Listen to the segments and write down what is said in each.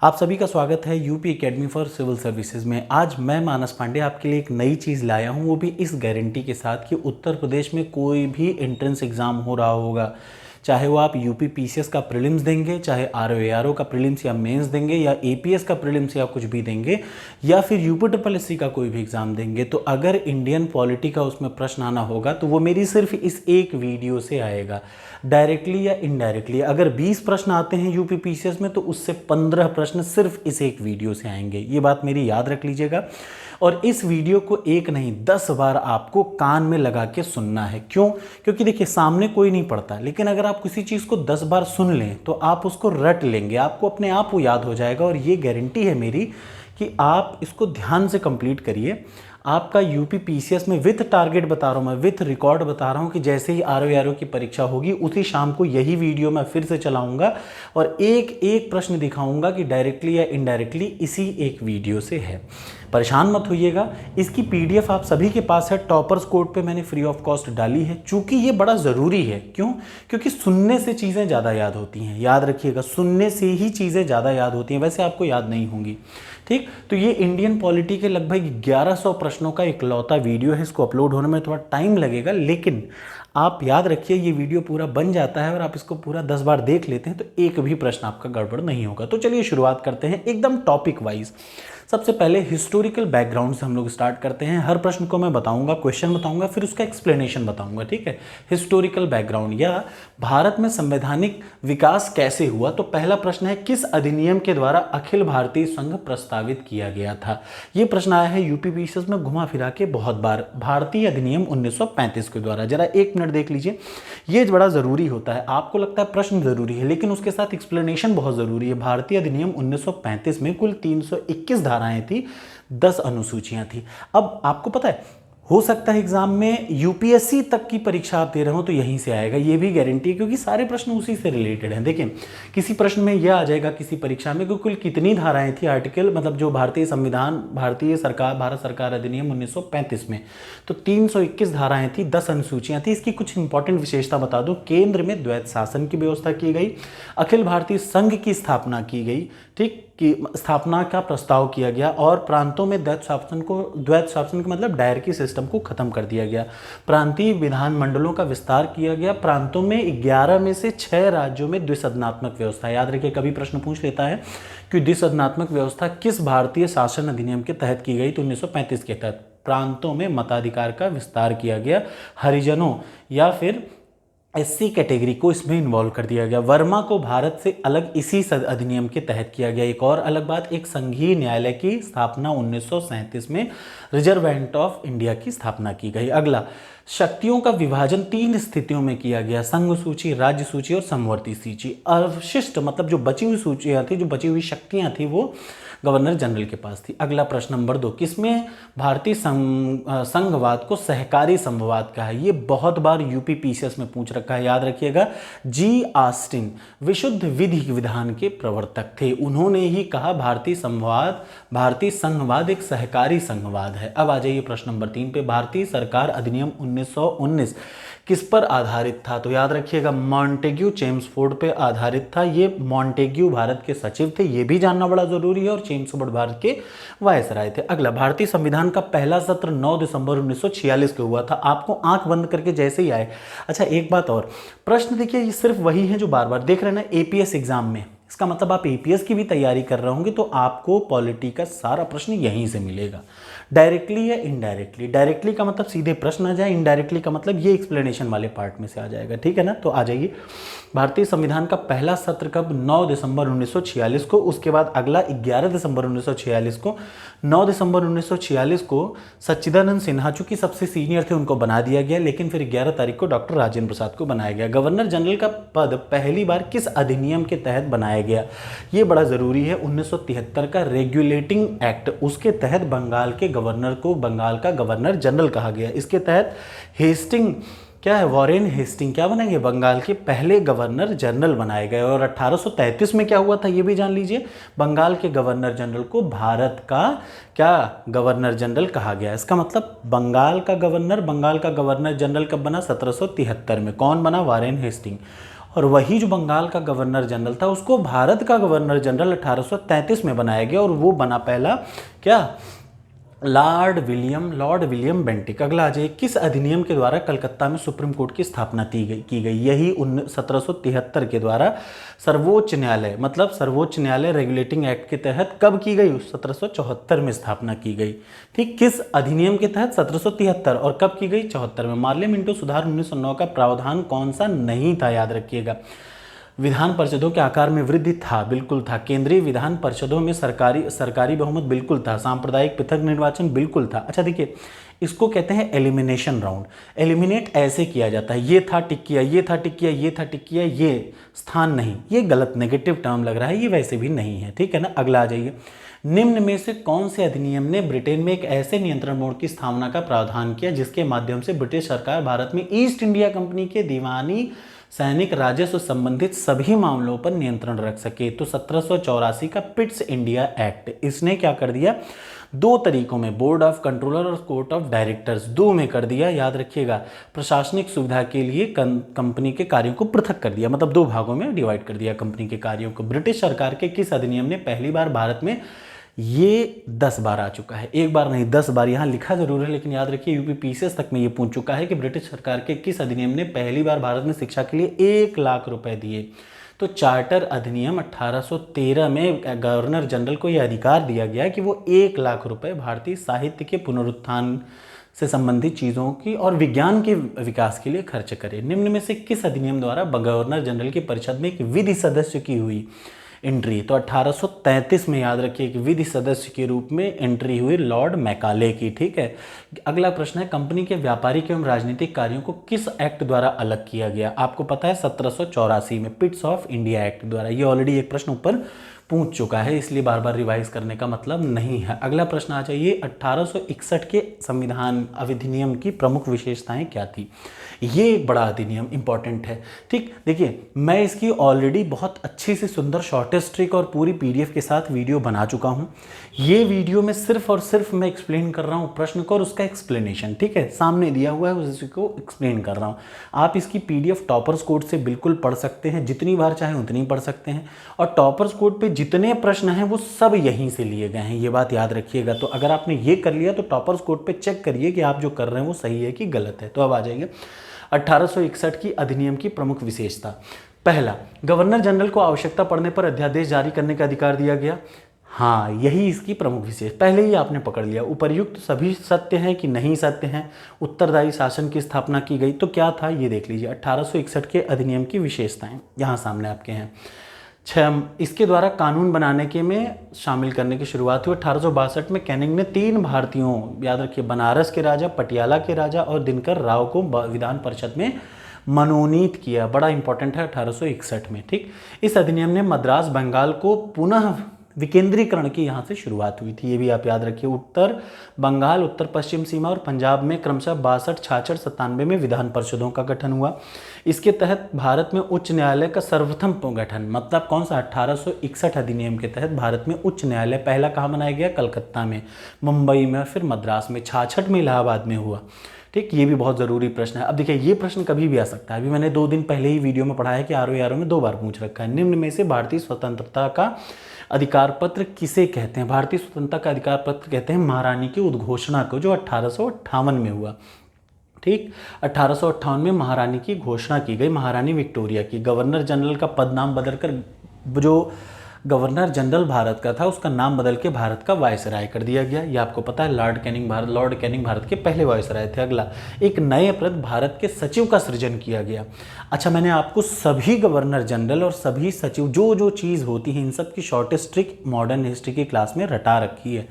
आप सभी का स्वागत है UP academy for civil services में। आज मैं मानस पांडे आपके लिए एक नई चीज़ लाया हूं, वो भी इस गारंटी के साथ कि उत्तर प्रदेश में कोई भी एंट्रेंस एग्ज़ाम हो रहा होगा, चाहे वो आप यूपी पीसीएस का प्रीलिम्स देंगे, चाहे आरओ का प्रीलिम्स या मेंस देंगे, या एपीएस का प्रीलिम्स या कुछ भी देंगे, या फिर यूपी ट्रिपल एससी का कोई भी एग्ज़ाम देंगे, तो अगर इंडियन पॉलिटी का उसमें प्रश्न आना होगा तो वो मेरी सिर्फ इस एक वीडियो से आएगा, डायरेक्टली या इनडायरेक्टली। अगर 20 प्रश्न आते हैं यूपी पीसीएस में तो उससे 15 प्रश्न सिर्फ इस एक वीडियो से आएंगे। ये बात मेरी याद रख लीजिएगा। और इस वीडियो को एक नहीं 10 बार आपको कान में लगा के सुनना है। क्यों? क्योंकि देखिए, सामने कोई नहीं पढ़ता, लेकिन अगर आप किसी चीज़ को 10 बार सुन लें तो आप उसको रट लेंगे, आपको अपने आप वो याद हो जाएगा। और ये गारंटी है मेरी कि आप इसको ध्यान से कंप्लीट करिए। आपका यूपी पीसीएस में विथ टारगेट बता रहा हूँ, मैं विथ रिकॉर्ड बता रहा हूँ कि जैसे ही आरओ की परीक्षा होगी उसी शाम को यही वीडियो मैं फिर से चलाऊंगा और एक एक प्रश्न दिखाऊंगा कि डायरेक्टली या इनडायरेक्टली इसी एक वीडियो से है। परेशान मत होइएगा। इसकी पीडीएफ आप सभी के पास है, टॉपर्स कोड पे मैंने फ्री ऑफ कॉस्ट डाली है। चूंकि ये बड़ा ज़रूरी है। क्यों? क्योंकि सुनने से चीज़ें ज़्यादा याद होती हैं। याद रखिएगा, सुनने से ही चीज़ें ज़्यादा याद होती हैं, वैसे आपको याद नहीं होंगी। ठीक, तो ये इंडियन पॉलिटी के लगभग 1100 प्रश्नों का इकलौता वीडियो है। इसको अपलोड होने में थोड़ा टाइम लगेगा, लेकिन आप याद रखिए ये वीडियो पूरा बन जाता है और आप इसको पूरा 10 बार देख लेते हैं तो एक भी प्रश्न आपका गड़बड़ नहीं होगा। तो चलिए शुरुआत करते हैं एकदम टॉपिक वाइज। सबसे पहले हिस्टोरिकल बैकग्राउंड से हम लोग स्टार्ट करते हैं। हर प्रश्न को मैं बताऊंगा, क्वेश्चन बताऊंगा, फिर उसका एक्सप्लेनेशन बताऊंगा। ठीक है, हिस्टोरिकल बैकग्राउंड या भारत में संवैधानिक विकास कैसे हुआ। तो पहला प्रश्न है, किस अधिनियम के द्वारा अखिल भारतीय संघ प्रस्तावित किया गया था। यह प्रश्न आया है यूपी पीसीएस में घुमा फिरा के बहुत बार। भारतीय अधिनियम 1935 के द्वारा। जरा एक मिनट देख लीजिए, ये बड़ा जरूरी होता है। आपको लगता है प्रश्न जरूरी है, लेकिन उसके साथ एक्सप्लेनेशन बहुत जरूरी है। भारतीय अधिनियम 1935 में कुल 321 धाराएं थी, 10 अनुसूचियां थी। अब आपको पता है, हो सकता है एग्जाम में यूपीएससी तक की परीक्षा आप दे रहे हो तो यहीं से आएगा, ये भी गारंटी है, क्योंकि सारे प्रश्न उसी से रिलेटेड हैं। देखिए, किसी प्रश्न में यह आ जाएगा किसी परीक्षा में कि कुल कितनी धाराएं थी आर्टिकल, मतलब जो भारतीय संविधान, भारत सरकार अधिनियम 1935 में, तो 321 धाराएं थी, 10 अनुसूचियां थी। इसकी कुछ इंपॉर्टेंट विशेषता बता दूं। केंद्र में द्वैत शासन की व्यवस्था की गई, अखिल भारतीय संघ की स्थापना की गई, ठीक, की स्थापना का प्रस्ताव किया गया, और प्रांतों में द्वैत शासन का मतलब डायरकी सिस्टम को खत्म कर दिया गया। प्रांतीय विधानमंडलों का विस्तार किया गया। प्रांतों में 11 में से 6 राज्यों में द्विसदनात्मक व्यवस्था। याद रखिए, कभी प्रश्न पूछ लेता है कि द्विसदनात्मक व्यवस्था किस भारतीय शासन अधिनियम के तहत की गई, तो 1935 के तहत। प्रांतों में मताधिकार का विस्तार किया गया, हरिजनों या फिर एससी कैटेगरी को इसमें इन्वॉल्व कर दिया गया। वर्मा को भारत से अलग इसी अधिनियम के तहत किया गया। एक और अलग बात, एक संघीय न्यायालय की स्थापना 1937 में, रिजर्व बैंक ऑफ इंडिया की स्थापना की गई। अगला, शक्तियों का विभाजन 3 स्थितियों में किया गया, संघ सूची, राज्य सूची और समवर्ती सूची। अवशिष्ट मतलब जो बची हुई सूचियां थी, जो बची हुई शक्तियां थी, वो गवर्नर जनरल के पास थी। अगला प्रश्न नंबर 2, किसमें भारतीय संघवाद को सहकारी संघवाद कहा है। ये बहुत बार यूपी पीसीएस में पूछ रखा है, याद रखिएगा। जी ऑस्टिन विशुद्ध विधि विधान के प्रवर्तक थे। उन्होंने ही कहा भारतीय संघवाद एक सहकारी संघवाद है। अब आ जाइए प्रश्न नंबर 3 पे, भारतीय सरकार अधिनियम 1919 किस पर आधारित था। तो याद रखिएगा, मॉन्टेग्यू चेम्सफोर्ड पे आधारित था। ये मॉन्टेग्यू भारत के सचिव थे, ये भी जानना बड़ा जरूरी है, और चेम्सफोर्ड भारत के वायसराय थे। अगला, भारतीय संविधान का पहला सत्र 9 दिसंबर 1946 को हुआ था। आपको आंख बंद करके जैसे ही आए। अच्छा, एक बात और, प्रश्न देखिए, ये सिर्फ वही है जो बार बार देख रहे हैं ना एपीएस एग्जाम में। इसका मतलब आप एपीएस की भी तैयारी कर रहे होंगे तो आपको पॉलिटी का सारा प्रश्न यहीं से मिलेगा, डायरेक्टली या इनडायरेक्टली। डायरेक्टली का मतलब सीधे प्रश्न आ जाए, इनडायरेक्टली का मतलब ये एक्सप्लेनेशन वाले पार्ट में से आ जाएगा। ठीक है ना, तो आ जाइए। भारतीय संविधान का पहला सत्र कब? 9 दिसंबर 1946 को। उसके बाद अगला 11 दिसंबर 1946 को। 9 दिसंबर 1946 को सच्चिदानंद सिन्हा, चूंकि सबसे सीनियर थे, उनको बना दिया गया, लेकिन फिर 11 तारीख को डॉक्टर राजेंद्र प्रसाद को बनाया गया। गवर्नर जनरल का पद पहली बार किस अधिनियम के तहत बनाया गया? ये बड़ा जरूरी है, 1973 का रेगुलेटिंग एक्ट, उसके तहत बंगाल के गवर्नर को बंगाल का गवर्नर जनरल कहा गया। इसके तहत हेस्टिंग क्या है, वॉरेन हेस्टिंग क्या बनेंगे, बंगाल के पहले गवर्नर जनरल बनाए गए। और 1833 में क्या हुआ था ये भी जान लीजिए, बंगाल के गवर्नर जनरल को भारत का क्या गवर्नर जनरल कहा गया। इसका मतलब बंगाल का गवर्नर जनरल कब बना? 1773 में। कौन बना? Warren Hastings. और वही जो बंगाल का गवर्नर जनरल था उसको भारत का गवर्नर जनरल 1833 में बनाया गया, और वो बना पहला क्या, लॉर्ड विलियम बेंटिक। अगला आ जाइए, किस अधिनियम के द्वारा कलकत्ता में सुप्रीम कोर्ट की स्थापना की गई? यही 1773 के द्वारा सर्वोच्च न्यायालय, मतलब सर्वोच्च न्यायालय रेगुलेटिंग एक्ट के तहत कब की गई? 1774 में स्थापना की गई। ठीक, किस अधिनियम के तहत? 1773। और कब की गई? 74 में। मार्ले मिंटो सुधार 1909 का प्रावधान कौन सा नहीं था? याद रखिएगा। विधान परिषदों के आकार में वृद्धि था, बिल्कुल था। केंद्रीय विधान परिषदों में सरकारी बहुमत, बिल्कुल था। सांप्रदायिक पृथक निर्वाचन, बिल्कुल था। अच्छा देखिए, इसको कहते हैं एलिमिनेशन राउंड। एलिमिनेट ऐसे किया जाता है, ये था टिक किया, ये था टिक किया, ये था टिक किया, ये स्थान नहीं। ये गलत नेगेटिव टर्म लग रहा है, ये वैसे भी नहीं है, ठीक है ना। अगला आ जाइए, निम्न में से कौन से अधिनियम ने ब्रिटेन में एक ऐसे नियंत्रण बोर्ड की स्थापना का प्रावधान किया जिसके माध्यम से ब्रिटिश सरकार भारत में ईस्ट इंडिया कंपनी के दीवानी, सैनिक, राजस्व संबंधित सभी मामलों पर नियंत्रण रख सके? तो 1784 का पिट्स इंडिया एक्ट। इसने क्या कर दिया? दो तरीकों में, बोर्ड ऑफ कंट्रोलर और कोर्ट ऑफ डायरेक्टर्स, दो में कर दिया। याद रखिएगा, प्रशासनिक सुविधा के लिए कंपनी के कार्यों को पृथक कर दिया, मतलब दो भागों में डिवाइड कर दिया कंपनी के कार्यों को। ब्रिटिश सरकार के किस अधिनियम ने पहली बार भारत में, ये 10 बार आ चुका है, एक बार नहीं 10 बार, यहाँ लिखा जरूर है लेकिन याद रखिए यूपी पीसीएस तक में ये पूछ चुका है कि ब्रिटिश सरकार के किस अधिनियम ने पहली बार भारत में शिक्षा के लिए 1 लाख रुपए दिए? तो चार्टर अधिनियम 1813 में गवर्नर जनरल को यह अधिकार दिया गया कि वो 1 लाख रुपए भारतीय साहित्य के पुनरुत्थान से संबंधित चीज़ों की और विज्ञान के विकास के लिए खर्च करे। निम्न में से किस अधिनियम द्वारा गवर्नर जनरल की परिषद में एक विधि सदस्य की हुई एंट्री? तो 1833 में, याद रखिए, कि विधि सदस्य के रूप में एंट्री हुई लॉर्ड मैकाले की। ठीक है, अगला प्रश्न है, कंपनी के व्यापारिक एवं राजनीतिक कार्यों को किस एक्ट द्वारा अलग किया गया? आपको पता है 1784 में, पिट्स ऑफ इंडिया एक्ट द्वारा। ये ऑलरेडी एक प्रश्न ऊपर पूछ चुका है, इसलिए बार बार रिवाइज करने का मतलब नहीं है। अगला प्रश्न आ जाइए, 1861 के संविधान अधिनियम की प्रमुख विशेषताएं क्या थी? ये एक बड़ा अधिनियम इंपॉर्टेंट है। ठीक, देखिए, मैं इसकी ऑलरेडी बहुत अच्छी सी सुंदर शॉर्टेस्ट ट्रिक और पूरी पीडीएफ के साथ वीडियो बना चुका हूँ। ये वीडियो में सिर्फ और सिर्फ मैं एक्सप्लेन कर रहा हूँ प्रश्न को और उसका एक्सप्लेनेशन। ठीक है, सामने दिया हुआ है उसी को एक्सप्लेन कर रहा हूँ। आप इसकी पीडीएफ टॉपर्स कोड से बिल्कुल पढ़ सकते हैं, जितनी बार चाहे उतनी पढ़ सकते हैं। और टॉपर्स कोड पे जितने प्रश्न हैं वो सब यहीं से लिए गए हैं, ये बात याद रखिएगा। तो अगर आपने ये कर लिया तो टॉपर्स कोड पे चेक करिए कि आप जो कर रहे हैं वो सही है कि गलत है। तो अब आ जाइए 1861 की अधिनियम की प्रमुख विशेषता। पहला, गवर्नर जनरल को आवश्यकता पड़ने पर अध्यादेश जारी करने का अधिकार दिया गया। हाँ, यही इसकी प्रमुख विशेष, पहले ही आपने पकड़ लिया। उपर्युक्त सभी सत्य हैं कि नहीं सत्य हैं? उत्तरदायी शासन की स्थापना की गई। तो क्या था ये देख लीजिए, 1861 के अधिनियम की विशेषताएं यहाँ सामने आपके हैं। 6, इसके द्वारा कानून बनाने के में शामिल करने की शुरुआत हुई 1862 में। कैनिंग ने 3 भारतीयों, याद रखिए, बनारस के राजा, पटियाला के राजा और दिनकर राव को विधान परिषद में मनोनीत किया। बड़ा इंपॉर्टेंट है 1861 में। ठीक, इस अधिनियम ने मद्रास, बंगाल को पुनः विकेंद्रीकरण की यहाँ से शुरुआत हुई थी, ये भी आप याद रखिए। उत्तर बंगाल, उत्तर पश्चिम सीमा और पंजाब में क्रमशः 62, 66, 97 में विधान परिषदों का गठन हुआ। इसके तहत भारत में उच्च न्यायालय का सर्वप्रथम गठन, मतलब कौन सा? 1861 अधिनियम के तहत भारत में उच्च न्यायालय पहला कहाँ बनाया गया? कलकत्ता में, मुंबई में और फिर मद्रास में। 66 में इलाहाबाद में हुआ। ठीक, ये भी बहुत ज़रूरी प्रश्न है। अब देखिए, ये प्रश्न कभी भी आ सकता है। अभी मैंने 2 दिन पहले ही वीडियो में पढ़ा है कि आरओ में 2 बार पूछ रखा है। निम्न में से भारतीय स्वतंत्रता का अधिकार पत्र किसे कहते हैं? भारतीय स्वतंत्रता का अधिकार पत्र कहते हैं महारानी की उद्घोषणा को, जो 1858 में हुआ। ठीक, 1858 में महारानी की घोषणा की गई, महारानी विक्टोरिया की। गवर्नर जनरल का पद नाम बदलकर, जो गवर्नर जनरल भारत का था उसका नाम बदल के भारत का वायसराय कर दिया गया। ये आपको पता है, लॉर्ड कैनिंग भारत के पहले वायसराय थे। अगला, एक नए पद भारत के सचिव का सृजन किया गया। अच्छा, मैंने आपको सभी गवर्नर जनरल और सभी सचिव जो जो चीज़ होती है इन सब की शॉर्टेस्ट ट्रिक मॉडर्न हिस्ट्री की क्लास में रटा रखी है।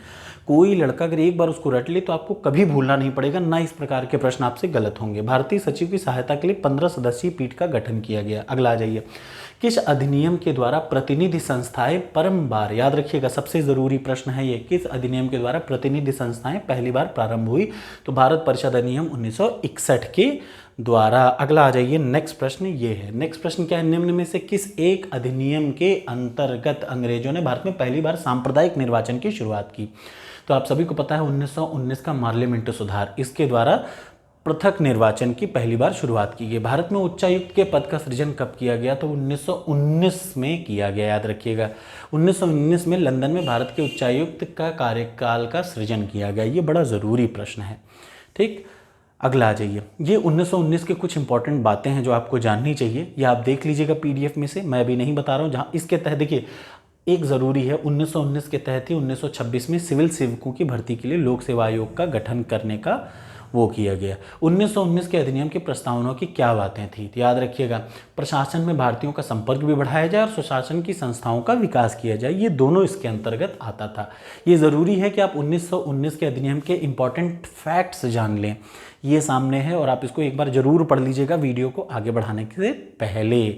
कोई लड़का अगर एक बार उसको रट ले तो आपको कभी भूलना नहीं पड़ेगा, ना इस प्रकार के प्रश्न आपसे गलत होंगे। भारतीय सचिव की सहायता के लिए 15 सदस्यीय पीठ का गठन किया गया। अगला आ जाइए, किस अधिनियम के द्वारा प्रतिनिधि संस्थाएं परम बार, याद रखिएगा सबसे जरूरी प्रश्न है ये, किस अधिनियम के द्वारा प्रतिनिधि संस्थाएं पहली बार प्रारंभ हुई? तो भारत परिषद अधिनियम 1961 के द्वारा। अगला आ जाइए, नेक्स्ट प्रश्न ये है। नेक्स्ट प्रश्न क्या है? निम्न में से किस एक अधिनियम के अंतर्गत अंग्रेजों ने भारत में पहली बार सांप्रदायिक निर्वाचन की शुरुआत की? तो आप सभी को पता है 1919 का मार्लियामेंटो सुधार, इसके द्वारा पृथक निर्वाचन की पहली बार शुरुआत की गई। भारत में उच्चायुक्त के पद का सृजन कब किया गया? तो 1919 में किया गया, याद रखिएगा। 1919 में लंदन में भारत के उच्चायुक्त का कार्यकाल का सृजन किया गया। ये बड़ा ज़रूरी प्रश्न है। ठीक, अगला आ जाइए। ये 1919 के कुछ इंपॉर्टेंट बातें हैं जो आपको जाननी चाहिए, ये आप देख लीजिएगा पीडीएफ में से, मैं अभी नहीं बता रहा हूँ। जहाँ इसके तहत देखिए एक ज़रूरी है, 1919 के तहत ही 1926 में सिविल सेवकों की भर्ती के लिए लोक सेवा आयोग का गठन करने का वो किया गया। 1919 के अधिनियम की प्रस्तावनाओं की क्या बातें थी? तो याद रखिएगा, प्रशासन में भारतीयों का संपर्क भी बढ़ाया जाए और सुशासन की संस्थाओं का विकास किया जाए, ये दोनों इसके अंतर्गत आता था। ये ज़रूरी है कि आप 1919 के अधिनियम के इंपॉर्टेंट फैक्ट्स जान लें, ये सामने है और आप इसको एक बार ज़रूर पढ़ लीजिएगा वीडियो को आगे बढ़ाने से पहले।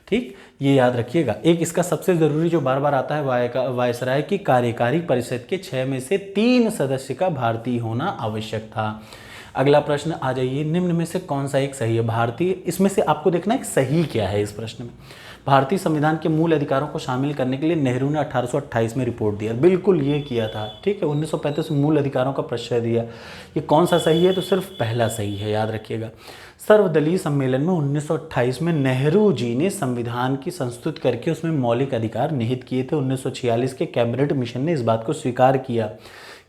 ठीक, ये याद रखिएगा। एक इसका सबसे ज़रूरी जो बार बार आता है, वायसराय की कार्यकारी परिषद के 6 में से 3 सदस्य का भारतीय होना आवश्यक था। अगला प्रश्न आ जाइए, निम्न में से कौन सा एक सही है? भारतीय, इसमें से आपको देखना है सही क्या है इस प्रश्न में। भारतीय संविधान के मूल अधिकारों को शामिल करने के लिए नेहरू ने 1828 में रिपोर्ट दिया, बिल्कुल ये किया था। ठीक है, 1935 में मूल अधिकारों का परिचय दिया। ये कौन सा सही है? तो सिर्फ पहला सही है, याद रखिएगा। सर्वदलीय सम्मेलन में 1928 में नेहरू जी ने संविधान की संस्तुत करके उसमें मौलिक अधिकार निहित किए थे। 1946 के कैबिनेट मिशन ने इस बात को स्वीकार किया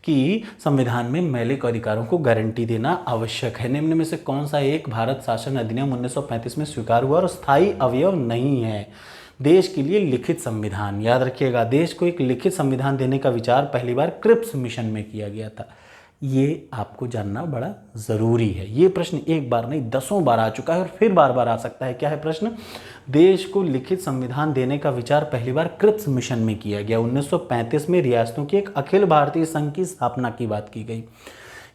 कि संविधान में मौलिक अधिकारों को गारंटी देना आवश्यक है। निम्न में से कौन सा एक भारत शासन अधिनियम 1935 में स्वीकार हुआ और स्थायी अवयव नहीं है? देश के लिए लिखित संविधान, याद रखिएगा, देश को एक लिखित संविधान देने का विचार पहली बार क्रिप्स मिशन में किया गया था। ये आपको जानना बड़ा ज़रूरी है। ये प्रश्न एक बार नहीं 10 बार आ चुका है और फिर बार बार आ सकता है। क्या है प्रश्न? देश को लिखित संविधान देने का विचार पहली बार क्रिप्स मिशन में किया गया। 1935 में रियासतों की एक अखिल भारतीय संघ की स्थापना की बात की गई।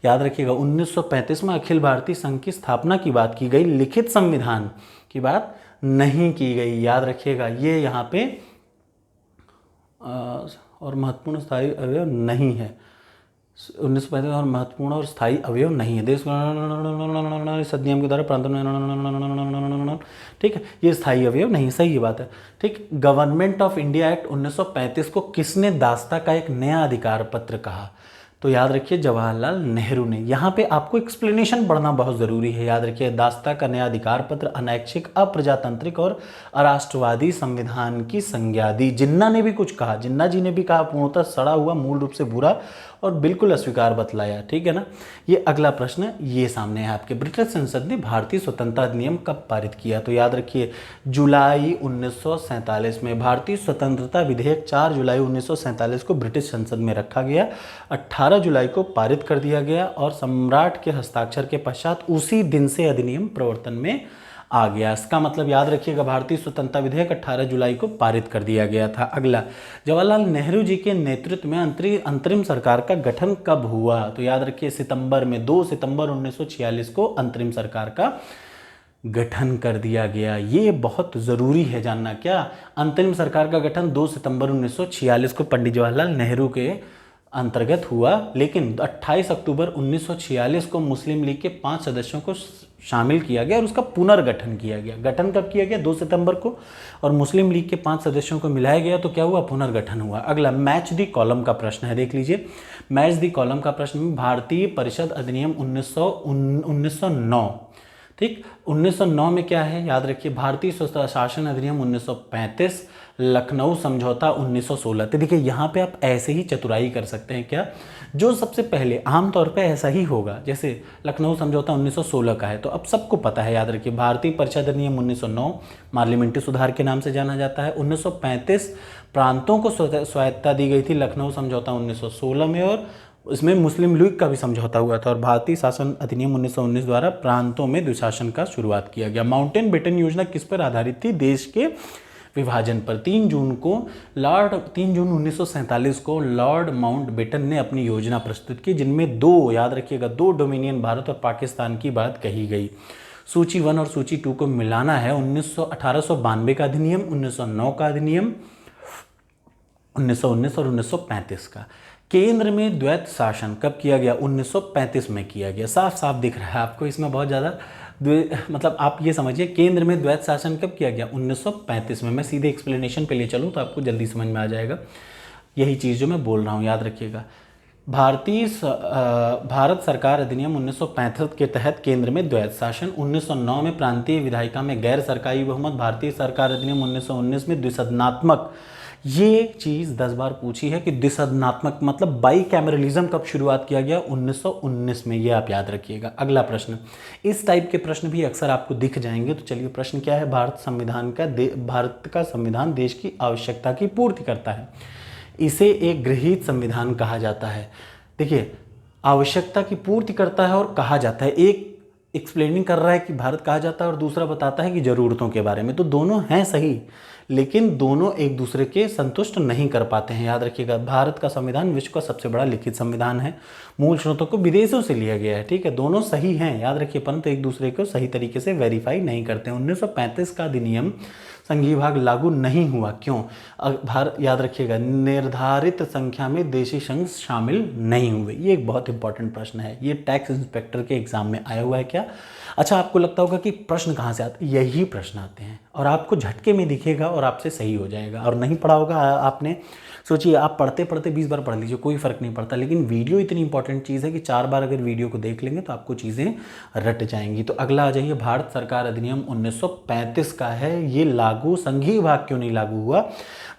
याद रखिएगा, 1935 में अखिल भारतीय संघ की स्थापना की बात की गई, लिखित संविधान की बात नहीं की गई। याद रखिएगा, ये यहाँ पे और महत्वपूर्ण स्थायी अवयव नहीं है। 1935 और महत्वपूर्ण और स्थायी अवयव नहीं है। देश इस अधिनियम के द्वारा प्रांतों, ठीक है, ये स्थायी अवयव नहीं, सही बात है। ठीक, गवर्नमेंट ऑफ इंडिया एक्ट 1935 को किसने दास्ता का एक नया अधिकार पत्र कहा? तो याद रखिए जवाहरलाल नेहरू ने। यहाँ पे आपको एक्सप्लेनेशन पढ़ना बहुत ज़रूरी है। याद रखिए, दास्ता का नया अधिकार पत्र अनैच्छिक, अप्रजातांत्रिक और अराष्ट्रवादी संविधान की संज्ञा दी। जिन्ना ने भी कुछ कहा, जिन्ना जी ने भी कहा पूर्णतः सड़ा हुआ, मूल रूप से बुरा और बिल्कुल अस्वीकार बतलाया। ठीक है ना। ये अगला प्रश्न ये सामने है आपके, ब्रिटिश संसद ने भारतीय स्वतंत्रता अधिनियम कब पारित किया? तो याद रखिए जुलाई 1947 में। भारतीय स्वतंत्रता विधेयक 4 जुलाई 1947 को ब्रिटिश संसद में रखा गया, 18 जुलाई को पारित कर दिया गया और सम्राट के हस्ताक्षर के पश्चात उसी दिन से अधिनियम प्रवर्तन में आ गया। इसका मतलब याद रखिएगा, भारतीय स्वतंत्रता विधेयक 18 जुलाई को पारित कर दिया गया था। अगला, जवाहरलाल नेहरू जी के नेतृत्व में अंतरिम सरकार का गठन कब हुआ? तो याद रखिए सितंबर में, 2 सितंबर 1946 को अंतरिम सरकार का गठन कर दिया गया। ये बहुत ज़रूरी है जानना। क्या? अंतरिम सरकार का गठन 2 सितंबर 1946 को पंडित जवाहरलाल नेहरू के अंतर्गत हुआ, लेकिन 28 अक्टूबर 1946 को मुस्लिम लीग के 5 सदस्यों को शामिल किया गया और उसका पुनर्गठन किया गया। गठन कब किया गया? 2 सितंबर को, और मुस्लिम लीग के 5 सदस्यों को मिलाया गया तो क्या हुआ? पुनर्गठन हुआ। अगला, मैच दी कॉलम का प्रश्न है, देख लीजिए। मैच दी कॉलम का प्रश्न में भारतीय परिषद अधिनियम 1909, ठीक, 1909 में क्या है? याद रखिए, भारतीय शासन अधिनियम 1935, लखनऊ समझौता 1916। तो देखिए यहाँ पे आप ऐसे ही चतुराई कर सकते हैं। क्या? जो सबसे पहले आमतौर पे ऐसा ही होगा, जैसे लखनऊ समझौता 1916 का है तो अब सबको पता है। याद रखिए, भारतीय परिषद अधिनियम 1909 पार्लियामेंट्री सुधार के नाम से जाना जाता है। 1935 प्रांतों को स्वायत्तता दी गई थी, लखनऊ समझौता 1916 में, और इसमें मुस्लिम लीग का भी समझौता हुआ था। और भारतीय शासन अधिनियम 1919 द्वारा प्रांतों में द्विशासन का शुरुआत किया गया। माउंटेन बेटन योजना किस पर आधारित थी? देश के विभाजन पर। 3 जून 1947 को लॉर्ड माउंट बेटन ने अपनी योजना प्रस्तुत की, जिनमें 2, याद रखिएगा, 2 डोमिनियन भारत और पाकिस्तान की बात कही गई। सूची 1 और सूची 2 को मिलाना है। 1892 का अधिनियम, 1909 का अधिनियम, 1919 और 1935 का। केंद्र में द्वैत शासन कब किया गया? 1935 में किया गया। साफ साफ दिख रहा है आपको, इसमें बहुत ज़्यादा मतलब आप ये समझिए, केंद्र में द्वैत शासन कब किया गया? 1935 में। मैं सीधे एक्सप्लेनेशन पे ले चलूँ तो आपको जल्दी समझ में आ जाएगा यही चीज़ जो मैं बोल रहा हूँ। याद रखिएगा, भारत सरकार अधिनियम 1965 के तहत केंद्र में द्वैध शासन, 1909 में प्रांतीय विधायिका में गैर सरकारी बहुमत, भारतीय सरकार अधिनियम 1919 में द्विसदनात्मक। ये चीज़ 10 बार पूछी है कि द्विसदनात्मक मतलब बाई कैमरलिज्म कब शुरुआत किया गया, 1919 में। ये आप याद रखिएगा। अगला प्रश्न, इस टाइप के प्रश्न भी अक्सर आपको दिख जाएंगे। तो चलिए प्रश्न क्या है, भारत का संविधान देश की आवश्यकता की पूर्ति करता है। इसे एक गृहीत संविधान कहा जाता है। देखिए, आवश्यकता की पूर्ति करता है और कहा जाता है, एक एक्सप्लेनिंग कर रहा है कि भारत कहा जाता है और दूसरा बताता है कि ज़रूरतों के बारे में। तो दोनों हैं सही, लेकिन दोनों एक दूसरे के संतुष्ट नहीं कर पाते हैं। याद रखिएगा, भारत का संविधान विश्व का सबसे बड़ा लिखित संविधान है, मूल स्रोतों को विदेशों से लिया गया है, ठीक है। दोनों सही हैं, याद रखिए, परंतु एक दूसरे को सही तरीके से वेरीफाई नहीं करते हैं। 1935 का अधिनियम संघीय भाग लागू नहीं हुआ, क्यों? याद रखिएगा, निर्धारित संख्या में देशी संघ शामिल नहीं हुए। ये एक बहुत इंपॉर्टेंट प्रश्न है, ये टैक्स इंस्पेक्टर के एग्जाम में आया हुआ है क्या? अच्छा, आपको लगता होगा कि प्रश्न कहाँ से आते हैं? यही प्रश्न आते हैं और आपको झटके में दिखेगा और आपसे सही हो जाएगा। और नहीं पढ़ा होगा आपने, सोचिए, आप पढ़ते पढ़ते 20 बार पढ़ लीजिए, कोई फ़र्क नहीं पड़ता। लेकिन वीडियो इतनी इंपॉर्टेंट चीज़ है कि 4 बार अगर वीडियो को देख लेंगे तो आपको चीज़ें रट जाएंगी। तो अगला आ जाइए, भारत सरकार अधिनियम 1935 का है, ये लागू संघीय भाग क्यों नहीं लागू हुआ?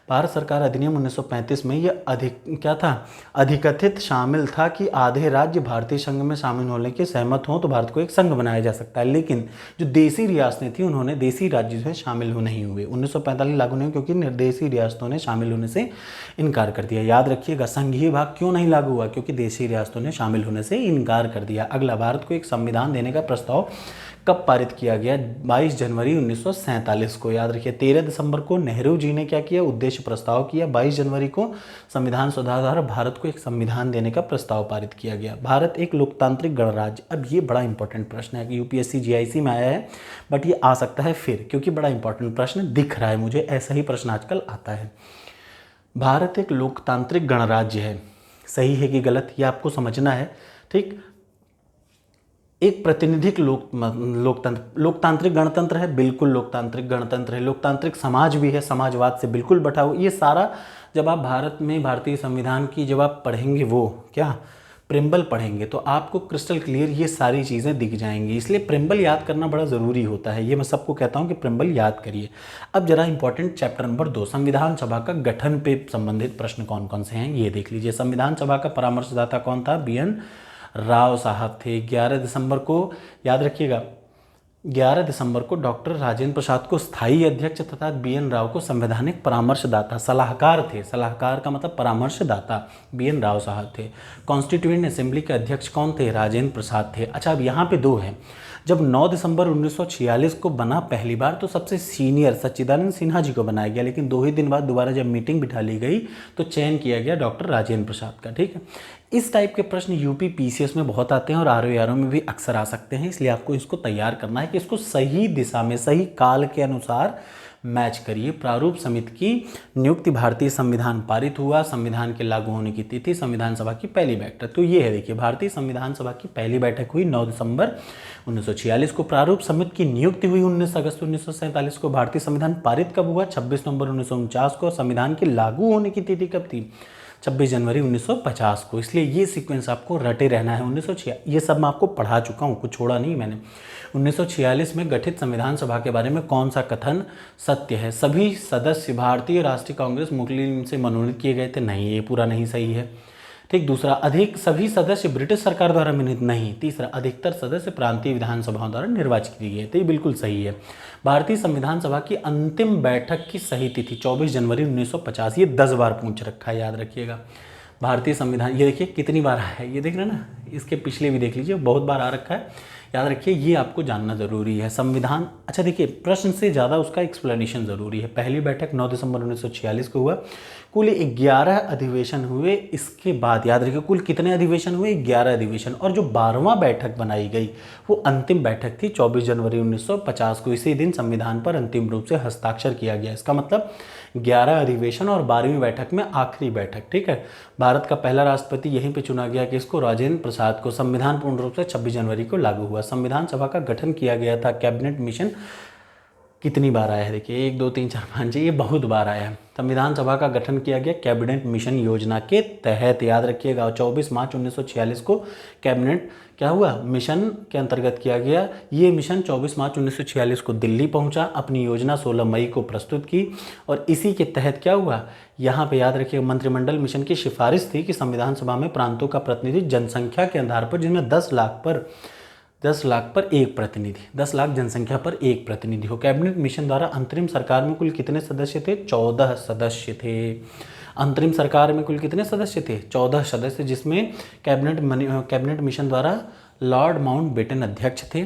भारत सरकार अधिनियम 1935 में ये अधिकथित शामिल था कि आधे राज्य भारतीय संघ में शामिल होने के सहमत हों तो भारत को एक संघ बनाया जा सकता है। लेकिन जो देसी रियासतें थी, उन्होंने देसी राज्य में शामिल नहीं हुए। 1945 लागू नहीं, क्योंकि निर्देशी रियासतों ने शामिल होने से इनकार कर दिया। याद रखिएगा, संघीय भाग क्यों नहीं लागू हुआ? क्योंकि देशी रियासतों ने शामिल होने से इनकार कर दिया। अगला, भारत को एक संविधान देने का प्रस्ताव कब पारित किया गया? 22 जनवरी 1947 को। याद रखिए, 13 दिसंबर को नेहरू जी ने क्या किया? उद्देश्य प्रस्ताव किया। 22 जनवरी को संविधान सुधार द्वारा भारत को एक संविधान देने का प्रस्ताव पारित किया गया। भारत एक लोकतांत्रिक गणराज्य। अब ये बड़ा इंपॉर्टेंट प्रश्न है कि यूपीएससी जीआईसी में आया है, बट ये आ सकता है फिर, क्योंकि बड़ा इंपॉर्टेंट प्रश्न दिख रहा है मुझे, ऐसा ही प्रश्न आजकल आता है। भारत एक लोकतांत्रिक गणराज्य है, सही है कि गलत, ये आपको समझना है, ठीक। एक प्रातिनिधिक लोकतांत्रिक गणतंत्र है, बिल्कुल लोकतांत्रिक गणतंत्र है। लोकतांत्रिक समाज भी है, समाजवाद से बिल्कुल बटा हुआ। ये सारा जब आप भारत में भारतीय संविधान की जब आप पढ़ेंगे, वो क्या प्रेम्बल पढ़ेंगे, तो आपको क्रिस्टल क्लियर ये सारी चीज़ें दिख जाएंगी। इसलिए प्रेम्बल याद करना बड़ा ज़रूरी होता है, ये मैं सबको कहता हूँ कि प्रेम्बल याद करिए। अब जरा इंपॉर्टेंट चैप्टर नंबर 2, संविधान सभा का गठन पे संबंधित प्रश्न कौन कौन से हैं ये देख लीजिए। संविधान सभा का परामर्शदाता कौन था? BN राव साहब थे। 11 दिसंबर को, याद रखिएगा, 11 दिसंबर को डॉक्टर राजेंद्र प्रसाद को स्थायी अध्यक्ष तथा BN राव को संवैधानिक परामर्शदाता, सलाहकार थे। सलाहकार का मतलब परामर्शदाता BN राव साहब थे। कॉन्स्टिट्यूएंट असेंबली के अध्यक्ष कौन थे? राजेंद्र प्रसाद थे। अच्छा, अब यहाँ पे 2 हैं। जब 9 दिसंबर 1946 को बना पहली बार, तो सबसे सीनियर सच्चिदानंद सिन्हा जी को बनाया गया, लेकिन 2 ही दिन बाद दोबारा जब मीटिंग बिठा ली गई तो चयन किया गया डॉक्टर राजेंद्र प्रसाद का, ठीक है। इस टाइप के प्रश्न यूपी PCS में बहुत आते हैं और RO में भी अक्सर आ सकते हैं, इसलिए आपको इसको तैयार करना है कि इसको सही दिशा में, सही काल के अनुसार मैच करिए। प्रारूप समिति की नियुक्ति, भारतीय संविधान पारित हुआ, संविधान के लागू होने की तिथि, संविधान सभा की पहली बैठक। तो ये है, देखिए, भारतीय संविधान सभा की पहली बैठक हुई 9 दिसंबर 1946 को। प्रारूप समिति की नियुक्ति हुई 19 अगस्त 1947 को। भारतीय संविधान पारित कब हुआ? 26 नवंबर 1949 को। संविधान के लागू होने की तिथि कब थी? 26 जनवरी 1950 को। इसलिए ये सीक्वेंस आपको रटे रहना है। 1946, ये सब मैं आपको पढ़ा चुका हूँ, कुछ छोड़ा नहीं मैंने। 1946 में गठित संविधान सभा के बारे में कौन सा कथन सत्य है? सभी सदस्य भारतीय राष्ट्रीय कांग्रेस मुस्लिम से मनोनीत किए गए थे। नहीं, ये पूरा नहीं सही है, ठीक। दूसरा, सभी सदस्य ब्रिटिश सरकार द्वारा मनोनीत। नहीं। तीसरा, अधिकतर सदस्य प्रांतीय विधानसभाओं द्वारा निर्वाचित किए गए थे। ये बिल्कुल सही है। भारतीय संविधान सभा की अंतिम बैठक की सही तिथि 24 जनवरी 1950। ये 10 बार पूछ रखा है, याद रखिएगा। भारतीय संविधान, ये देखिए कितनी बार आया है, ये देख रहे हैं ना, इसके पिछले भी देख लीजिए, बहुत बार आ रखा है, याद रखिए, ये आपको जानना ज़रूरी है। संविधान, अच्छा देखिए, प्रश्न से ज़्यादा उसका एक्सप्लेनेशन ज़रूरी है। पहली बैठक 9 दिसंबर 1946 को हुआ। कुल 11 अधिवेशन हुए। इसके बाद याद रखिए, कुल कितने अधिवेशन हुए? 11 अधिवेशन। और जो 12वां बैठक बनाई गई वो अंतिम बैठक थी 24 जनवरी 1950 को। इसी दिन संविधान पर अंतिम रूप से हस्ताक्षर किया गया। इसका मतलब 11 अधिवेशन और 12वीं बैठक में आखिरी बैठक, ठीक है। भारत का पहला राष्ट्रपति यहीं पे चुना गया, कि इसको राजेंद्र प्रसाद को। संविधान पूर्ण रूप से 26 जनवरी को लागू हुआ। संविधान सभा का गठन किया गया था कैबिनेट मिशन कितनी बार आया है, देखिए 1 2 3 4 5 6, ये बहुत बार आया है। संविधान सभा का गठन किया गया कैबिनेट मिशन योजना के तहत, याद रखिएगा। 24 मार्च 1946 को कैबिनेट क्या हुआ, मिशन के अंतर्गत किया गया। ये मिशन 24 मार्च 1946 को दिल्ली पहुंचा, अपनी योजना 16 मई को प्रस्तुत की, और इसी के तहत क्या हुआ, यहाँ पे याद रखिएगा मंत्रिमंडल मिशन की सिफारिश थी कि संविधान सभा में प्रांतों का प्रतिनिधि जनसंख्या के आधार पर, जिनमें 10 लाख पर एक प्रतिनिधि, 10 लाख जनसंख्या पर एक प्रतिनिधि हो। कैबिनेट मिशन द्वारा अंतरिम सरकार में कुल कितने सदस्य थे, 14 सदस्य थे। अंतरिम सरकार में कुल कितने सदस्य थे, 14 सदस्य, जिसमें कैबिनेट मिशन द्वारा लॉर्ड माउंटबेटन अध्यक्ष थे,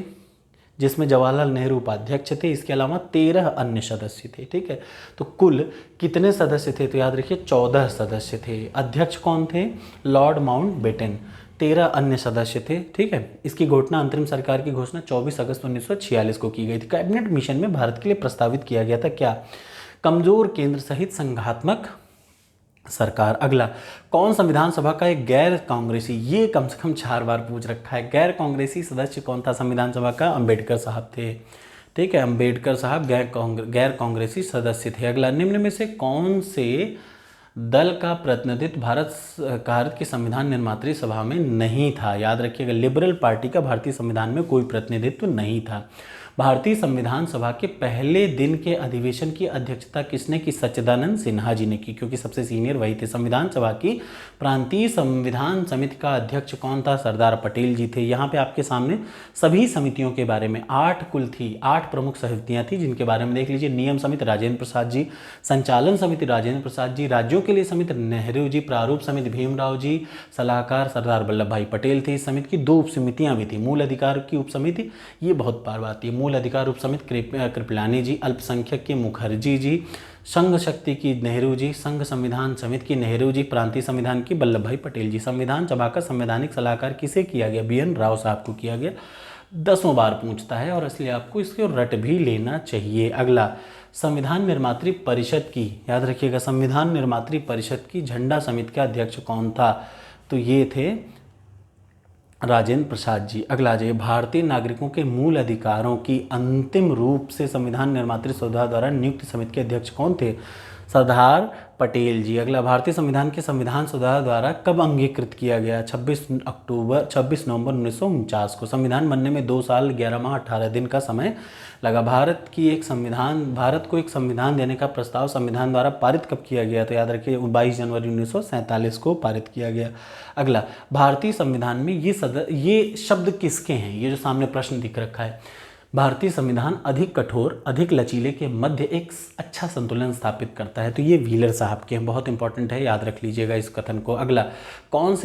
जिसमें जवाहरलाल नेहरू उपाध्यक्ष थे। इसके अलावा 13 अन्य सदस्य थे। ठीक है, तो कुल कितने सदस्य थे, तो याद रखिए 14 सदस्य थे। अध्यक्ष कौन थे, लॉर्ड माउंटबेटन। 13 अन्य सदस्य थे। ठीक है, इसकी घोषणा, अंतरिम सरकार की घोषणा 24 अगस्त 1946 को की गई थी। कैबिनेट मिशन में भारत के लिए प्रस्तावित किया गया था क्या, कमजोर केंद्र सहित संघात्मक सरकार। अगला, कौन संविधान सभा का एक गैर कांग्रेसी, ये कम से कम 4 बार पूछ रखा है, गैर कांग्रेसी सदस्य कौन था संविधान सभा का, अंबेडकर साहब थे। ठीक है, अंबेडकर साहब गैर कांग्रेसी सदस्य थे। अगला, निम्न में से कौन से दल का प्रतिनिधित्व भारत की संविधान निर्मात्री सभा में नहीं था, याद रखिएगा लिबरल पार्टी का भारतीय संविधान में कोई प्रतिनिधित्व नहीं था। भारतीय संविधान सभा के पहले दिन के अधिवेशन की अध्यक्षता किसने की, सच्चिदानंद सिन्हा जी ने की, क्योंकि सबसे सीनियर वही थे। संविधान सभा की प्रांतीय संविधान समिति का अध्यक्ष कौन था, सरदार पटेल जी थे। यहाँ पे आपके सामने सभी समितियों के बारे में 8 कुल थी, 8 प्रमुख समितियाँ थी, जिनके बारे में देख लीजिए। नियम समिति राजेंद्र प्रसाद जी, संचालन समिति राजेंद्र प्रसाद जी, राज्यों के लिए समिति नेहरू जी, प्रारूप समिति भीमराव जी, सलाहकार सरदार वल्लभ भाई पटेल थे। इस समिति की 2 उप समितियाँ भी थी, मूल अधिकार की उप समिति, ये बहुत बार आती है, मूल अधिकार उप समिति कृपलानी जी, अल्पसंख्यक की मुखर्जी जी, संघ शक्ति की नेहरू जी, संघ संविधान समिति की नेहरू जी, प्रांतीय संविधान की वल्लभ भाई पटेल जी। संविधान सभा का संवैधानिक सलाहकार किसे किया गया, BN राव साहब को किया गया। 10 बार पूछता है और इसलिए आपको इसको रट भी लेना चाहिए। अगला, संविधान निर्मात्री परिषद की, याद रखिएगा संविधान निर्मात्री परिषद की झंडा समिति का अध्यक्ष कौन था, तो ये थे राजेंद्र प्रसाद जी। अगला जाइए, भारतीय नागरिकों के मूल अधिकारों की अंतिम रूप से संविधान निर्मात्री सभा द्वारा नियुक्त समिति के अध्यक्ष कौन थे, सरदार पटेल जी। अगला, भारतीय संविधान के संविधान सभा द्वारा कब अंगीकृत किया गया, 26 नवंबर 1949 को। संविधान बनने में 2 साल 11 माह 18 दिन का समय लगा। भारत को एक संविधान देने का प्रस्ताव संविधान द्वारा पारित कब किया गया, तो याद रखिए 22 जनवरी 1947 को पारित किया गया। अगला, भारतीय संविधान में ये शब्द किसके हैं, ये जो सामने प्रश्न दिख रखा है, भारतीय संविधान अधिक कठोर, अधिक लचीले के मध्य एक अच्छा संतुलन स्थापित करता है, तो ये व्हीलर साहब के हैं, बहुत इंपॉर्टेंट है, याद रख लीजिएगा इस कथन को। अगला, कौन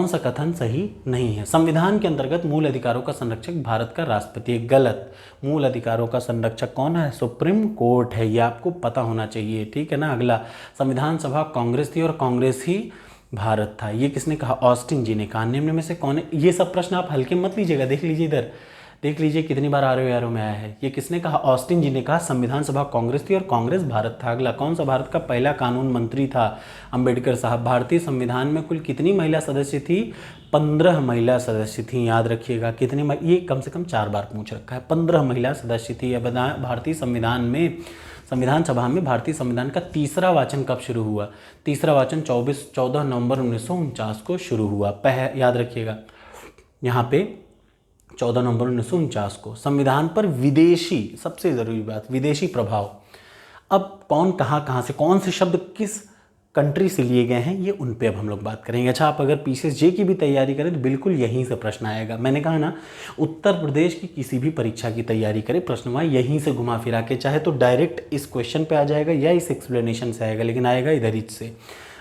सा कथन सही नहीं है, संविधान के अंतर्गत मूल अधिकारों का संरक्षक भारत का राष्ट्रपति है, गलत। मूल अधिकारों का संरक्षक कौन है, सुप्रीम कोर्ट है, ये आपको पता होना चाहिए। ठीक है ना। अगला, संविधान सभा कांग्रेस थी और कांग्रेस ही भारत था, ये किसने कहा, ऑस्टिन जी ने कहा। निम्न में से कौन है, ये सब प्रश्न आप हल्के मत लीजिएगा, देख लीजिए इधर, देख लीजिए कितनी बार आर में आया है। ये किसने कहा, ऑस्टिन जी ने कहा संविधान सभा कांग्रेस थी और कांग्रेस भारत था। अगला, कौन सा भारत का पहला कानून मंत्री था, अंबेडकर साहब। भारतीय संविधान में कुल कितनी महिला सदस्य थी, 15 महिला सदस्य थी, याद रखिएगा कितनी, ये कम से कम 4 बार पूछ रखा है, 15 महिला सदस्य थी। अब भारतीय संविधान सभा में भारतीय संविधान का तीसरा वाचन कब शुरू हुआ, तीसरा वाचन 14 नवंबर 1949 को शुरू हुआ। याद रखिएगा यहाँ पे 14 नवंबर 1949 को। संविधान पर विदेशी, सबसे ज़रूरी बात, विदेशी प्रभाव। अब कौन कहाँ से कौन से शब्द किस कंट्री से लिए गए हैं, ये उन पे अब हम लोग बात करेंगे। अच्छा, आप अगर PCSJ की भी तैयारी करें तो बिल्कुल यहीं से प्रश्न आएगा। मैंने कहा ना, उत्तर प्रदेश की किसी भी परीक्षा की तैयारी करें, प्रश्न वहाँ यहीं से घुमा फिरा के, चाहे तो डायरेक्ट इस क्वेश्चन पे आ जाएगा या इस एक्सप्लेनेशन से आएगा, लेकिन आएगा इधर ही से।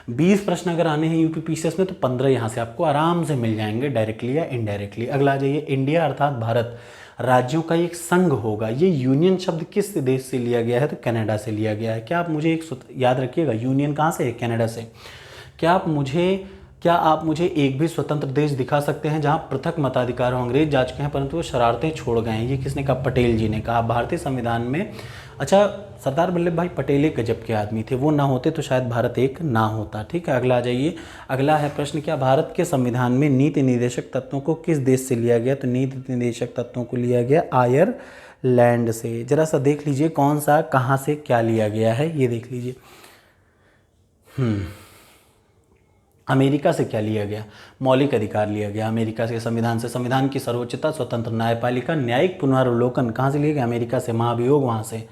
20 प्रश्न अगर आने हैं UP PCS में तो 15 यहाँ से आपको आराम से मिल जाएंगे, डायरेक्टली या इनडायरेक्टली। अगला आ जाइए, इंडिया अर्थात भारत राज्यों का एक संघ होगा, ये यूनियन शब्द किस देश से लिया गया है, तो कनाडा से लिया गया है। क्या आप मुझे याद रखिएगा, यूनियन कहाँ से है, कनाडा से। क्या आप मुझे एक भी स्वतंत्र देश दिखा सकते हैं जहां पृथक मताधिकार हो, अंग्रेज जा चुके हैं परंतु वो शरारतें छोड़ गए हैं, ये किसने कहा, पटेल जी ने कहा। भारतीय संविधान में, अच्छा, सरदार वल्लभ भाई पटेल एक गजब के आदमी थे, वो ना होते तो शायद भारत एक ना होता। ठीक है, अगला आ जाइए। अगला है प्रश्न, क्या भारत के संविधान में नीति निर्देशक तत्वों को किस देश से लिया गया, तो नीति निर्देशक तत्वों को लिया गया आयरलैंड से। जरा सा देख लीजिए कौन सा कहाँ से क्या लिया गया है, ये देख लीजिए। अमेरिका से क्या लिया गया, मौलिक अधिकार लिया गया अमेरिका के संविधान से। संविधान की सर्वोच्चता, स्वतंत्र न्यायपालिका, न्यायिक पुनरावलोकन कहाँ से लिया गया, अमेरिका से। महाभियोग वहाँ से।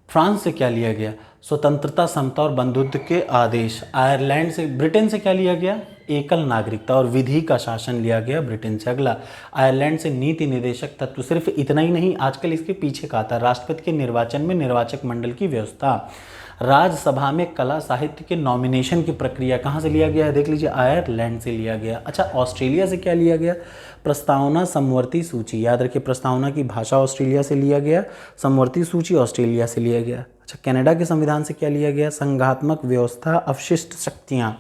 फ्रांस से क्या लिया गया, स्वतंत्रता, समता और बंधुत्व के आदेश। आयरलैंड से, ब्रिटेन से क्या लिया गया, एकल नागरिकता और विधि का शासन लिया गया ब्रिटेन से। अगला, आयरलैंड से नीति निर्देशक तत्व। सिर्फ इतना ही नहीं, आजकल इसके पीछे का आता है राष्ट्रपति के निर्वाचन में निर्वाचक मंडल की व्यवस्था। राज्यसभा में कला साहित्य के नॉमिनेशन की प्रक्रिया कहाँ से लिया गया है, देख लीजिए, आयरलैंड से लिया गया। अच्छा, ऑस्ट्रेलिया से क्या लिया गया, प्रस्तावना समवर्ती सूची। याद रखिए, प्रस्तावना की भाषा ऑस्ट्रेलिया से लिया गया, समवर्ती सूची ऑस्ट्रेलिया से लिया गया। अच्छा, कनाडा के संविधान से क्या लिया गया, संघात्मक व्यवस्था, अवशिष्ट शक्तियाँ।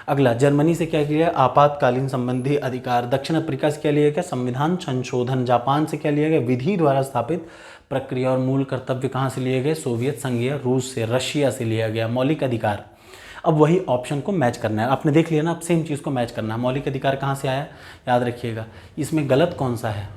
अगला, जर्मनी से क्या किया, आपातकालीन संबंधी अधिकार। दक्षिण अफ्रीका से क्या लिया गया, संविधान संशोधन। जापान से क्या लिया गया, विधि द्वारा स्थापित प्रक्रिया और मूल कर्तव्य। कहाँ से लिए गए, सोवियत संघ या रूस से। रशिया से लिया गया। मौलिक अधिकार, अब वही ऑप्शन को मैच करना है, आपने देख लिया ना, अब सेम चीज़ को मैच करना है। मौलिक अधिकार कहाँ से आया, याद रखिएगा, इसमें गलत कौन सा है,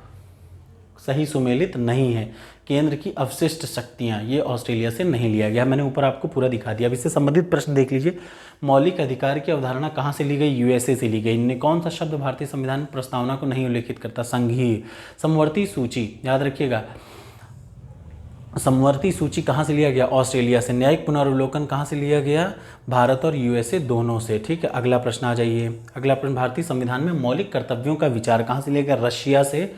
सही सुमेलित नहीं है। केंद्र की अवशिष्ट शक्तियाँ, ये ऑस्ट्रेलिया से नहीं लिया गया, मैंने ऊपर आपको पूरा दिखा दिया। अब इससे संबंधित प्रश्न देख लीजिए। मौलिक अधिकार की अवधारणा कहाँ से ली गई, यूएसए से ली गई। इनने कौन सा शब्द भारतीय संविधान प्रस्तावना को नहीं उल्लेखित करता, संघीय। समवर्ती सूची, याद रखिएगा, समवर्ती सूची कहाँ से लिया गया, ऑस्ट्रेलिया से। न्यायिक पुनरावलोकन कहाँ से लिया गया, भारत और यूएसए दोनों से। ठीक है, अगला प्रश्न आ जाइए। अगला प्रश्न, भारतीय संविधान में मौलिक कर्तव्यों का विचार कहाँ से लिया गया, रशिया से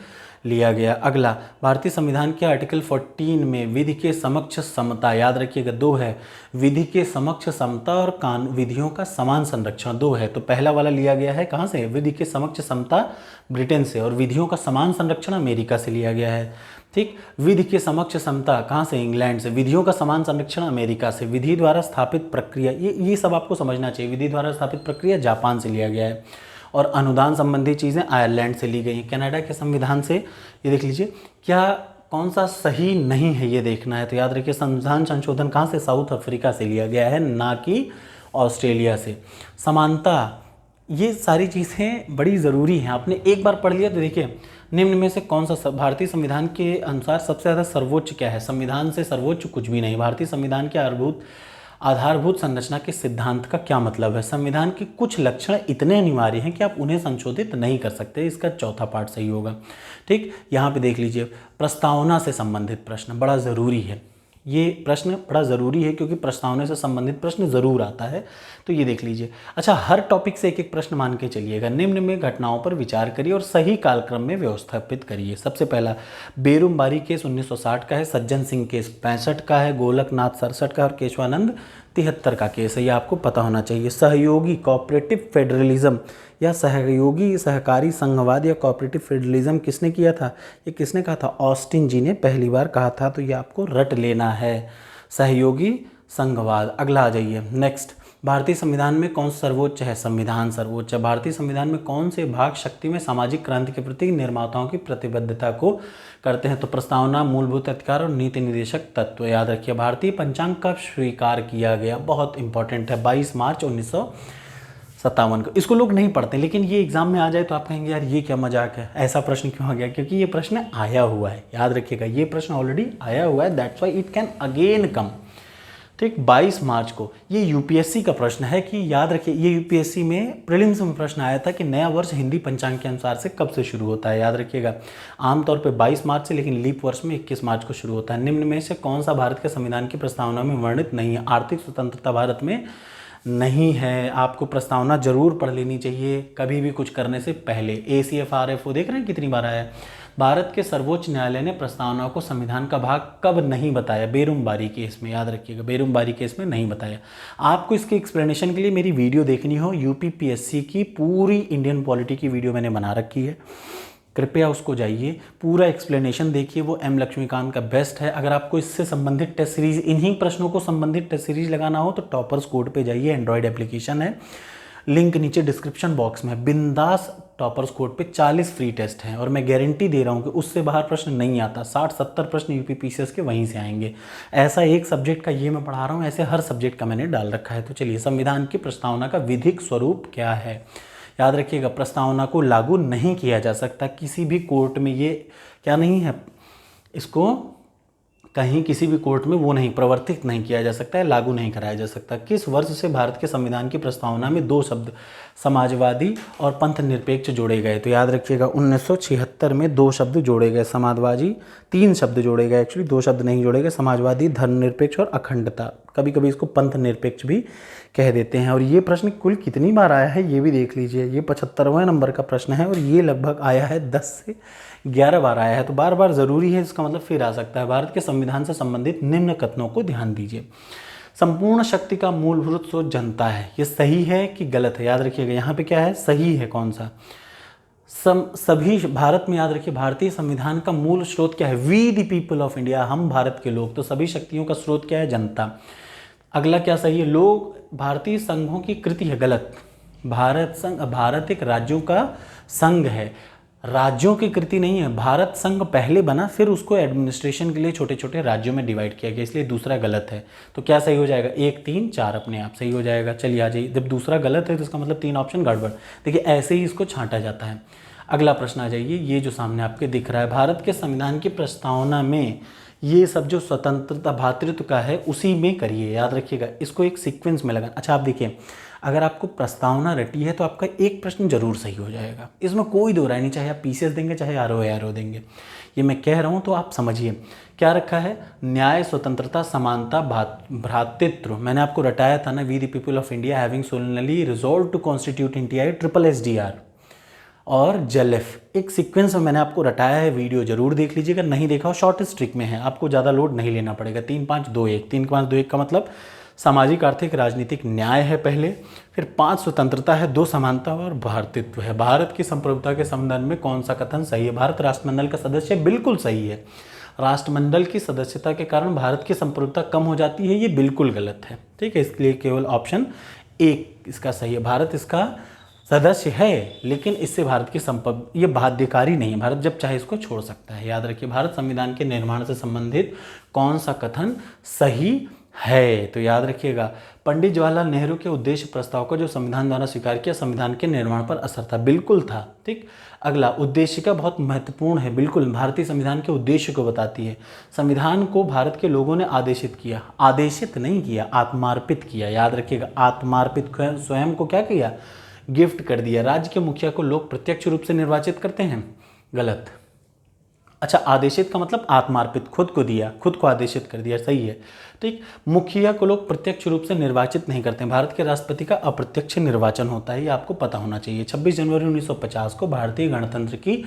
लिया गया। अगला, भारतीय संविधान के आर्टिकल 14 में विधि के समक्ष समता, याद रखिएगा, 2 है, विधि के समक्ष समता और कानून विधियों का समान संरक्षण, 2 है। तो पहला वाला लिया गया है कहाँ से, विधि के समक्ष समता ब्रिटेन से, और विधियों का समान संरक्षण अमेरिका से लिया गया है। ठीक, विधि के समक्ष समता कहाँ से, इंग्लैंड से। विधियों का समान संरक्षण अमेरिका से। विधि द्वारा स्थापित प्रक्रिया, ये सब आपको समझना चाहिए। विधि द्वारा स्थापित प्रक्रिया जापान से लिया गया है। और अनुदान संबंधी चीज़ें आयरलैंड से ली गई हैं। कनाडा के संविधान से, ये देख लीजिए, क्या कौन सा सही नहीं है ये देखना है। तो याद रखिए, संविधान संशोधन कहाँ से, साउथ अफ्रीका से लिया गया है, ना कि ऑस्ट्रेलिया से। समानता, ये सारी चीज़ें बड़ी ज़रूरी हैं, आपने एक बार पढ़ लिया तो देखिए, निम्न में से कौन सा भारतीय संविधान के अनुसार सबसे ज़्यादा सर्वोच्च क्या है, संविधान से सर्वोच्च कुछ भी नहीं। भारतीय संविधान के आधारभूत संरचना के सिद्धांत का क्या मतलब है, संविधान के कुछ लक्षण इतने अनिवार्य हैं कि आप उन्हें संशोधित नहीं कर सकते, इसका चौथा पार्ट सही होगा। ठीक, यहाँ पे देख लीजिए, प्रस्तावना से संबंधित प्रश्न बड़ा ज़रूरी है, ये प्रश्न बड़ा ज़रूरी है क्योंकि प्रस्तावना से संबंधित प्रश्न ज़रूर आता है, तो ये देख लीजिए। अच्छा, हर टॉपिक से एक एक प्रश्न मान के चलिएगा। निम्न में घटनाओं पर विचार करिए और सही कालक्रम में व्यवस्थापित करिए। सबसे पहला, बेरुमबारी केस 1960 का है, सज्जन सिंह केस 65 का है, गोलकनाथ 67 का और केशवानंद 73 का केस है, ये आपको पता होना चाहिए। सहयोगी कोऑपरेटिव फेडरलिज्म या सहयोगी सहकारी संघवाद या कोऑपरेटिव फेडरलिज्म किसने किया था, ये किसने कहा था, ऑस्टिन जी ने पहली बार कहा था, तो ये आपको रट लेना है, सहयोगी संघवाद। अगला आ जाइए, नेक्स्ट, भारतीय संविधान में कौन सर्वोच्च है, संविधान सर्वोच्च है। भारतीय संविधान में कौन से भाग शक्ति में सामाजिक क्रांति के प्रति निर्माताओं की प्रतिबद्धता को करते हैं, तो प्रस्तावना, मूलभूत अधिकार और नीति निर्देशक तत्व। याद रखिए, भारतीय पंचांग कब स्वीकार किया गया, बहुत इंपॉर्टेंट है, 22 मार्च 1957 को। इसको लोग नहीं पढ़ते, लेकिन ये एग्जाम में आ जाए तो आप कहेंगे यार ये क्या मजाक है, ऐसा प्रश्न क्यों आ गया, क्योंकि ये प्रश्न आया हुआ है, याद रखिएगा, ये प्रश्न ऑलरेडी आया हुआ है, that's why it can again come. ठीक, 22 मार्च को ये यूपीएससी का प्रश्न है कि याद रखिए, ये यूपीएससी में प्रीलिम्स में प्रश्न आया था कि नया वर्ष हिंदी पंचांग के अनुसार से कब से शुरू होता है, याद रखिएगा, आमतौर पे 22 मार्च से, लेकिन लीप वर्ष में 21 मार्च को शुरू होता है। निम्न में से कौन सा भारत के संविधान की प्रस्तावना में वर्णित नहीं है, आर्थिक स्वतंत्रता भारत में नहीं है। आपको प्रस्तावना जरूर पढ़ लेनी चाहिए कभी भी कुछ करने से पहले। ACFRFO देख रहे हैं कितनी बार आया है। भारत के सर्वोच्च न्यायालय ने प्रस्तावना को संविधान का भाग कब नहीं बताया, बेरुमबारी केस में, याद रखिएगा, बेरुमबारी केस में नहीं बताया। आपको इसके एक्सप्लेनेशन के लिए मेरी वीडियो देखनी हो, यूपीपीएससी की पूरी इंडियन पॉलिटी की वीडियो मैंने बना रखी है, कृपया उसको जाइए, पूरा एक्सप्लेनेशन देखिए, वो M लक्ष्मीकांत का बेस्ट है। अगर आपको इससे संबंधित टेस्ट सीरीज, इन्हीं प्रश्नों को संबंधित टेस्ट सीरीज लगाना हो तो टॉपर्स कोड पे जाइए, एंड्रॉयड एप्लीकेशन है, लिंक नीचे डिस्क्रिप्शन बॉक्स में। बिंदास टॉपर्स कोड पे 40 फ्री टेस्ट हैं और मैं गारंटी दे रहा हूँ कि उससे बाहर प्रश्न नहीं आता। 60-70 प्रश्न यूपीपीसीएस के वहीं से आएंगे। ऐसा एक सब्जेक्ट का ये मैं पढ़ा रहा हूँ, ऐसे हर सब्जेक्ट का मैंने डाल रखा है। तो चलिए, संविधान की प्रस्तावना का विधिक स्वरूप क्या है, याद रखिएगा, प्रस्तावना को लागू नहीं किया जा सकता किसी भी कोर्ट में, ये क्या नहीं है, इसको कहीं किसी भी कोर्ट में वो नहीं प्रवर्तित नहीं किया जा सकता है, लागू नहीं कराया जा सकता। किस वर्ष से भारत के संविधान की प्रस्तावना में 2 शब्द समाजवादी और पंथ निरपेक्ष जोड़े गए? तो याद रखिएगा 1976 में 2 शब्द जोड़े गए, समाजवादी, 3 शब्द जोड़े गए, एक्चुअली 2 शब्द नहीं जोड़े गए, समाजवादी, धर्मनिरपेक्ष और अखंडता। कभी कभी इसको पंथ निरपेक्ष भी कह देते हैं। और ये प्रश्न कुल कितनी बार आया है ये भी देख लीजिए, ये 75वें नंबर का प्रश्न है और ये लगभग आया है 10 से 11 बार आया है, तो बार बार ज़रूरी है, इसका मतलब फिर आ सकता है। भारत के संविधान से संबंधित निम्न कथनों को ध्यान दीजिए। संपूर्ण शक्ति का मूलभूत स्रोत जनता है, ये सही है कि गलत है? याद रखिएगा यहाँ पे क्या है, सही है। कौन सा? सभी भारत में, याद रखिए भारतीय संविधान का मूल स्रोत क्या है? We the people of India, हम भारत के लोग। तो सभी शक्तियों का स्रोत क्या है? जनता। अगला क्या सही है? लोग भारतीय संघों की कृति है, गलत। भारत एक राज्यों का संघ है, राज्यों की कृति नहीं है। भारत संघ पहले बना, फिर उसको एडमिनिस्ट्रेशन के लिए छोटे छोटे राज्यों में डिवाइड किया गया, इसलिए दूसरा गलत है। तो क्या सही हो जाएगा? 1, 3, 4 अपने आप सही हो जाएगा। चलिए आ जाइए, जब दूसरा गलत है तो इसका मतलब 3 ऑप्शन गड़बड़। देखिए ऐसे ही इसको छांटा जाता है। अगला प्रश्न आ जाइए, ये जो सामने आपके दिख रहा है, भारत के संविधान की प्रस्तावना में ये सब जो स्वतंत्रता भातृत्व का है उसी में करिए, याद रखिएगा, इसको एक सीक्वेंस में लगा। अच्छा आप देखिए, अगर आपको प्रस्तावना रटी है तो आपका एक प्रश्न जरूर सही हो जाएगा, इसमें कोई दो राय नहीं, चाहे आप पीसीएस देंगे चाहे आरओ देंगे। ये मैं कह रहा हूँ तो आप समझिए क्या रखा है, न्याय, स्वतंत्रता, समानता, भ्रातृत्व। मैंने आपको रटाया था ना, we the people of India having solemnly resolved to constitute India, triple SDR और JLF। एक सीक्वेंस में मैंने आपको रटाया है, वीडियो जरूर देख लीजिएगा, नहीं देखा हो शॉर्ट स्ट्रिक में है, आपको ज़्यादा लोड नहीं लेना पड़ेगा। 3, 5, 2, 1, 3, 5, 2, 1 का मतलब सामाजिक, आर्थिक, राजनीतिक न्याय है पहले, फिर 5 स्वतंत्रता है, 2 समानता और भ्रातृत्व है। भारत की संप्रभुता के संबंध में कौन सा कथन सही है? भारत राष्ट्रमंडल का सदस्य है, बिल्कुल सही है। राष्ट्रमंडल की सदस्यता के कारण भारत की संप्रभुता कम हो जाती है, ये बिल्कुल गलत है। ठीक है, इसलिए केवल ऑप्शन 1 इसका सही है। भारत इसका सदस्य है, लेकिन इससे भारत की ये बाध्यकारी नहीं है, भारत जब चाहे इसको छोड़ सकता है। याद रखिए, भारत संविधान के निर्माण से संबंधित कौन सा कथन सही है? तो याद रखिएगा, पंडित जवाहरलाल नेहरू के उद्देश्य प्रस्ताव को जो संविधान द्वारा स्वीकार किया, संविधान के निर्माण पर असर था, बिल्कुल था। ठीक। अगला, उद्देशिका बहुत महत्वपूर्ण है, बिल्कुल भारतीय संविधान के उद्देश्य को बताती है। संविधान को भारत के लोगों ने आदेशित किया, आदेशित नहीं किया, आत्मार्पित किया। याद रखिएगा, आत्मार्पित, स्वयं को क्या किया? गिफ्ट कर दिया। राज्य के मुखिया को लोग प्रत्यक्ष रूप से निर्वाचित करते हैं, गलत। अच्छा, आदेशित का मतलब आत्मार्पित, खुद को दिया, खुद को आदेशित कर दिया, सही है। ठीक। मुखिया को लोग प्रत्यक्ष रूप से निर्वाचित नहीं करते हैं, भारत के राष्ट्रपति का अप्रत्यक्ष निर्वाचन होता है, ये आपको पता होना चाहिए। 26 जनवरी 1950 को भारतीय गणतंत्र की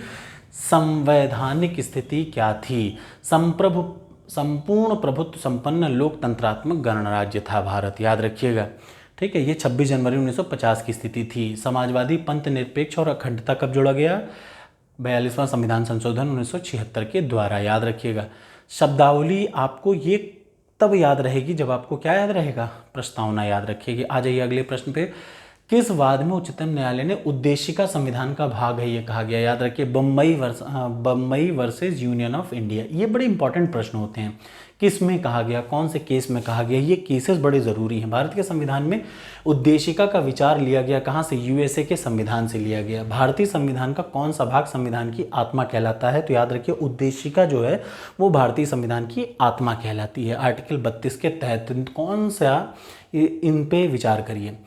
संवैधानिक स्थिति क्या थी? संपूर्ण प्रभुत्व संपन्न लोकतंत्रात्मक गणराज्य था भारत, याद रखिएगा। ठीक है, ये 26 जनवरी 1950 की स्थिति थी। समाजवादी, पंथ निरपेक्ष और अखंडता कब जोड़ा गया? 42वां संविधान संशोधन 1976 के द्वारा, याद रखिएगा। शब्दावली आपको ये तब याद रहेगी जब आपको क्या याद रहेगा? प्रस्तावना याद रखिएगी। आ जाइए अगले प्रश्न पे, किस वाद में उच्चतम न्यायालय ने उद्देशिका संविधान का भाग है ये कहा गया? याद रखिए, Bombay versus union of India. ये बड़े इंपॉर्टेंट प्रश्न होते हैं, किस में कहा गया, कौन से केस में कहा गया, ये केसेस बड़े ज़रूरी हैं। भारत के संविधान में उद्देशिका का विचार लिया गया कहाँ से? USA के संविधान से लिया गया। भारतीय संविधान का कौन सा भाग संविधान की आत्मा कहलाता है? तो याद रखिए, उद्देशिका जो है वो भारतीय संविधान की आत्मा कहलाती है। आर्टिकल 32 के तहत कौन सा, इन पे विचार करिए,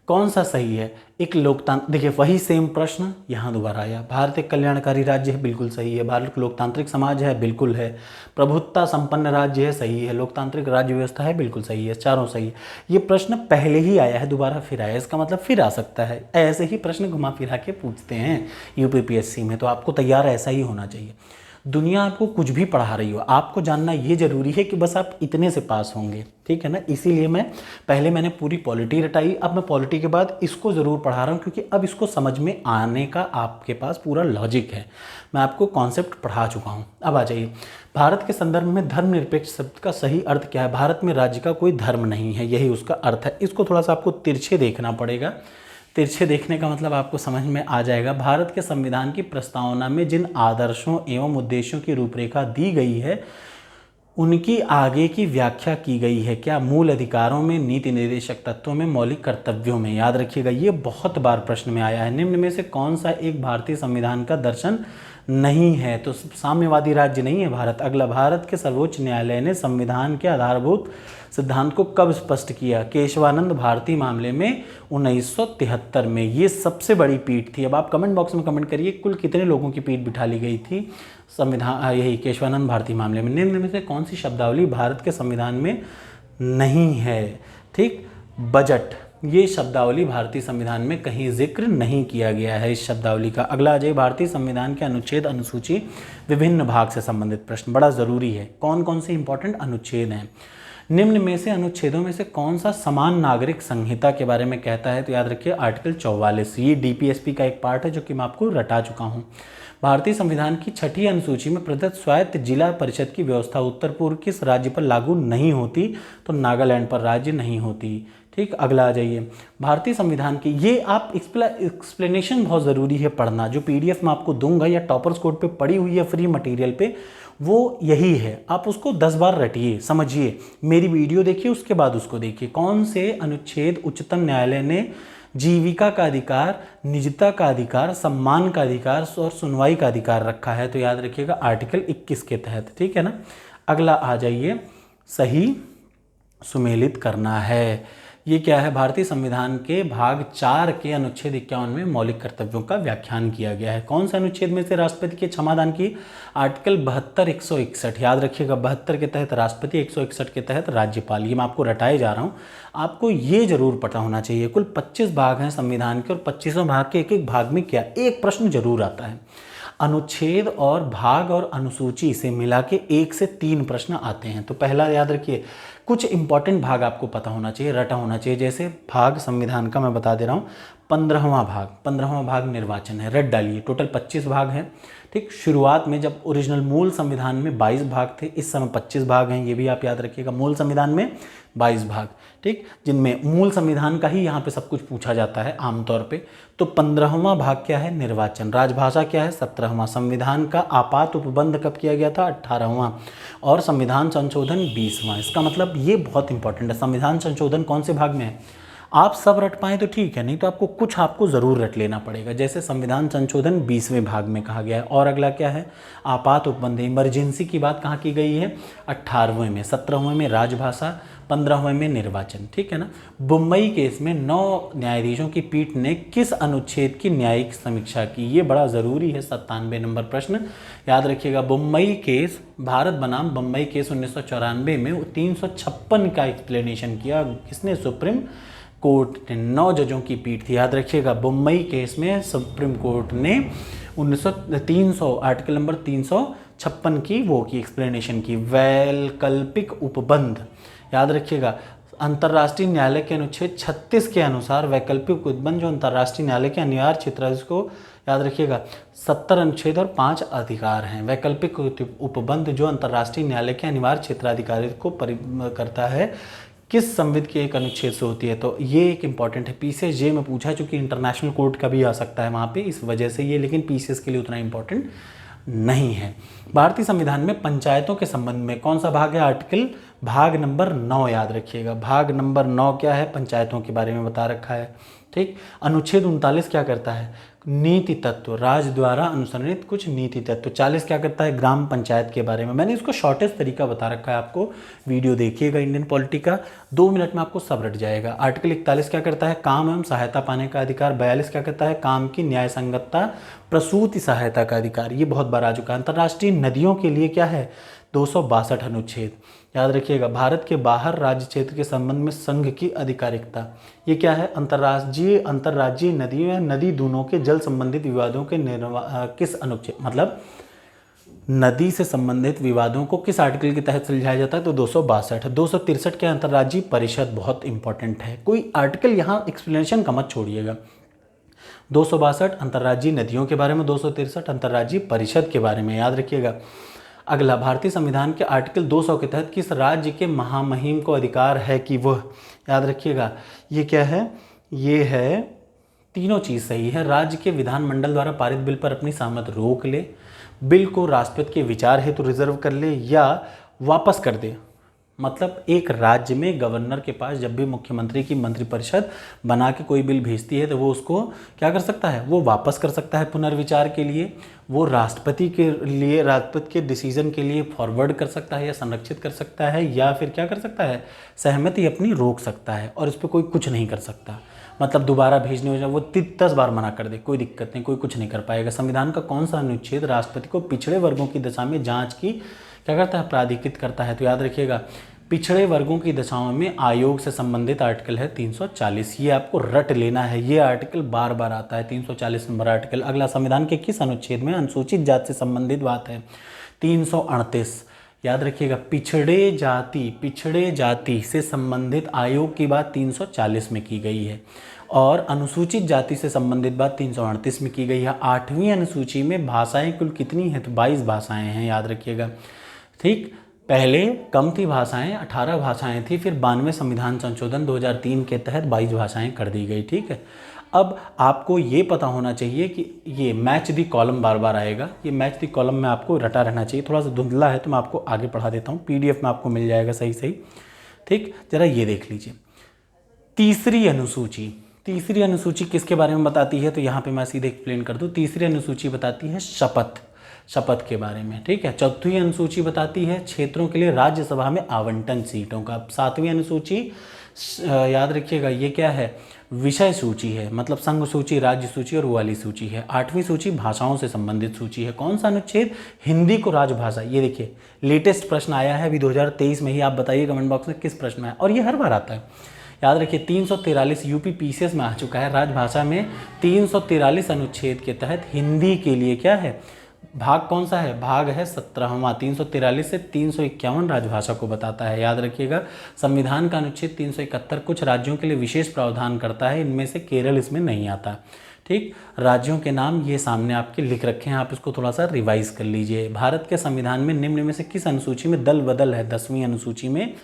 कौन सा सही है? एक लोकतांत्रिक, देखिए वही सेम प्रश्न यहाँ दोबारा आया। भारत एक कल्याणकारी राज्य है, बिल्कुल सही है। भारत लोकतांत्रिक समाज है, बिल्कुल है। प्रभुत्ता संपन्न राज्य है, सही है। लोकतांत्रिक राज्य व्यवस्था है, बिल्कुल सही है। चारों सही है। ये प्रश्न पहले ही आया है, दोबारा फिर आया, इसका मतलब फिर आ सकता है। ऐसे ही प्रश्न घुमा फिरा के पूछते हैं UPPSC में, तो आपको तैयार ऐसा ही होना चाहिए। दुनिया आपको कुछ भी पढ़ा रही हो, आपको जानना ये जरूरी है कि बस आप इतने से पास होंगे, ठीक है ना। इसीलिए मैंने पूरी पॉलिटी रटाई, अब मैं पॉलिटी के बाद इसको ज़रूर पढ़ा रहा हूँ, क्योंकि अब इसको समझ में आने का आपके पास पूरा लॉजिक है। मैं आपको कॉन्सेप्ट पढ़ा चुका हूँ। अब आ जाइए, भारत के संदर्भ में धर्मनिरपेक्ष शब्द का सही अर्थ क्या है? भारत में राज्य का कोई धर्म नहीं है, यही उसका अर्थ है। इसको थोड़ा सा आपको तिरछे देखना पड़ेगा। तिरछे देखने का मतलब आपको समझ में आ जाएगा। भारत के संविधान की प्रस्तावना में जिन आदर्शों एवं उद्देश्यों की रूपरेखा दी गई है, उनकी आगे की व्याख्या की गई है क्या? मूल अधिकारों में, नीति निर्देशक तत्वों में, मौलिक कर्तव्यों में। याद रखिएगा, ये बहुत बार प्रश्न में आया है। निम्न में से कौन सा एक भारतीय संविधान का दर्शन नहीं है, तो साम्यवादी राज्य नहीं है भारत। अगला, भारत के सर्वोच्च न्यायालय ने संविधान के आधारभूत सिद्धांत को कब स्पष्ट किया? केशवानंद भारती मामले में 1973 में। ये सबसे बड़ी पीठ थी। अब आप कमेंट बॉक्स में कमेंट करिए कुल कितने लोगों की पीठ बिठा ली गई थी संविधान यही केशवानंद भारती मामले में। निम्न में से कौन सी शब्दावली भारत के संविधान में नहीं है? ठीक, बजट, ये शब्दावली भारतीय संविधान में कहीं जिक्र नहीं किया गया है इस शब्दावली का। अगला आ जाइए, भारतीय संविधान के अनुच्छेद अनुसूची विभिन्न भाग से संबंधित प्रश्न, बड़ा ज़रूरी है। कौन कौन से इंपॉर्टेंट अनुच्छेद हैं? निम्न में से अनुच्छेदों में से कौन सा समान नागरिक संहिता के बारे में कहता है? तो याद रखिए आर्टिकल 44। ये डीपीएसपी का एक पार्ट है जो कि मैं आपको रटा चुका हूँ। भारतीय संविधान की 6ठी अनुसूची में प्रदत्त स्वायत्त जिला परिषद की व्यवस्था उत्तर पूर्व किस राज्य पर लागू नहीं होती? तो नागालैंड पर राज्य नहीं होती। ठीक, अगला आ जाइए, भारतीय संविधान की, ये आप एक्सप्लेनेशन बहुत ज़रूरी है पढ़ना, जो पीडीएफ मैं आपको दूंगा या टॉपर्स कोड पे पड़ी हुई है फ्री मटेरियल पे, वो यही है। आप उसको 10 बार रटिए, समझिए, मेरी वीडियो देखिए, उसके बाद उसको देखिए। कौन से अनुच्छेद उच्चतम न्यायालय ने जीविका का अधिकार, निजता का अधिकार, सम्मान का अधिकार और सुनवाई का अधिकार रखा है? तो याद रखिएगा आर्टिकल 21 के तहत। ठीक है ना। अगला आ जाइए, सही सुमेलित करना है। ये क्या है? भारतीय संविधान के भाग 4 के अनुच्छेद 51 में मौलिक कर्तव्यों का व्याख्यान किया गया है। कौन सा अनुच्छेद में से राष्ट्रपति के क्षमादान की? आर्टिकल 72, 161। याद रखिएगा 72 के तहत राष्ट्रपति, 161 के तहत राज्यपाल। ये मैं आपको रटाए जा रहा हूँ, आपको ये जरूर पता होना चाहिए। कुल 25 भाग हैं संविधान के और 25वें भाग के एक एक भाग में क्या एक प्रश्न जरूर आता है। अनुच्छेद और भाग और अनुसूची से मिला के 1 से 3 प्रश्न आते हैं। तो पहला याद रखिए, कुछ इंपॉर्टेंट भाग आपको पता होना चाहिए, रटा होना चाहिए। जैसे भाग संविधान का मैं बता दे रहा हूँ, 15वां भाग निर्वाचन है, रट डालिए। टोटल 25 भाग हैं। ठीक, शुरुआत में जब ओरिजिनल मूल संविधान में 22 भाग थे, इस समय 25 भाग हैं, ये भी आप याद रखिएगा। मूल संविधान में 22 भाग, ठीक, जिनमें मूल संविधान का ही यहाँ पे सब कुछ पूछा जाता है आमतौर पे। तो 15वां भाग क्या है? निर्वाचन। राजभाषा क्या है? 17वां। संविधान का आपात उपबंध कब किया गया था? 18वां। और संविधान संशोधन 20वां। इसका मतलब ये बहुत इंपॉर्टेंट है, संविधान संशोधन कौन से भाग में है? आप सब रट पाएँ तो ठीक है, नहीं तो आपको कुछ आपको ज़रूर रट लेना पड़ेगा। जैसे संविधान संशोधन 20वें भाग में कहा गया है। और अगला क्या है? आपात उपबंध, इमरजेंसी की बात कहाँ की गई है? 18वें में। 17वें में राजभाषा, 15वें में निर्वाचन। ठीक है ना। मुंबई केस में 9 न्यायाधीशों की पीठ ने किस अनुच्छेद की न्यायिक समीक्षा की? ये बड़ा ज़रूरी है, 97 नंबर प्रश्न याद रखिएगा। मुंबई केस, भारत बनाम बम्बई केस 1994 में 356 का एक्सप्लेनेशन किया। किसने? सुप्रीम कोर्ट ने। 9 जजों की पीठ थी, याद रखिएगा। मुंबई केस में सुप्रीम कोर्ट ने 300 आर्टिकल नंबर 356 की वो की एक्सप्लेनेशन की। वैकल्पिक उपबंध, याद रखिएगा, अंतर्राष्ट्रीय न्यायालय के अनुच्छेद 36 के अनुसार वैकल्पिक उपबंध जो अंतर्राष्ट्रीय न्यायालय के अनिवार्य क्षेत्र है, इसको याद रखिएगा 70 अनुच्छेद और 5 अधिकार हैं। वैकल्पिक उपबंध जो अंतर्राष्ट्रीय न्यायालय के अनिवार्य क्षेत्राधिकारी को करता है, किस संविध के एक अनुच्छेद से होती है? तो ये एक इंपॉर्टेंट है, पीसीएस में पूछा, चूंकि इंटरनेशनल कोर्ट का भी आ सकता है वहाँ पे, इस वजह से ये, लेकिन पीसीएस के लिए उतना इंपॉर्टेंट नहीं है। भारतीय संविधान में पंचायतों के संबंध में कौन सा भाग है? आर्टिकल भाग नंबर 9 याद रखिएगा। भाग नंबर 9 क्या है? पंचायतों के बारे में बता रखा है। ठीक, अनुच्छेद 39 क्या करता है? नीति तत्व, राज्य द्वारा अनुसरणित कुछ नीति तत्व। 40 क्या करता है? ग्राम पंचायत के बारे में। मैंने इसको शॉर्टेस्ट तरीका बता रखा है, आपको वीडियो देखिएगा इंडियन पॉलिटी का, 2 मिनट में आपको सब रट जाएगा। आर्टिकल 41 क्या करता है? काम एवं सहायता पाने का अधिकार। 42 क्या करता है? काम की न्याय संगतता, प्रसूति सहायता का अधिकार। ये बहुत बार आ चुका है। अंतर्राष्ट्रीय नदियों के लिए क्या है? 262 अनुच्छेद याद रखिएगा। भारत के बाहर राज्य क्षेत्र के संबंध में संघ की अधिकारिकता, ये क्या है? अंतर्राज्यीय नदियों या नदी दूनों के जल संबंधित विवादों के किस अनुच्छेद, मतलब नदी से संबंधित विवादों को किस आर्टिकल के तहत सुलझाया जाता है? तो 262। 263 के अंतर्राज्यीय परिषद, बहुत इंपॉर्टेंट है, कोई आर्टिकल यहाँ एक्सप्लेनेशन का मत छोड़िएगा। 262 अंतर्राज्यीय नदियों के बारे में, 263 अंतर्राज्यीय परिषद के बारे में, याद रखिएगा। अगला, भारतीय संविधान के आर्टिकल 200 के तहत किस राज्य के महामहिम को अधिकार है कि वह, याद रखिएगा, ये क्या है? ये है, तीनों चीज़ सही है। राज्य के विधानमंडल द्वारा पारित बिल पर अपनी सहमति रोक ले, बिल को राष्ट्रपति के विचार हेतु रिजर्व कर ले, या वापस कर दे। मतलब एक राज्य में गवर्नर के पास जब भी मुख्यमंत्री की मंत्रिपरिषद बना के कोई बिल भेजती है तो वो उसको क्या कर सकता है, वो वापस कर सकता है पुनर्विचार के लिए, वो राष्ट्रपति के लिए, राष्ट्रपति के डिसीजन के लिए फॉरवर्ड कर सकता है या संरक्षित कर सकता है, या फिर क्या कर सकता है, सहमति अपनी रोक सकता है, और इस पर कोई कुछ नहीं कर सकता। मतलब दोबारा भेजने हो जाए, वो 10 बार मना कर दे, कोई दिक्कत नहीं, कोई कुछ नहीं कर पाएगा। संविधान का कौन सा अनुच्छेद राष्ट्रपति को पिछड़े वर्गों की दशा में जांच की क्या करता है, प्राधिकृत करता है? तो याद रखिएगा, पिछड़े वर्गों की दशाओं में आयोग से संबंधित आर्टिकल है 340। ये आपको रट लेना है, ये आर्टिकल बार बार आता है, 340 नंबर आर्टिकल। अगला, संविधान के किस अनुच्छेद में अनुसूचित जाति से संबंधित बात है? 338। याद रखिएगा, पिछड़े जाति से संबंधित आयोग की बात 340 में की गई है, और अनुसूचित जाति से संबंधित बात 338 में की गई है। 8वीं अनुसूची में भाषाएं कुल कितनी हैं? तो 22 भाषाएं हैं, याद रखिएगा। ठीक, पहले कम थी भाषाएं, 18 भाषाएं थी, फिर 92 संविधान संशोधन 2003 के तहत 22 भाषाएं कर दी गई। ठीक है, अब आपको ये पता होना चाहिए कि ये मैच दी कॉलम बार बार आएगा, ये मैच दी कॉलम में आपको रटा रहना चाहिए। थोड़ा सा धुंधला है तो मैं आपको आगे पढ़ा देता हूँ, PDF में आपको मिल जाएगा सही सही। ठीक, जरा ये देख लीजिए, तीसरी अनुसूची किसके बारे में बताती है? तो यहाँ पे मैं सीधे एक्सप्लेन कर दूँ। तीसरी अनुसूची बताती है शपथ के बारे में। ठीक है, चौथी अनुसूची बताती है क्षेत्रों के लिए राज्यसभा में आवंटन सीटों का। 7वीं अनुसूची याद रखिएगा, ये क्या है, विषय सूची है, मतलब संघ सूची, राज्य सूची और वो वाली सूची है। 8वीं सूची भाषाओं से संबंधित सूची है। कौन सा अनुच्छेद? हिंदी को राजभाषा। ये देखिए, लेटेस्ट प्रश्न आया है अभी 2023 में ही, आप बताइए कमेंट बॉक्स में किस प्रश्न में है, और ये हर बार आता है। याद रखिए, 343 यूपी PCS में आ चुका है। राजभाषा में 343 अनुच्छेद के तहत हिंदी के लिए क्या है, भाग कौन सा है? भाग है 17वां। 343 से 351 राजभाषा को बताता है। याद रखिएगा, संविधान का अनुच्छेद 371 कुछ राज्यों के लिए विशेष प्रावधान करता है, इनमें से केरल इसमें नहीं आता। ठीक, राज्यों के नाम ये सामने आपके लिख रखे हैं, आप इसको थोड़ा सा रिवाइज कर लीजिए। भारत के संविधान में निम्न में से किस अनुसूची में दल बदल है? 10वीं अनुसूची में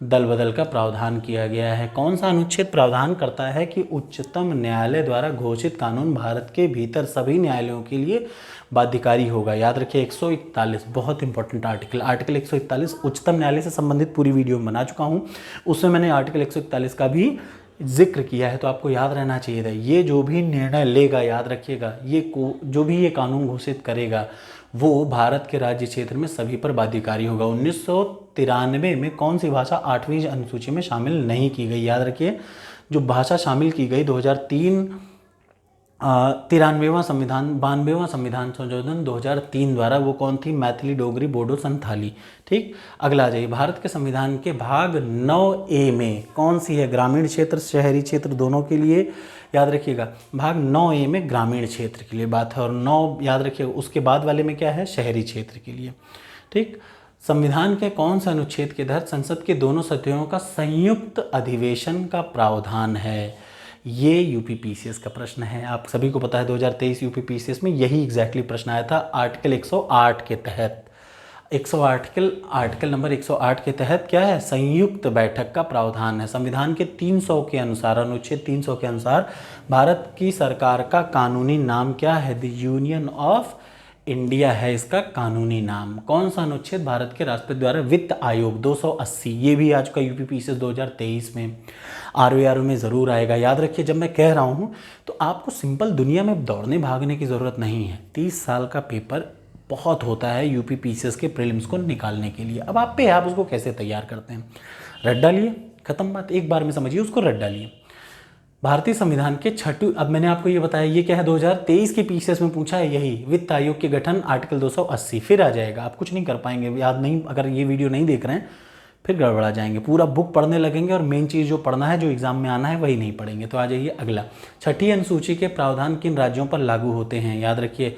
दल बदल का प्रावधान किया गया है। कौन सा अनुच्छेद प्रावधान करता है कि उच्चतम न्यायालय द्वारा घोषित कानून भारत के भीतर सभी न्यायालयों के लिए बाध्यकारी होगा? याद रखिए, 141, बहुत इंपॉर्टेंट आर्टिकल 141 उच्चतम न्यायालय से संबंधित पूरी वीडियो में बना चुका हूँ, उसमें मैंने आर्टिकल 141 का भी जिक्र किया है, तो आपको याद रहना चाहिए था। ये जो भी निर्णय लेगा, याद रखिएगा, जो भी ये कानून घोषित करेगा वो भारत के राज्य क्षेत्र में सभी पर बाध्यकारी होगा। 1993 में कौन सी भाषा 8वीं अनुसूची में शामिल नहीं की गई? याद रखिए, जो भाषा शामिल की गई 2003 92वां संविधान संशोधन 2003 द्वारा, वो कौन थी? मैथिली, डोगरी, बोडो, संथाली। ठीक, अगला आ जाइए, भारत के संविधान के भाग 9A में कौन सी है? ग्रामीण क्षेत्र, शहरी क्षेत्र दोनों के लिए। याद रखिएगा, भाग 9A में ग्रामीण क्षेत्र के लिए बात है, और 9 याद रखिएगा, उसके बाद वाले में क्या है? शहरी क्षेत्र के लिए। ठीक, संविधान के कौन से अनुच्छेद के तहत संसद के दोनों सदनों का संयुक्त अधिवेशन का प्रावधान है? ये यूपी PCS का प्रश्न है, आप सभी को पता है 2023 यूपी PCS में यही एग्जैक्टली प्रश्न आया था। आर्टिकल 108 के तहत, आर्टिकल नंबर 108 के तहत क्या है? संयुक्त बैठक का प्रावधान है। संविधान के 300 के अनुसार, अनुच्छेद 300 के अनुसार भारत की सरकार का कानूनी नाम क्या है? द यूनियन ऑफ इंडिया है इसका कानूनी नाम। कौन सा अनुच्छेद? भारत के राष्ट्रपति द्वारा वित्त आयोग 280, ये भी आ चुका यूपी PCS 2023 में। ROE में ज़रूर आएगा। याद रखिए, जब मैं कह रहा हूँ तो आपको सिंपल दुनिया में दौड़ने भागने की ज़रूरत नहीं है। 30 साल का पेपर बहुत होता है यूपी PCS के प्रीलिम्स को निकालने के लिए। अब आप पे आप उसको कैसे तैयार करते हैं, रट डालिए, खत्म बात, एक बार में समझिए उसको, रट डालिए। भारतीय संविधान के छठी, अब मैंने आपको ये बताया, ये क्या है? 2023 के PCS में पूछा है यही, वित्त आयोग के गठन, आर्टिकल 280, फिर आ जाएगा। आप कुछ नहीं कर पाएंगे, याद नहीं, अगर ये वीडियो नहीं देख रहे हैं फिर गड़बड़ा जाएंगे। पूरा बुक पढ़ने लगेंगे और मेन चीज़ जो पढ़ना है, जो एग्जाम में आना है, वही नहीं पढ़ेंगे। तो आ जाइए अगला, छठी अनुसूची के प्रावधान किन राज्यों पर लागू होते हैं? याद रखिए,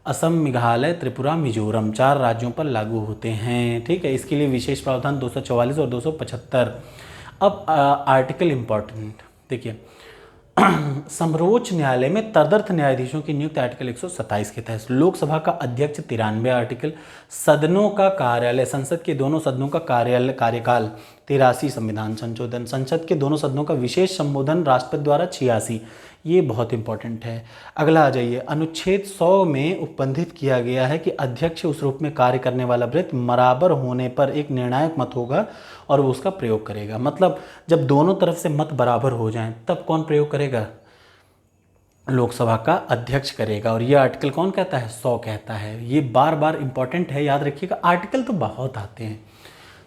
असम, मेघालय, त्रिपुरा, मिजोरम, 4 राज्यों पर लागू होते हैं। ठीक है, इसके लिए विशेष प्रावधान 244 और 275। अब आर्टिकल इंपॉर्टेंट देखिए, सर्वोच्च न्यायालय में तदर्थ न्यायाधीशों की नियुक्ति आर्टिकल 127 के तहत। लोकसभा का अध्यक्ष 93 आर्टिकल। सदनों का कार्यालय, संसद के दोनों सदनों का कार्यकाल 83 संविधान संशोधन, संसद के दोनों सदनों का विशेष संबोधन राष्ट्रपति द्वारा 86, ये बहुत इंपॉर्टेंट है। अगला आ जाइए, अनुच्छेद 100 में उपबंधित किया गया है कि अध्यक्ष उस रूप में कार्य करने वाला वृत्त बराबर होने पर एक निर्णायक मत होगा और वो उसका प्रयोग करेगा। मतलब जब दोनों तरफ से मत बराबर हो जाएं तब कौन प्रयोग करेगा? लोकसभा का अध्यक्ष करेगा। और ये आर्टिकल कौन कहता है? 100 कहता है। ये बार बार इंपॉर्टेंट है, याद रखिएगा। आर्टिकल तो बहुत आते हैं।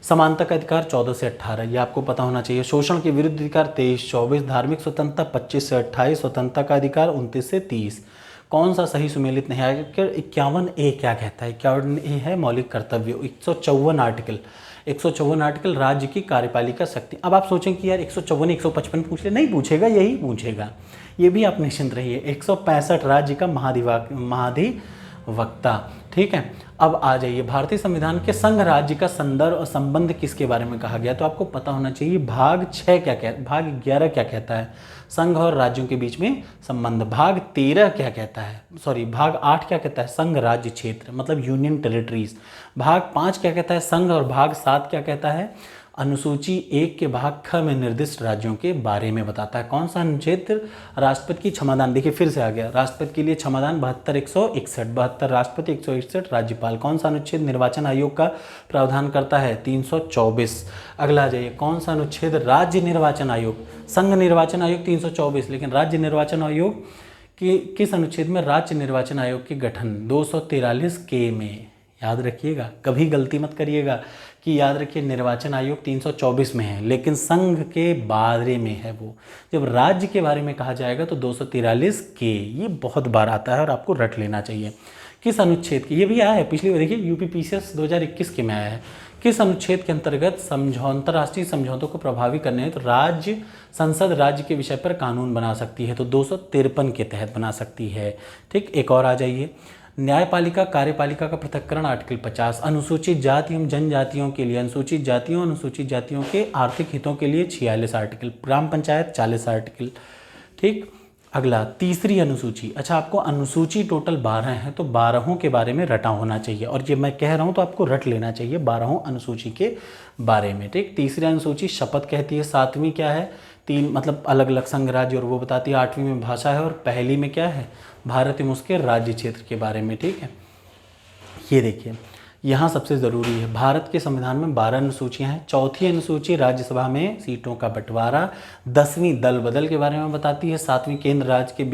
समानता का अधिकार 14 से 18, ये आपको पता होना चाहिए। शोषण के विरुद्ध अधिकार 23-24, धार्मिक स्वतंत्रता 25 से 28, स्वतंत्रता का अधिकार 29 से 30। कौन सा सही सुमेलित नहीं है? 51A क्या कहता है? 51A है मौलिक कर्तव्य। 154 आर्टिकल, 154 आर्टिकल राज्य की कार्यपालिका शक्ति। अब आप सोचें कि यार 154 155 पूछ ले, नहीं पूछेगा, यही पूछेगा। ये भी आप निश्चिंत रहिए। 165 राज्य का महाधिवक्ता, ठीक है। अब आ जाइए, भारतीय संविधान के संघ राज्य का संदर्भ और संबंध किसके बारे में कहा गया? तो आपको पता होना चाहिए भाग 6 क्या कहता, भाग 11 क्या कहता है? संघ और राज्यों के बीच में संबंध। भाग 13 क्या कहता है? भाग 8 क्या कहता है? संघ राज्य क्षेत्र, मतलब यूनियन टेरिटरीज। भाग 5 क्या कहता है? संघ। और भाग 7 क्या कहता है? अनुसूची 1 के भाग ख में निर्दिष्ट राज्यों के बारे में बताता है। कौन सा अनुच्छेद? राष्ट्रपति की क्षमादान। देखिए फिर से आ गया, राष्ट्रपति के लिए क्षमादान 72 161, 72 राष्ट्रपति 161 राज्यपाल। कौन सा अनुच्छेद निर्वाचन आयोग का प्रावधान करता है? 324। अगला आ जाइए, कौन सा अनुच्छेद राज्य निर्वाचन आयोग? संघ निर्वाचन आयोग 324, लेकिन राज्य निर्वाचन आयोग की किस अनुच्छेद में राज्य निर्वाचन आयोग के गठन? 243 में। याद रखिएगा, कभी गलती मत करिएगा कि याद रखिए निर्वाचन आयोग 324 में है, लेकिन संघ के बारे में है वो। जब राज्य के बारे में कहा जाएगा तो 243 के, ये बहुत बार आता है और आपको रट लेना चाहिए। किस अनुच्छेद की? ये भी आया है पिछली बार, देखिए यूपीपीसीएस 2021 के में आया है। किस अनुच्छेद के अंतर्गत अंतर्राष्ट्रीय समझौतों को प्रभावी करने हेतु राज्य संसद राज्य के विषय पर कानून बना सकती है? तो 253 के तहत बना सकती है, ठीक। एक और आ जाइए, न्यायपालिका कार्यपालिका का पृथक्करण आर्टिकल 50, अनुसूचित जाति एवं जनजातियों के लिए, अनुसूचित जातियों के आर्थिक हितों के लिए 46 आर्टिकल, ग्राम पंचायत 40 आर्टिकल, ठीक। अगला तीसरी अनुसूची। अच्छा, आपको अनुसूची टोटल 12 है तो 12 के बारे में रटा होना चाहिए, और ये मैं कह रहा हूँ तो आपको रट लेना चाहिए 12 अनुसूची के बारे में, ठीक। तीसरी अनुसूची शपथ कहती है। 7वीं क्या है? 3 मतलब अलग अलग संघ राज्य, और वो बताती है। 8वीं में भाषा है, और पहली में क्या है? भारत एवं उसके राज्य क्षेत्र के बारे में, ठीक है। ये देखिए यहाँ सबसे ज़रूरी है, भारत के संविधान में 12 अनुसूचियाँ हैं। चौथी अनुसूची राज्यसभा में सीटों का बंटवारा। 10वीं दल बदल के बारे में बताती है। 7वीं केंद्र राज्य के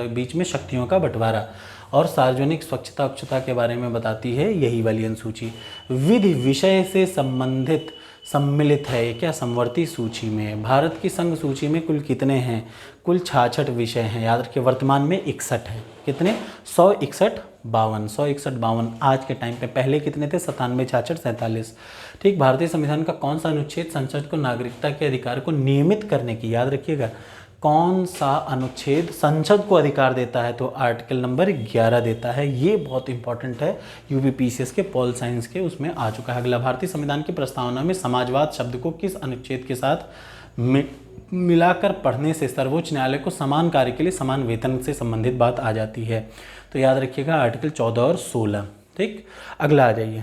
बीच में शक्तियों का बंटवारा, और सार्वजनिक स्वच्छता उच्चता के बारे में बताती है यही वाली अनुसूची। विधि विषय से संबंधित सम्मिलित है ये क्या? समवर्ती सूची में। भारत की संघ सूची में कुल कितने हैं? कुल 66 विषय हैं, याद रखिए। वर्तमान में 61 हैं। कितने? 161 52। आज के टाइम पे, पहले कितने थे? 97 66 47, ठीक। भारतीय संविधान का कौन सा अनुच्छेद संसद को नागरिकता के अधिकार को नियमित करने की, याद रखिएगा, कौन सा अनुच्छेद संसद को अधिकार देता है? तो आर्टिकल नंबर 11 देता है। ये बहुत इंपॉर्टेंट है, यूपीपीसीएस के पॉल साइंस के उसमें आ चुका है। अगला, भारतीय संविधान की प्रस्तावना में समाजवाद शब्द को किस अनुच्छेद के साथ मिलाकर पढ़ने से सर्वोच्च न्यायालय को समान कार्य के लिए समान वेतन से संबंधित बात आ जाती है? तो याद रखिएगा आर्टिकल 14 और 16, ठीक। अगला आ जाइए,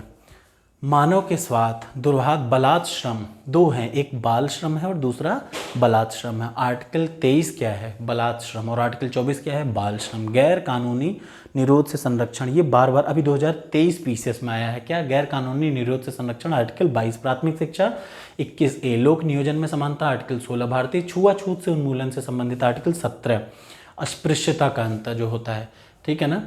मानव के स्वास्थ्य, दुर्भाग, बलात् श्रम, 2 हैं, एक बाल श्रम है और दूसरा बलात् श्रम है। आर्टिकल 23 क्या है? बलात् श्रम। और आर्टिकल 24 क्या है? बाल श्रम। गैर कानूनी निरोध से संरक्षण, ये बार बार अभी 2023 पीसीएस में आया है। क्या? गैर कानूनी निरोध से संरक्षण, आर्टिकल 22। प्राथमिक शिक्षा 21A। लोक नियोजन में समानता, आर्टिकल 16। भारतीय छुआछूत से उन्मूलन से संबंधित, आर्टिकल 17। अस्पृश्यता का अंत जो होता है, ठीक है ना,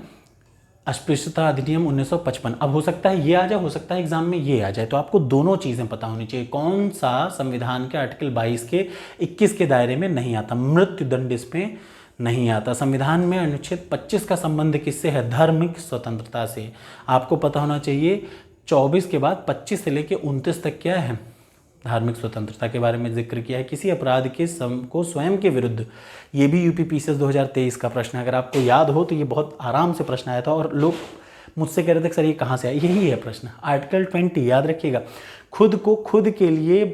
अस्पृश्यता अधिनियम 1955। अब हो सकता है ये आ जाए, हो सकता है एग्जाम में ये आ जाए, तो आपको दोनों चीज़ें पता होनी चाहिए। कौन सा संविधान के आर्टिकल 22 के 21 के दायरे में नहीं आता? मृत्यु दंड इसमें नहीं आता। संविधान में अनुच्छेद 25 का संबंध किससे है? धार्मिक स्वतंत्रता से। आपको पता होना चाहिए 24 के बाद 25 से लेकर 29 तक क्या है? धार्मिक स्वतंत्रता के बारे में जिक्र किया है। किसी अपराध के को स्वयं के विरुद्ध, ये भी यूपीपीसीएस 2023 का प्रश्न है। अगर आपको याद हो तो ये बहुत आराम से प्रश्न आया था और लोग मुझसे कह रहे थे सर ये कहाँ से आया, यही है प्रश्न। आर्टिकल 20 याद रखिएगा, खुद को खुद के लिए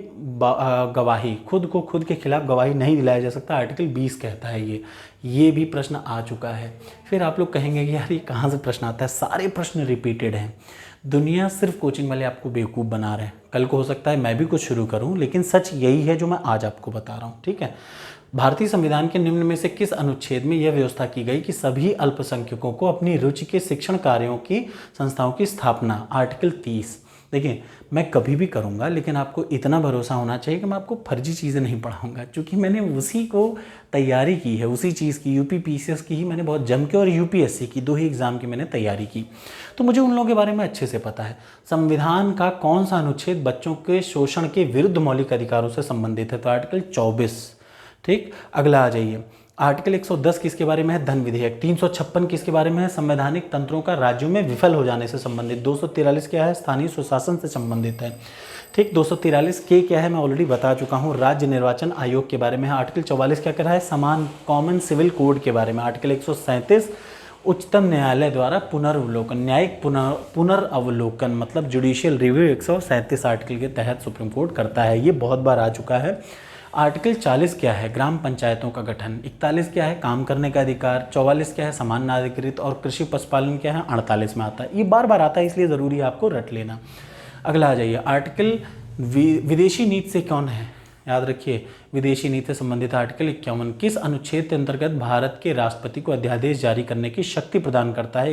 गवाही, खुद को खुद के खिलाफ गवाही नहीं दिलाया जा सकता, आर्टिकल 20 कहता है ये भी प्रश्न आ चुका है। फिर आप लोग कहेंगे कि यार ये कहाँ से प्रश्न आता है, सारे प्रश्न रिपीटेड हैं। दुनिया सिर्फ कोचिंग वाले आपको बेवकूफ़ बना रहे हैं। कल को हो सकता है मैं भी कुछ शुरू करूं, लेकिन सच यही है जो मैं आज आपको बता रहा हूं, ठीक है। भारतीय संविधान के निम्न में से किस अनुच्छेद में यह व्यवस्था की गई कि सभी अल्पसंख्यकों को अपनी रुचि के शिक्षण कार्यों की संस्थाओं की स्थापना? आर्टिकल 30। देखिए, मैं कभी भी करूँगा, लेकिन आपको इतना भरोसा होना चाहिए कि मैं आपको फर्जी चीज़ें नहीं पढ़ाऊँगा, क्योंकि मैंने उसी को तैयारी की है, उसी चीज़ की, यूपी पीसीएस की ही मैंने बहुत जम के, और यूपीएससी की 2 ही एग्ज़ाम की मैंने तैयारी की, तो मुझे उन लोगों के बारे में अच्छे से पता है। संविधान का कौन सा अनुच्छेद बच्चों के शोषण के विरुद्ध मौलिक अधिकारों से संबंधित है? तो आर्टिकल 24, ठीक। अगला आ जाइए, आर्टिकल 110 किसके बारे में है? धन विधेयक। 356 किसके बारे में है? संवैधानिक तंत्रों का राज्यों में विफल हो जाने से संबंधित। 243 क्या है? स्थानीय सुशासन से संबंधित है, ठीक। 243 के क्या है? मैं ऑलरेडी बता चुका हूँ, राज्य निर्वाचन आयोग के बारे में है। आर्टिकल 44 क्या कर रहा है? समान कॉमन सिविल कोड के बारे में। आर्टिकल 137 उच्चतम न्यायालय द्वारा पुनर्वलोकन, न्यायिक पुनर्अवलोकन मतलब जुडिशियल रिव्यू 137 आर्टिकल के तहत सुप्रीम कोर्ट करता है, ये बहुत बार आ चुका है। आर्टिकल 40 क्या है? ग्राम पंचायतों का गठन। 41 क्या है? काम करने का अधिकार। 44 क्या है? समान नागरिक और कृषि पशुपालन क्या है? 48 में आता है। ये बार बार आता है, इसलिए ज़रूरी है आपको रट लेना। अगला आ जाइए, आर्टिकल विदेशी नीति से कौन है? याद रखिए, विदेशी नीति से संबंधित आर्टिकल 51 किस अनुच्छेद के अंतर्गत भारत के राष्ट्रपति को अध्यादेश जारी करने की शक्ति प्रदान करता है?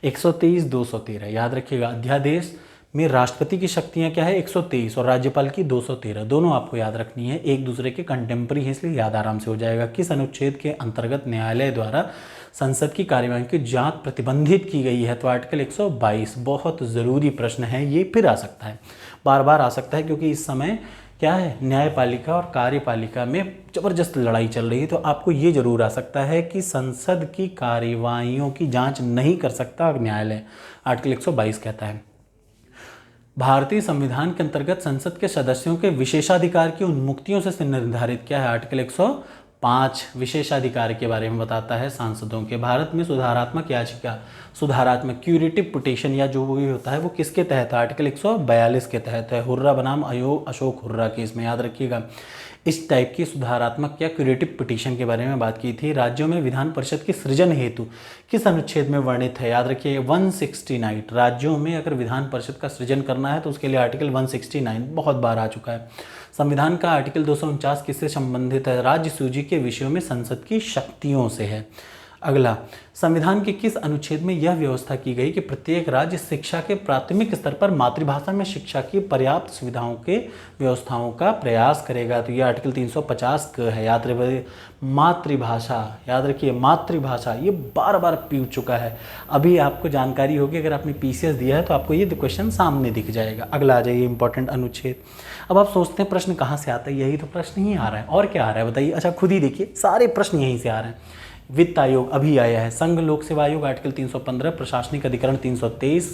123, 213, याद रखिएगा। अध्यादेश में राष्ट्रपति की शक्तियां क्या है? 123, और राज्यपाल की 213, दोनों आपको याद रखनी है, एक दूसरे के कंटेम्परी है, इसलिए याद आराम से हो जाएगा। किस अनुच्छेद के अंतर्गत न्यायालय द्वारा संसद की कार्यवाही की जांच प्रतिबंधित की गई है? तो आर्टिकल 122। बहुत ज़रूरी प्रश्न है ये, फिर आ सकता है, बार बार आ सकता है, क्योंकि इस समय क्या है, न्यायपालिका और कार्यपालिका में ज़बरदस्त लड़ाई चल रही है। तो आपको ये जरूर आ सकता है कि संसद की कार्यवाहियों की जांच नहीं कर सकता न्यायालय, आर्टिकल 122 कहता है। भारतीय संविधान के अंतर्गत संसद के सदस्यों के विशेषाधिकार की उन्मुक्तियों से निर्धारित क्या है? आर्टिकल 105 विशेषाधिकार के बारे में बताता है सांसदों के। भारत में सुधारात्मक याचिका, सुधारात्मक क्यूरेटिव पिटीशन या जो भी होता है वो किसके तहत है? आर्टिकल 142 के तहत है। हुर्रा बनाम अशोक हुर्रा केस में, याद रखिएगा। इस टाइप की सुधारात्मक या क्यूरेटिव पिटीशन के बारे में बात की थी। राज्यों में विधान परिषद के सृजन हेतु किस अनुच्छेद में वर्णित है? याद रखिए 169। राज्यों में अगर विधान परिषद का सृजन करना है तो उसके लिए आर्टिकल 169 बहुत बार आ चुका है। संविधान का आर्टिकल 249 किससे संबंधित है? राज्य सूची के विषयों में संसद की शक्तियों से है। अगला, संविधान के किस अनुच्छेद में यह व्यवस्था की गई कि प्रत्येक राज्य शिक्षा के प्राथमिक स्तर पर मातृभाषा में शिक्षा की पर्याप्त सुविधाओं के व्यवस्थाओं का प्रयास करेगा? तो यह आर्टिकल 350 का है। याद रखिए, मातृभाषा, याद रखिए मातृभाषा, ये बार बार पूछ चुका है। अभी आपको जानकारी होगी, अगर आपने पीसीएस दिया है तो आपको ये क्वेश्चन सामने दिख जाएगा। अगला आ जाइए, इंपॉर्टेंट अनुच्छेद। अब आप सोचते हैं प्रश्न कहाँ से आता है, यही तो प्रश्न ही आ रहा है, और क्या आ रहा है बताइए? अच्छा, खुद ही देखिए, सारे प्रश्न यहीं से आ रहे हैं। वित्त आयोग अभी आया है, संघ लोक सेवा आयोग आर्टिकल 315, प्रशासनिक अधिकरण 323,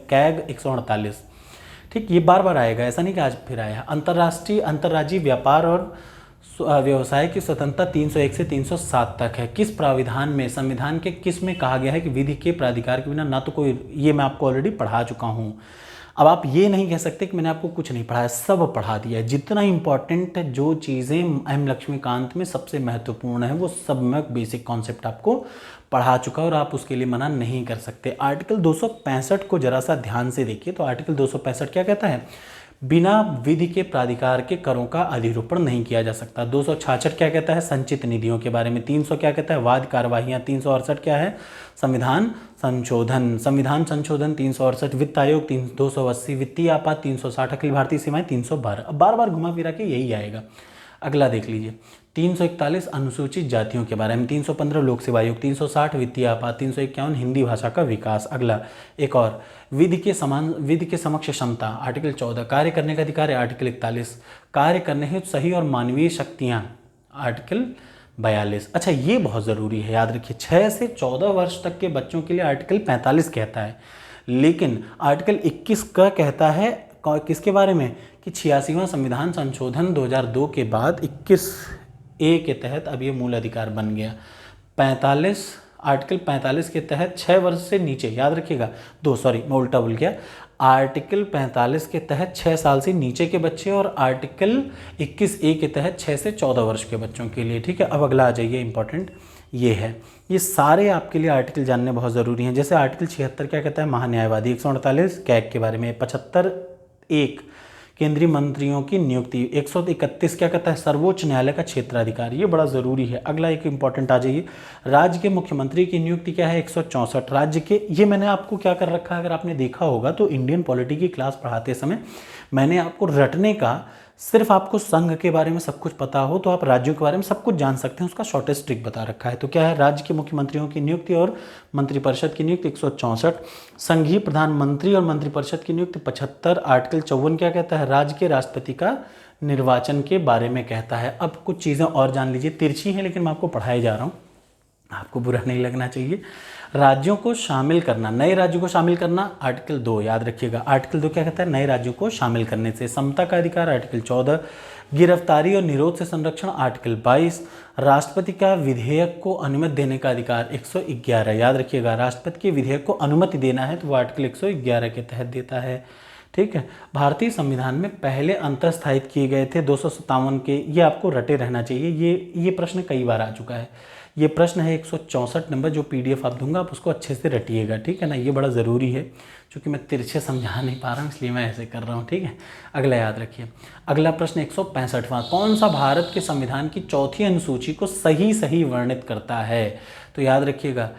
कैग 148, ठीक। ये बार बार आएगा, ऐसा नहीं कि आज फिर आया। अंतर्राष्ट्रीय अंतर्राज्यीय व्यापार और व्यवसाय की स्वतंत्रता 301 से 307 तक है। किस प्राविधान में, संविधान के किस में कहा गया है कि विधि के प्राधिकार के बिना ना तो कोई, ये मैं आपको ऑलरेडी पढ़ा चुका हूँ। अब आप ये नहीं कह सकते कि मैंने आपको कुछ नहीं पढ़ाया, सब पढ़ा दिया है। जितना इंपॉर्टेंट जो चीज़ें एम लक्ष्मीकांत में सबसे महत्वपूर्ण है वो सब मैं बेसिक कॉन्सेप्ट आपको पढ़ा चुका और आप उसके लिए मना नहीं कर सकते। आर्टिकल 265 को जरा सा ध्यान से देखिए। तो आर्टिकल 265 क्या कहता है? बिना विधि के प्राधिकार के करों का अधिरूपण नहीं किया जा सकता। 266 क्या कहता है? संचित निधियों के बारे में। 300 क्या कहता है? वाद कार्यवाहियाँ। 368 क्या है? संविधान संशोधन। संविधान संशोधन 368। वित्त आयोग 280। वित्तीय आपात 360। अखिल भारतीय सीमाएं 312। अब बार बार घुमा फिरा के यही आएगा। अगला देख लीजिए, 341 अनुसूचित जातियों के बारे में। 315 लोक सेवा आयोग। 360 वित्तीय आपात। 351 हिंदी भाषा का विकास। अगला एक और, विधि के समक्ष क्षमता आर्टिकल 14। कार्य करने का अधिकार है आर्टिकल 41। कार्य करने हेतु सही और मानवीय शक्तियाँ आर्टिकल 42। अच्छा, ये बहुत ज़रूरी है, याद रखिए। 6 से 14 वर्ष तक के बच्चों के लिए आर्टिकल 45 कहता है, लेकिन आर्टिकल 21 का कहता है किसके बारे में कि 86वां संविधान संशोधन 2002 के बाद 21A के तहत अब ये मूल अधिकार बन गया। 45 आर्टिकल 45 के तहत 6 वर्ष से नीचे, याद रखिएगा, मैं उल्टा बोल गया। आर्टिकल 45 के तहत 6 साल से नीचे के बच्चे और आर्टिकल 21A के तहत 6 से 14 वर्ष के बच्चों के लिए, ठीक है। अब अगला आ जाइए इंपॉर्टेंट, ये है। ये सारे आपके लिए आर्टिकल जानने बहुत ज़रूरी हैं। जैसे आर्टिकल 76 क्या कहता है, महान्यायवादी, 148 कैग के बारे में, 75 एक केंद्रीय मंत्रियों की नियुक्ति, 131 क्या कहता है, सर्वोच्च न्यायालय का क्षेत्राधिकार, ये बड़ा ज़रूरी है। अगला एक इंपॉर्टेंट आ जाइए, राज्य के मुख्यमंत्री की नियुक्ति क्या है, 164 राज्य के, ये मैंने आपको क्या कर रखा है, अगर आपने देखा होगा तो इंडियन पॉलिटी की क्लास पढ़ाते समय मैंने आपको रटने का, सिर्फ आपको संघ के बारे में सब कुछ पता हो तो आप राज्यों के बारे में सब कुछ जान सकते हैं, उसका शॉर्टेस्ट ट्रिक बता रखा है। तो क्या है, राज्य के मुख्यमंत्रियों की नियुक्ति और मंत्रिपरिषद की नियुक्ति 164, संघीय प्रधानमंत्री और मंत्रिपरिषद की नियुक्ति 75, आर्टिकल 54 क्या कहता है, राज्य के राष्ट्रपति का निर्वाचन के बारे में कहता है। अब कुछ चीज़ें और जान लीजिए, तिरछी हैं लेकिन मैं आपको पढ़ाए जा रहा हूँ, आपको बुरा नहीं लगना चाहिए। राज्यों को शामिल करना, नए राज्यों को शामिल करना, आर्टिकल 2 याद रखिएगा। आर्टिकल 2 क्या कहता है, नए राज्यों को शामिल करने से समता का अधिकार, आर्टिकल 14, गिरफ्तारी और निरोध से संरक्षण, आर्टिकल 22, राष्ट्रपति का विधेयक को अनुमति देने का अधिकार 111 याद रखिएगा। राष्ट्रपति के विधेयक को अनुमति देना है तो वो आर्टिकल 111 के तहत देता है। ठीक है, भारतीय संविधान में पहले अंतर्स्थापित किए गए थे 257 के, ये आपको रटे रहना चाहिए। ये प्रश्न कई बार आ चुका है। ये प्रश्न है 164 नंबर, जो PDF आप दूंगा आप उसको अच्छे से रटिएगा, ठीक है ना, ये बड़ा ज़रूरी है। क्योंकि मैं तिरछे समझा नहीं पा रहा हूँ इसलिए मैं ऐसे कर रहा हूँ, ठीक है। अगला याद रखिए, अगला प्रश्न 165वां, कौन सा भारत के संविधान की चौथी अनुसूची को सही वर्णित करता है, तो याद रखिएगा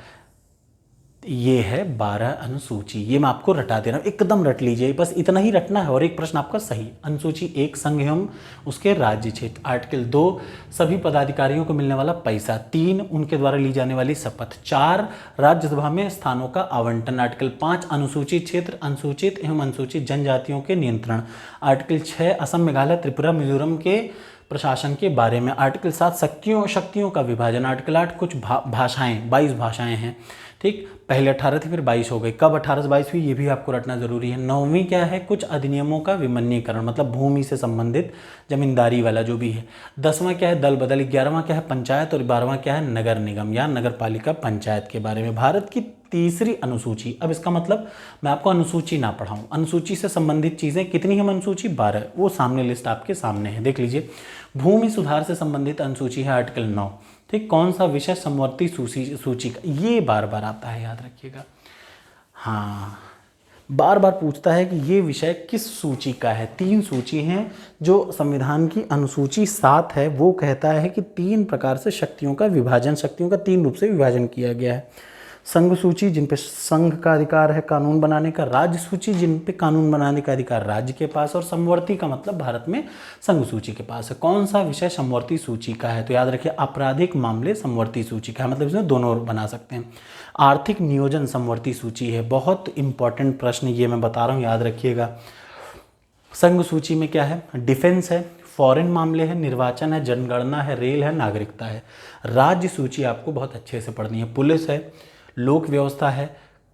ये है 12 अनुसूची। ये मैं आपको रटा दे रहा हूँ, एकदम रट लीजिए, बस इतना ही रटना है और एक प्रश्न आपका सही। अनुसूची 1 संघ एवं उसके राज्य क्षेत्र, आर्टिकल 2 सभी पदाधिकारियों को मिलने वाला पैसा, 3 उनके द्वारा ली जाने वाली शपथ, 4 राज्यसभा में स्थानों का आवंटन, आर्टिकल 5 अनुसूचित क्षेत्र, अनुसूचित एवं अनुसूचित जनजातियों के नियंत्रण, आर्टिकल 6 असम, मेघालय, त्रिपुरा, मिजोरम के प्रशासन के बारे में, आर्टिकल 7 शक्तियों का विभाजन, आर्टिकल 8 कुछ भाषाएं, 22 भाषाएं हैं, ठीक। पहले 18 थी फिर 22 हो गई, कब 18 से 22 हुई ये भी आपको रटना जरूरी है। 9वीं क्या है, कुछ अधिनियमों का विमन्यीकरण, मतलब भूमि से संबंधित जमींदारी वाला जो भी है। 10वां क्या है, दल बदल। 11वां क्या है, पंचायत। और 12वां क्या है, नगर निगम या नगर पालिका पंचायत के बारे में। भारत की तीसरी अनुसूची, अब इसका मतलब मैं आपको अनुसूची ना पढ़ाऊं, अनुसूची से संबंधित चीज़ें कितनी है, अनुसूची 12, वो सामने लिस्ट आपके सामने है, देख लीजिए। भूमि सुधार से संबंधित अनुसूची है आर्टिकल 9, ठीक। कौन सा विषय, समवर्ती सूची का, ये बार बार आता है, याद रखिएगा। हाँ, बार बार पूछता है कि ये विषय किस सूची का है। 3 सूची हैं, जो संविधान की अनुसूची 7 है वो कहता है कि 3 प्रकार से शक्तियों का विभाजन, शक्तियों का 3 रूप से विभाजन किया गया है। संघ सूची जिन पे संघ का अधिकार है कानून बनाने का, राज्य सूची जिन पे कानून बनाने का अधिकार राज्य के पास, और समवर्ती का मतलब भारत में संघ सूची के पास है। कौन सा विषय समवर्ती सूची का है, तो याद रखिए आपराधिक मामले समवर्ती सूची का है, मतलब इसमें दोनों बना सकते हैं। आर्थिक नियोजन समवर्ती सूची है, बहुत इंपॉर्टेंट प्रश्न ये मैं बता रहा हूँ, याद रखिएगा। संघ सूची में क्या है, डिफेंस है, फॉरेन मामले है, निर्वाचन है, जनगणना है, रेल है, नागरिकता है। राज्य सूची आपको बहुत अच्छे से पढ़नी है, पुलिस है, लोक व्यवस्था है,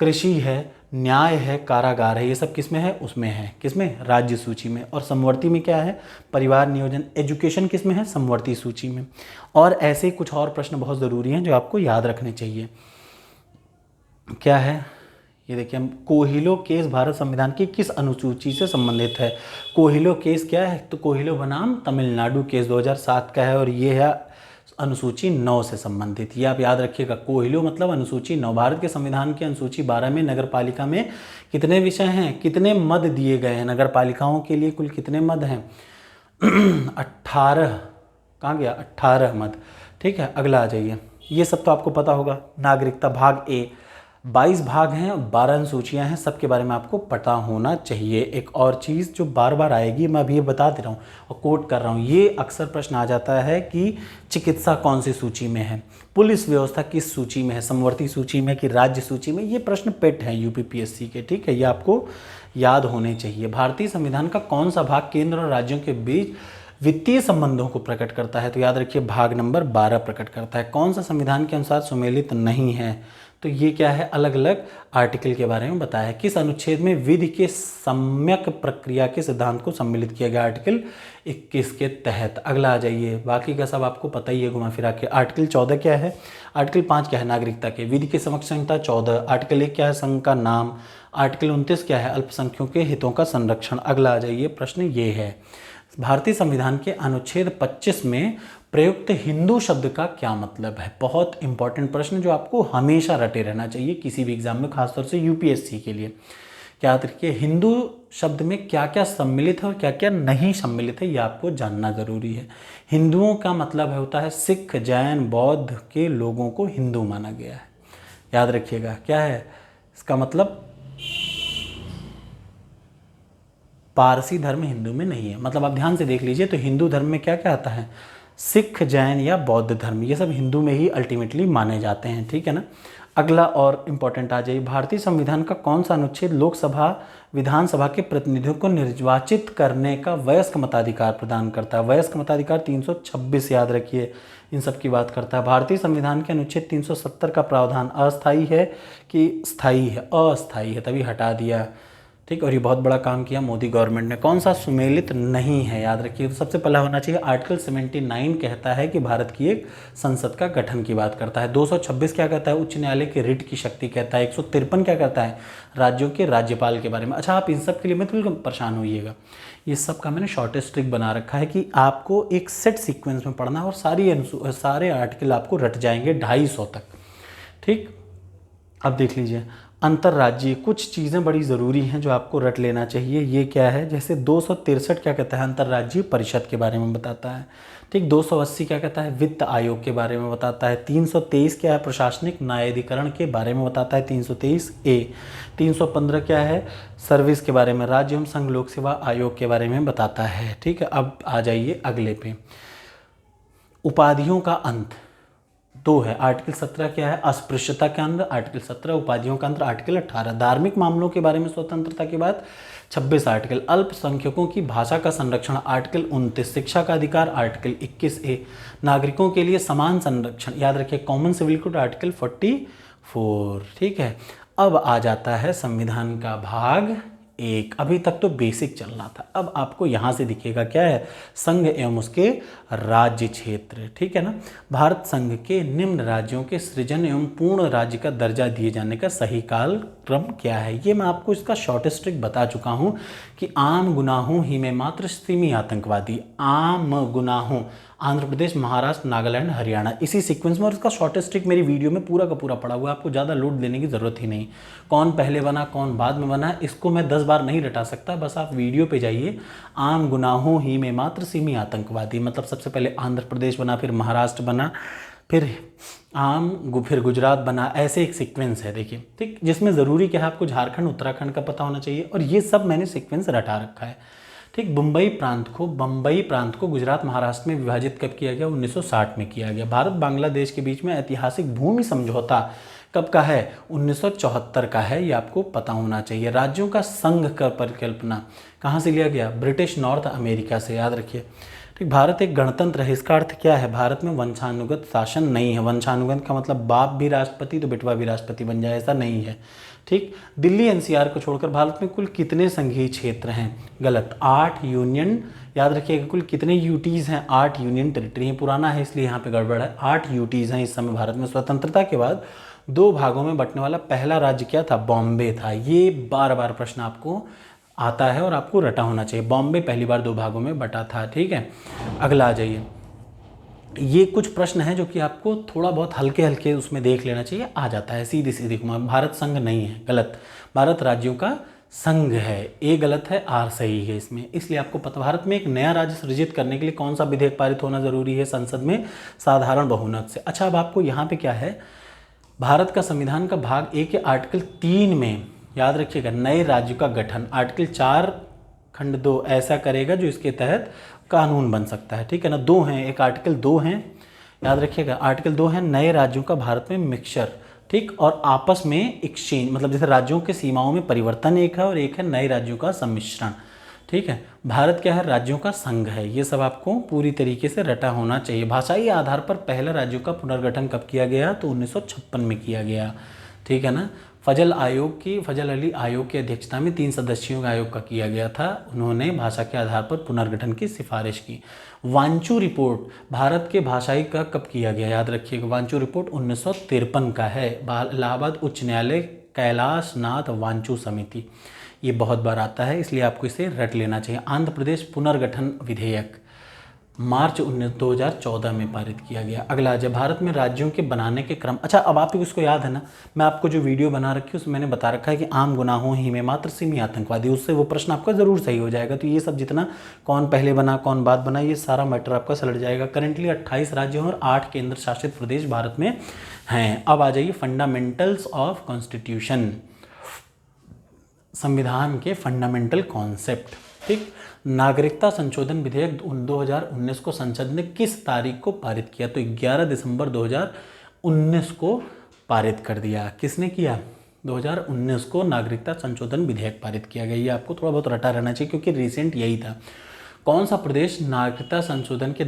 कृषि है, न्याय है, कारागार है, ये सब किसमें है, उसमें है, किसमें, राज्य सूची में। और समवर्ती में क्या है, परिवार नियोजन, एजुकेशन किसमें है, समवर्ती सूची में। और ऐसे कुछ और प्रश्न बहुत ज़रूरी हैं जो आपको याद रखने चाहिए। क्या है, ये देखिए, हम कोहिलो केस भारत संविधान की किस अनुसूची से संबंधित है। कोहिलो केस क्या है, तो कोहिलो बनाम तमिलनाडु केस 2007 का है, और ये है अनुसूची 9 से संबंधित। ये आप याद रखिएगा, कोहिलो मतलब अनुसूची 9। भारत के संविधान की अनुसूची 12 में नगर पालिका में कितने विषय हैं, कितने मद दिए गए हैं, नगर पालिकाओं के लिए कुल कितने मद हैं 18, कहाँ गया, 18 मद, ठीक है। अगला आ जाइए, ये सब तो आपको पता होगा। नागरिकता भाग ए, 22 भाग हैं, 12 अनुसूचियाँ हैं, सबके बारे में आपको पता होना चाहिए। एक और चीज़ जो बार बार आएगी, मैं अभी ये बता दे रहा हूँ और कोट कर रहा हूँ, ये अक्सर प्रश्न आ जाता है कि चिकित्सा कौन सी सूची में है, पुलिस व्यवस्था किस सूची में है, समवर्ती सूची में कि राज्य सूची में। ये प्रश्न पेट है UPPSC के, ठीक है, ये आपको याद होने चाहिए। भारतीय संविधान का कौन सा भाग केंद्र और राज्यों के बीच वित्तीय संबंधों को प्रकट करता है, तो याद रखिए भाग नंबर 12 प्रकट करता है। कौन सा संविधान के अनुसार सुमेलित नहीं है, तो ये क्या है, अलग अलग आर्टिकल के बारे में बताया है। किस अनुच्छेद में विधि के सम्यक प्रक्रिया के सिद्धांत को सम्मिलित किया गया, आर्टिकल 21 के तहत। अगला आ जाइए, बाकी का सब आपको पता ही है घुमा फिरा के। आर्टिकल 14 क्या है, आर्टिकल 5 क्या है, नागरिकता के, विधि की समक्ष संहिता 14, आर्टिकल 1 क्या है, संघ का नाम, आर्टिकल 29 क्या है, अल्पसंख्यकों के हितों का संरक्षण। अगला आ जाइए, प्रश्न ये है, भारतीय संविधान के अनुच्छेद 25 में प्रयुक्त हिंदू शब्द का क्या मतलब है? बहुत इंपॉर्टेंट प्रश्न जो आपको हमेशा रटे रहना चाहिए किसी भी एग्जाम में, खासतौर से यूपीएससी के लिए। क्या याद रखिए, हिंदू शब्द में क्या क्या सम्मिलित है और क्या क्या नहीं सम्मिलित है, ये आपको जानना ज़रूरी है। हिंदुओं का मतलब होता है सिख, जैन, बौद्ध के लोगों को हिंदू माना गया है। याद रखिएगा क्या है इसका मतलब। पारसी धर्म हिंदू में नहीं है। मतलब आप ध्यान से देख लीजिए तो हिंदू धर्म में क्या क्या आता है, सिख, जैन या बौद्ध धर्म, ये सब हिंदू में ही अल्टीमेटली माने जाते हैं। ठीक है ना। अगला और इम्पोर्टेंट आ जाइए, भारतीय संविधान का कौन सा अनुच्छेद लोकसभा विधानसभा के प्रतिनिधियों को निर्वाचित करने का वयस्क मताधिकार प्रदान करता है? वयस्क मताधिकार 326, याद रखिए, इन सब की बात करता है। भारतीय संविधान के अनुच्छेद 370 का प्रावधान अस्थायी है कि स्थायी है? अस्थायी है, तभी हटा दिया। ठीक, और ये बहुत बड़ा काम किया मोदी गवर्नमेंट ने। कौन सा सुमेलित नहीं है? याद रखिए, तो सबसे पहला होना चाहिए आर्टिकल 79 कहता है कि भारत की एक संसद का गठन की बात करता है। 226 क्या कहता है, उच्च न्यायालय के रिट की शक्ति कहता है। 153 क्या कहता है, राज्यों के राज्यपाल के बारे में। अच्छा, आप इन सब के लिए मत बिल्कुल परेशान होइएगा, ये सब का मैंने शॉर्टेस्ट ट्रिक बना रखा है कि आपको एक सेट सीक्वेंस में पढ़ना है और सारे आर्टिकल आपको रट जाएंगे 250 तक। ठीक, अब देख लीजिए, अंतर्राज्यीय कुछ चीज़ें बड़ी ज़रूरी हैं जो आपको रट लेना चाहिए। ये क्या है, जैसे 263 क्या कहता है, अंतर्राज्यीय परिषद के बारे में बताता है। ठीक, 280 क्या कहता है, वित्त आयोग के बारे में बताता है। 323 क्या है, प्रशासनिक न्यायाधिकरण के बारे में बताता है, 323A। 315 क्या है, सर्विस के बारे में, राज्य एवं संघ लोक सेवा आयोग के बारे में बताता है। ठीक है, अब आ जाइए अगले पे, उपाधियों का अंत 2 है। आर्टिकल 17 क्या है, अस्पृश्यता के अंदर, आर्टिकल 17 उपाधियों का अंतर, आर्टिकल 18 धार्मिक मामलों के बारे में स्वतंत्रता की बात, 26 आर्टिकल अल्पसंख्यकों की भाषा का संरक्षण, आर्टिकल 29 शिक्षा का अधिकार, आर्टिकल 21A नागरिकों के लिए समान संरक्षण, याद रखिए कॉमन सिविल कोड, आर्टिकल 44। ठीक है, अब आ जाता है संविधान का भाग 1। अभी तक तो बेसिक चलना था, अब आपको यहाँ से दिखेगा क्या है, संघ एवं उसके राज्य क्षेत्र। ठीक है ना। भारत संघ के निम्न राज्यों के सृजन एवं पूर्ण राज्य का दर्जा दिए जाने का सही काल क्रम क्या है? ये मैं आपको इसका शॉर्टेस्ट ट्रिक बता चुका हूँ कि आम गुनाहों ही में मात्र सिमी आतंकवादी, आम गुनाहों, आंध्र प्रदेश, महाराष्ट्र, नागालैंड, हरियाणा, इसी सीक्वेंस में। और इसका शॉर्टेस्ट ट्रिक मेरी वीडियो में पूरा का पूरा पड़ा हुआ है, आपको ज़्यादा लोड देने की ज़रूरत ही नहीं। कौन पहले बना कौन बाद में बना, इसको मैं 10 बार नहीं रटा सकता, बस आप वीडियो पे जाइए। आम गुनाहों ही में मात्र सिमी आतंकवादी, मतलब सबसे पहले आंध्र प्रदेश बना, फिर महाराष्ट्र बना, फिर फिर गुजरात बना, ऐसे एक सीक्वेंस है देखिए। ठीक, जिसमें ज़रूरी क्या है, आपको झारखंड उत्तराखंड का पता होना चाहिए, और ये सब मैंने सीक्वेंस रटा रखा है। ठीक, बम्बई प्रांत को गुजरात महाराष्ट्र में विभाजित कब किया गया, 1960 में किया गया। भारत बांग्लादेश के बीच में ऐतिहासिक भूमि समझौता कब का है, 1974 का है, ये आपको पता होना चाहिए। राज्यों का संघ का परिकल्पना कहाँ से लिया गया, ब्रिटिश नॉर्थ अमेरिका से, याद रखिए। ठीक, भारत एक गणतंत्र है, इसका अर्थ क्या है, भारत में वंशानुगत शासन नहीं है। वंशानुगत का मतलब बाप भी राष्ट्रपति तो बेटवा भी राष्ट्रपति बन जाए, ऐसा नहीं है। ठीक, दिल्ली एनसीआर को छोड़कर भारत में कुल कितने संघीय क्षेत्र हैं, गलत, 8 यूनियन, याद रखिएगा। कुल कितने यूटीज़ हैं, 8 यूनियन टेरिटरी है, पुराना है इसलिए यहाँ पे गड़बड़ है। 8 यूटीज़ हैं इस समय भारत में। स्वतंत्रता के बाद 2 भागों में बंटने वाला पहला राज्य क्या था, बॉम्बे था। ये बार बार प्रश्न आपको आता है और आपको रटा होना चाहिए, बॉम्बे पहली बार 2 भागों में बटा था। ठीक है, अगला आ जाइए। ये कुछ प्रश्न हैं जो कि आपको थोड़ा बहुत हल्के हल्के उसमें देख लेना चाहिए, आ जाता है सीधी सीधी। भारत संघ नहीं है, गलत, भारत राज्यों का संघ है। ए गलत है, आर सही है इसमें। इसलिए आपको पता, भारत में एक नया राज्य सृजित करने के लिए कौन सा विधेयक पारित होना जरूरी है संसद में, साधारण बहुमत से। अच्छा, अब आपको यहाँ पे क्या है, भारत का संविधान का भाग 1 के आर्टिकल 3 में, याद रखिएगा, नए राज्यों का गठन, आर्टिकल 4 खंड 2 ऐसा करेगा जो इसके तहत कानून बन सकता है। ठीक है ना, 2 हैं, एक आर्टिकल 2 हैं, याद रखिएगा, आर्टिकल 2 है नए राज्यों का भारत में मिक्सचर। ठीक, और आपस में एक्सचेंज, मतलब जैसे राज्यों के सीमाओं में परिवर्तन एक है और एक है नए राज्यों का सम्मिश्रण। ठीक है, भारत क्या है, राज्यों का संघ है। ये सब आपको पूरी तरीके से रटा होना चाहिए। भाषाई आधार पर पहला राज्यों का पुनर्गठन कब किया गया, तो 1956 में किया गया। ठीक है ना। फजल अली आयोग की अध्यक्षता में 3 सदस्यों के आयोग का किया गया था। उन्होंने भाषा के आधार पर पुनर्गठन की सिफारिश की। वांचू रिपोर्ट भारत के भाषाई का कब किया गया, याद रखिएगा, वांचू रिपोर्ट 1953 का है। इलाहाबाद उच्च न्यायालय कैलाश नाथ वांचू समिति, ये बहुत बार आता है इसलिए आपको इसे रट लेना चाहिए। आंध्र प्रदेश पुनर्गठन विधेयक, मार्च 2014 में पारित किया गया। अगला जब भारत में राज्यों के बनाने के क्रम, अच्छा अब आपको इसको याद है ना, मैं आपको जो वीडियो बना रखी है उसमें मैंने बता रखा है कि आम गुनाहों ही में मात्र सिमी आतंकवादी, उससे वो प्रश्न आपका ज़रूर सही हो जाएगा। तो ये सब जितना कौन पहले बना कौन बाद बना, ये सारा मैटर आपका सलट जाएगा। करेंटली 28 राज्यों और 8 केंद्र शासित प्रदेश भारत में हैं। अब आ जाइए फंडामेंटल्स ऑफ कॉन्स्टिट्यूशन, संविधान के फंडामेंटल कॉन्सेप्ट। ठीक, नागरिकता संशोधन विधेयक 2019 को संसद ने किस तारीख को पारित किया? तो 11 दिसंबर 2019 को पारित कर दिया। किसने किया? 2019 को नागरिकता संशोधन विधेयक पारित किया गया। ये आपको थोड़ा बहुत रटा रहना चाहिए क्योंकि रिसेंट यही था। कौन सा प्रदेश नागरिकता संशोधन के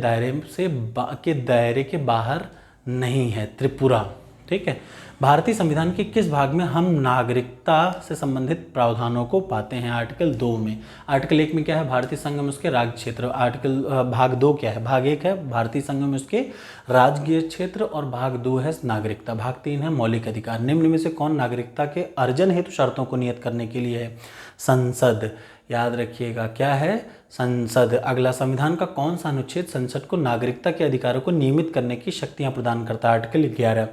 दायरे के बाहर नहीं है? त्रिपुरा। ठीक है। भारतीय संविधान के किस भाग में हम नागरिकता से संबंधित प्रावधानों को पाते हैं? आर्टिकल 2 में। आर्टिकल 1 में क्या है? भारतीय संघ में उसके राज्य क्षेत्र। भाग 2 क्या है? भाग 1 है भारतीय संघ में उसके राज्य क्षेत्र और भाग 2 है नागरिकता। भाग 3 है मौलिक अधिकार। निम्न में से कौन नागरिकता के अर्जन हेतु शर्तों को नियत करने के लिए है? संसद। याद रखिएगा क्या है? संसद। अगला, संविधान का कौन सा अनुच्छेद संसद को नागरिकता के अधिकारों को नियमित करने की शक्तियां प्रदान करता है? आर्टिकल 11।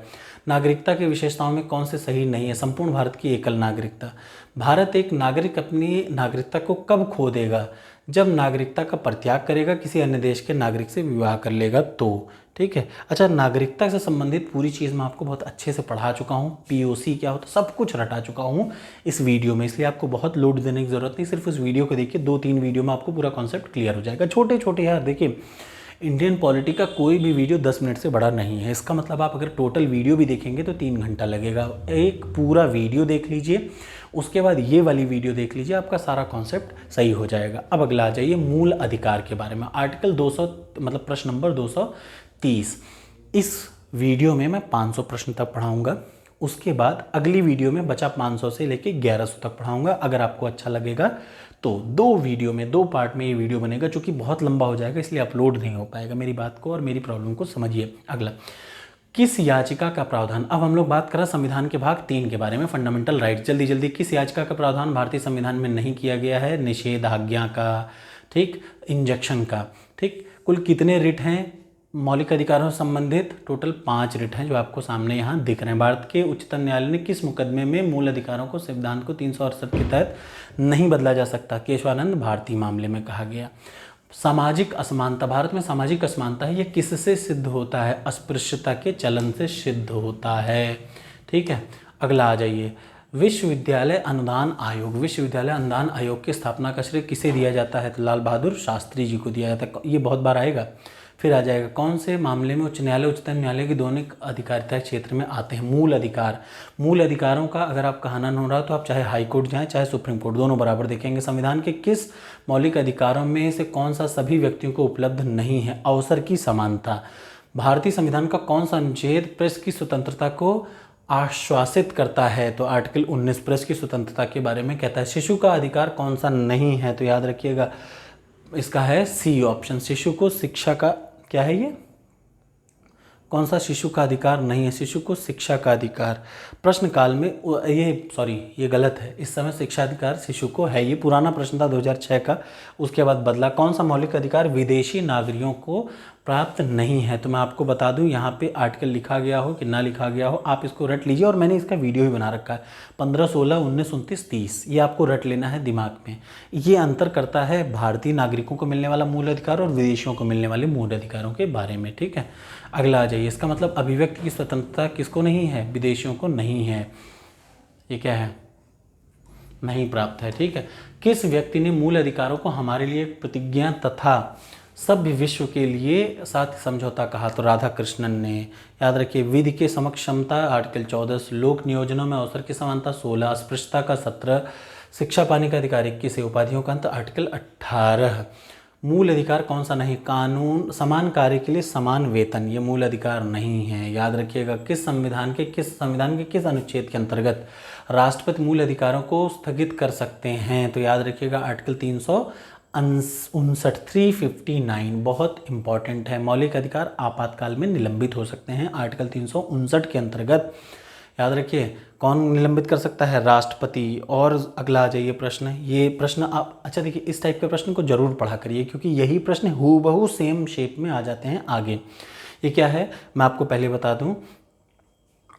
नागरिकता की विशेषताओं में कौन से सही नहीं है? संपूर्ण भारत की एकल नागरिकता। भारत एक नागरिक अपनी नागरिकता को कब खो देगा? जब नागरिकता का परित्याग करेगा, किसी अन्य देश के नागरिक से विवाह कर लेगा तो। ठीक है। अच्छा, नागरिकता से संबंधित पूरी चीज़ मैं आपको बहुत अच्छे से पढ़ा चुका हूँ। पीओसी क्या होता है सब कुछ रटा चुका हूँ इस वीडियो में, इसलिए आपको बहुत लोड देने की ज़रूरत नहीं। सिर्फ इस वीडियो को देखिए, 2-3 वीडियो में आपको पूरा कॉन्सेप्ट क्लियर हो जाएगा। छोटे छोटे यार देखिए, इंडियन पॉलिटी का कोई भी वीडियो 10 मिनट से बड़ा नहीं है। इसका मतलब आप अगर टोटल वीडियो भी देखेंगे तो 3 घंटा लगेगा। एक पूरा वीडियो देख लीजिए, उसके बाद ये वाली वीडियो देख लीजिए, आपका सारा कॉन्सेप्ट सही हो जाएगा। अब अगला आ जाइए मूल अधिकार के बारे में। आर्टिकल 200 मतलब प्रश्न नंबर 230। इस वीडियो में मैं 500 प्रश्न तक पढ़ाऊँगा, उसके बाद अगली वीडियो में बचा 500 से लेके 1100 तक पढ़ाऊँगा। अगर आपको अच्छा लगेगा तो 2 वीडियो में 2 पार्ट में ये वीडियो बनेगा, जो कि बहुत लंबा हो जाएगा इसलिए अपलोड नहीं हो पाएगा। मेरी बात को और मेरी प्रॉब्लम को समझिए। अगला, किस याचिका का प्रावधान, अब हम लोग बात कर रहे हैं संविधान के भाग 3 के बारे में, फंडामेंटल राइट। जल्दी जल्दी, किस याचिका का प्रावधान भारतीय संविधान में नहीं किया गया है? निषेधाज्ञा का। ठीक, इंजंक्शन का। ठीक, कुल कितने रिट हैं मौलिक अधिकारों से संबंधित? टोटल 5 रिट हैं जो आपको सामने यहाँ दिख रहे हैं। भारत के उच्चतम न्यायालय ने किस मुकदमे में मूल अधिकारों को संविधान को 368 के तहत नहीं बदला जा सकता? केशवानंद भारती मामले में कहा गया। सामाजिक असमानता, भारत में सामाजिक असमानता है, ये किससे सिद्ध होता है? अस्पृश्यता के चलन से सिद्ध होता है। ठीक है। अगला आ जाइए, विश्वविद्यालय अनुदान आयोग। विश्वविद्यालय अनुदान आयोग की स्थापना का श्रेय किसे दिया जाता है? तो लाल बहादुर शास्त्री जी को दिया जाता है। ये बहुत बार आएगा। फिर आ जाएगा, कौन से मामले में उच्च न्यायालय उच्चतम न्यायालय के दोनों अधिकारिता क्षेत्र में आते हैं? मूल अधिकार। मूल अधिकारों का अगर आपका हनन हो रहा है तो आप चाहे हाई कोर्ट जाएं चाहे सुप्रीम कोर्ट, दोनों बराबर देखेंगे। संविधान के किस मौलिक अधिकारों में से कौन सा सभी व्यक्तियों को उपलब्ध नहीं है? अवसर की समानता। भारतीय संविधान का कौन सा अनुच्छेद प्रेस की स्वतंत्रता को आश्वासित करता है? तो आर्टिकल 19 प्रेस की स्वतंत्रता के बारे में कहता है। शिशु का अधिकार कौन सा नहीं है? तो याद रखिएगा इसका है सी ऑप्शन, शिशु को शिक्षा का, क्या है ये, कौन सा शिशु का अधिकार नहीं है? शिशु को शिक्षा का अधिकार। प्रश्न काल में ये गलत है, इस समय शिक्षा अधिकार शिशु को है। ये पुराना प्रश्न था 2006 का, उसके बाद बदला। कौन सा मौलिक अधिकार विदेशी नागरिकों को प्राप्त नहीं है? तो मैं आपको बता दूं, यहाँ पे आर्टिकल लिखा गया हो कि ना लिखा गया हो, आप इसको रट लीजिए, और मैंने इसका वीडियो भी बना रखा है। 15, 16, 19, 29, 30, ये आपको रट लेना है दिमाग में। ये अंतर करता है भारतीय नागरिकों को मिलने वाला मूल अधिकार और विदेशियों को मिलने वाले मूल अधिकारों के बारे में। ठीक है। अगला आ जाइए, इसका मतलब अभिव्यक्ति की स्वतंत्रता किसको नहीं है? विदेशियों को नहीं है। ये क्या है? नहीं प्राप्त है। ठीक है। किस व्यक्ति ने मूल अधिकारों को हमारे लिए प्रतिज्ञा तथा सभ्य विश्व के लिए साथ समझौता कहा? तो राधा कृष्णन ने। याद रखिए, विधि के समक्ष क्षमता आर्टिकल 14, लोक नियोजनों में अवसर की समानता 16, अस्पृश्यता का 17, शिक्षा पाने का अधिकार 21, उपाधियों का अंत आर्टिकल 18। मूल अधिकार कौन सा नहीं? कानून, समान कार्य के लिए समान वेतन, ये मूल अधिकार नहीं है। याद रखिएगा, किस संविधान के किस अनुच्छेद के अंतर्गत राष्ट्रपति मूल अधिकारों को स्थगित कर सकते हैं? तो याद रखिएगा आर्टिकल 359, बहुत इंपॉर्टेंट है। मौलिक अधिकार आपातकाल में निलंबित हो सकते हैं, आर्टिकल 359 के अंतर्गत। याद रखिए, कौन निलंबित कर सकता है? राष्ट्रपति। और अगला आ जाइए प्रश्न, ये प्रश्न आप अच्छा देखिए, इस टाइप के प्रश्न को जरूर पढ़ा करिए क्योंकि यही प्रश्न हूबहू सेम शेप में आ जाते हैं आगे। ये क्या है मैं आपको पहले बता दूं,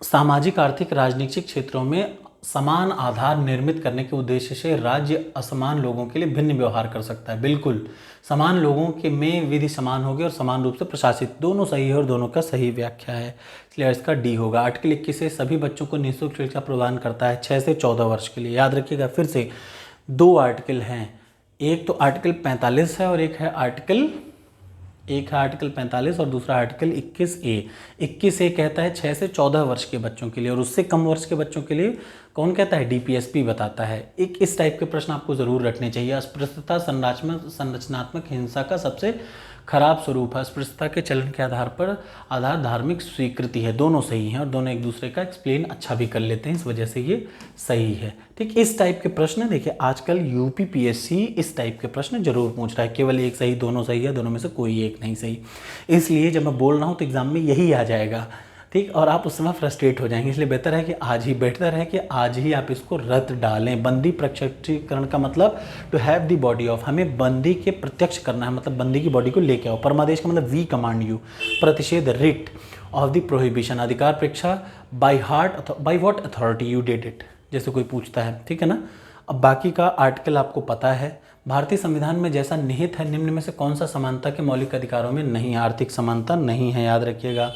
सामाजिक आर्थिक राजनीतिक क्षेत्रों में समान आधार निर्मित करने के उद्देश्य से राज्य असमान लोगों के लिए भिन्न व्यवहार कर सकता है। बिल्कुल, समान लोगों के में विधि समान होगी और समान रूप से प्रशासित, दोनों सही है और दोनों का सही व्याख्या है, इसलिए इसका डी होगा। आर्टिकल 21 से सभी बच्चों को निःशुल्क शिक्षा प्रदान करता है 6 से 14 वर्ष के लिए। याद रखिएगा, फिर से दो आर्टिकल हैं, एक तो आर्टिकल 45 है और एक है आर्टिकल 45 और दूसरा आर्टिकल 21A। 21A कहता है 6 से 14 वर्ष के बच्चों के लिए और उससे कम वर्ष के बच्चों के लिए कौन कहता है? DPSP बताता है। एक इस टाइप के प्रश्न आपको ज़रूर रखने चाहिए। अस्पृश्यता संरचनात्मक हिंसा का सबसे खराब स्वरूप है। अस्पृश्यता के चलन के आधार धार्मिक स्वीकृति है। दोनों सही हैं और दोनों एक दूसरे का एक्सप्लेन अच्छा भी कर लेते हैं, इस वजह से ये सही है। ठीक, इस टाइप के प्रश्न देखिए आजकल UPPSC इस टाइप के प्रश्न जरूर पूछ रहा है, केवल एक सही, दोनों सही है, दोनों में से कोई एक नहीं सही। इसलिए जब मैं बोल रहा हूँ तो एग्जाम में यही आ जाएगा, ठीक, और आप उस समय फ्रस्ट्रेट हो जाएंगे। इसलिए बेहतर है कि आज ही आप इसको रट डालें। बंदी प्रत्यक्षीकरण का मतलब to have the body of, हमें बंदी के प्रत्यक्ष करना है, मतलब बंदी की बॉडी को लेके आओ। परमादेश का मतलब वी कमांड यू। प्रतिषेध रिट ऑफ द प्रोहिबिशन। अधिकार परीक्षा by what authority you did it, जैसे कोई पूछता है, ठीक है ना। अब बाकी का आर्टिकल आपको पता है। भारतीय संविधान में जैसा निहित है निम्न में से कौन सा समानता के मौलिक अधिकारों में नहीं है? आर्थिक समानता नहीं है, याद रखिएगा,